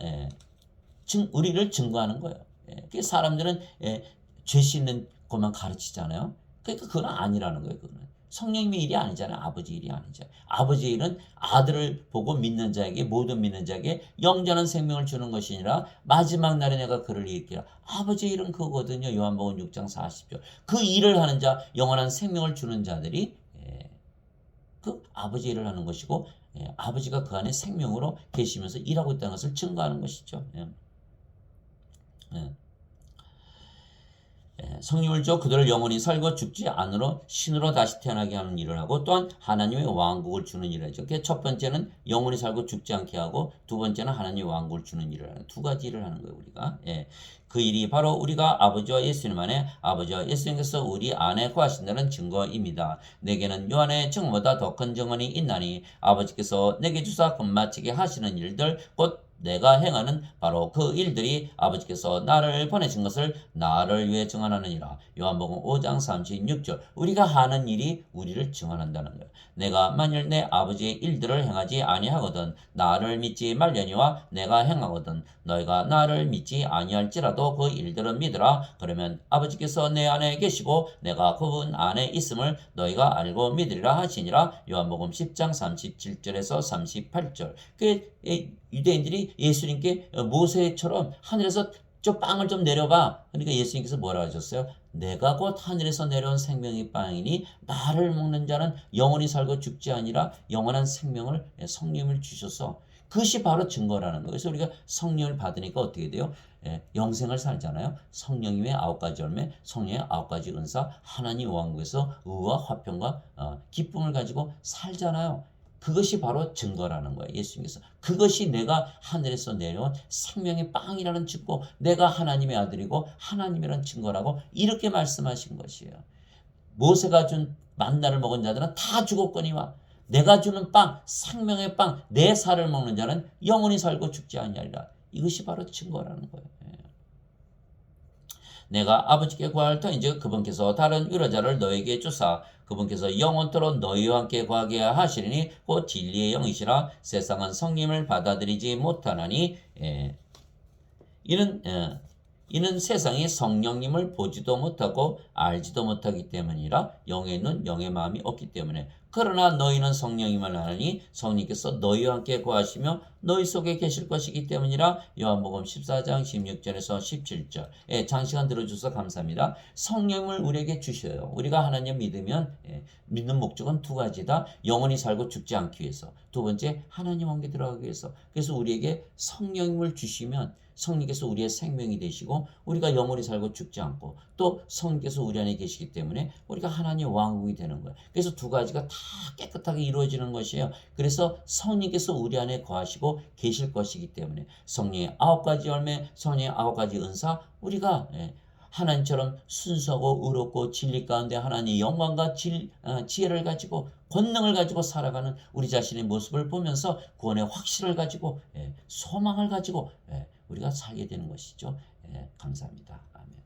우리를 증거하는 거예요. 사람들은 죄 씻는 것만 가르치잖아요. 그러니까 그건 아니라는 거예요. 그거는 성령님의 일이 아니잖아요. 아버지 일이 아니죠. 아버지 일은 아들을 보고 믿는 자에게 모든 믿는 자에게 영전한 생명을 주는 것이 아니라 마지막 날에 내가 그를 일으키라. 아버지 일은 그거거든요. 요한복음 6장 40절. 그 일을 하는 자 영원한 생명을 주는 자들이 그 아버지 일을 하는 것이고 아버지가 그 안에 생명으로 계시면서 일하고 있다는 것을 증거하는 것이죠. 성령을 줘 그들을 영원히 살고 죽지 않으로 신으로 다시 태어나게 하는 일을 하고 또한 하나님의 왕국을 주는 일을 하죠. 첫 번째는 영원히 살고 죽지 않게 하고 두 번째는 하나님의 왕국을 주는 일을 하는 두 가지 일을 하는 거예요. 우리가 그 일이 바로 우리가 아버지와 예수님 안에 아버지와 예수님께서 우리 안에 거하신다는 증거입니다. 내게는 요한의 증거보다 더 큰 증언이 있나니 아버지께서 내게 주사 끝마치게 하시는 일들 곧 내가 행하는 바로 그 일들이 아버지께서 나를 보내신 것을 나를 위해 증언하느니라. 요한복음 5장 36절. 우리가 하는 일이 우리를 증언한다는 거예요. 내가 만일 내 아버지의 일들을 행하지 아니하거든 나를 믿지 말려니와 내가 행하거든 너희가 나를 믿지 아니할지라도 그 일들은 믿으라. 그러면 아버지께서 내 안에 계시고 내가 그분 안에 있음을 너희가 알고 믿으리라 하시니라. 요한복음 10장 37절에서 38절. 유대인들이 예수님께 모세처럼 하늘에서 저 빵을 좀 내려봐. 그러니까 예수님께서 뭐라 하셨어요? 내가 곧 하늘에서 내려온 생명의 빵이니 나를 먹는 자는 영원히 살고 죽지 아니라 영원한 생명을 성령을 주셔서 그것이 바로 증거라는 거예요. 그래서 우리가 성령을 받으니까 어떻게 돼요? 영생을 살잖아요. 성령님의 9가지 열매, 성령의 9가지 은사, 하나님 왕국에서 의와 화평과 기쁨을 가지고 살잖아요. 그것이 바로 증거라는 거예요. 예수님께서. 그것이 내가 하늘에서 내려온 생명의 빵이라는 증거, 내가 하나님의 아들이고 하나님이라는 증거라고 이렇게 말씀하신 것이에요. 모세가 준 만나를 먹은 자들은 다 죽었거니와 내가 주는 빵, 생명의 빵, 내 살을 먹는 자는 영원히 살고 죽지 아니하리라. 이것이 바로 증거라는 거예요. 내가 아버지께 구할 터인즉 그분께서 다른 위로자를 너에게 주사 그분께서 영원토록 너희와 함께 거하게 하시리니 곧 진리의 영이시라. 세상은 성령을 받아들이지 못하나니 이는 세상이 성령님을 보지도 못하고 알지도 못하기 때문이라. 영의 눈 영의 마음이 없기 때문에. 그러나 너희는 성령님을 아느니 성령께서 너희와 함께 거하시며 너희 속에 계실 것이기 때문이라. 요한복음 14장 16절에서 17절. 장시간 들어주셔서 감사합니다. 성령을 우리에게 주셔요. 우리가 하나님 믿으면 믿는 목적은 2가지다. 영원히 살고 죽지 않기 위해서. 2번째, 하나님 왕국에 들어가기 위해서. 그래서 우리에게 성령님을 주시면 성령께서 우리의 생명이 되시고 우리가 영원히 살고 죽지 않고 또 성령께서 우리 안에 계시기 때문에 우리가 하나님의 왕국이 되는 거예요. 그래서 2가지가 다 깨끗하게 이루어지는 것이에요. 그래서 성령께서 우리 안에 거하시고 계실 것이기 때문에 성령의 9가지 열매, 성령의 9가지 은사, 우리가 하나님처럼 순수하고 의롭고 진리 가운데 하나님의 영광과 지혜를 가지고 권능을 가지고 살아가는 우리 자신의 모습을 보면서 구원의 확신을 가지고 소망을 가지고 우리가 살게 되는 것이죠. 감사합니다. 아멘.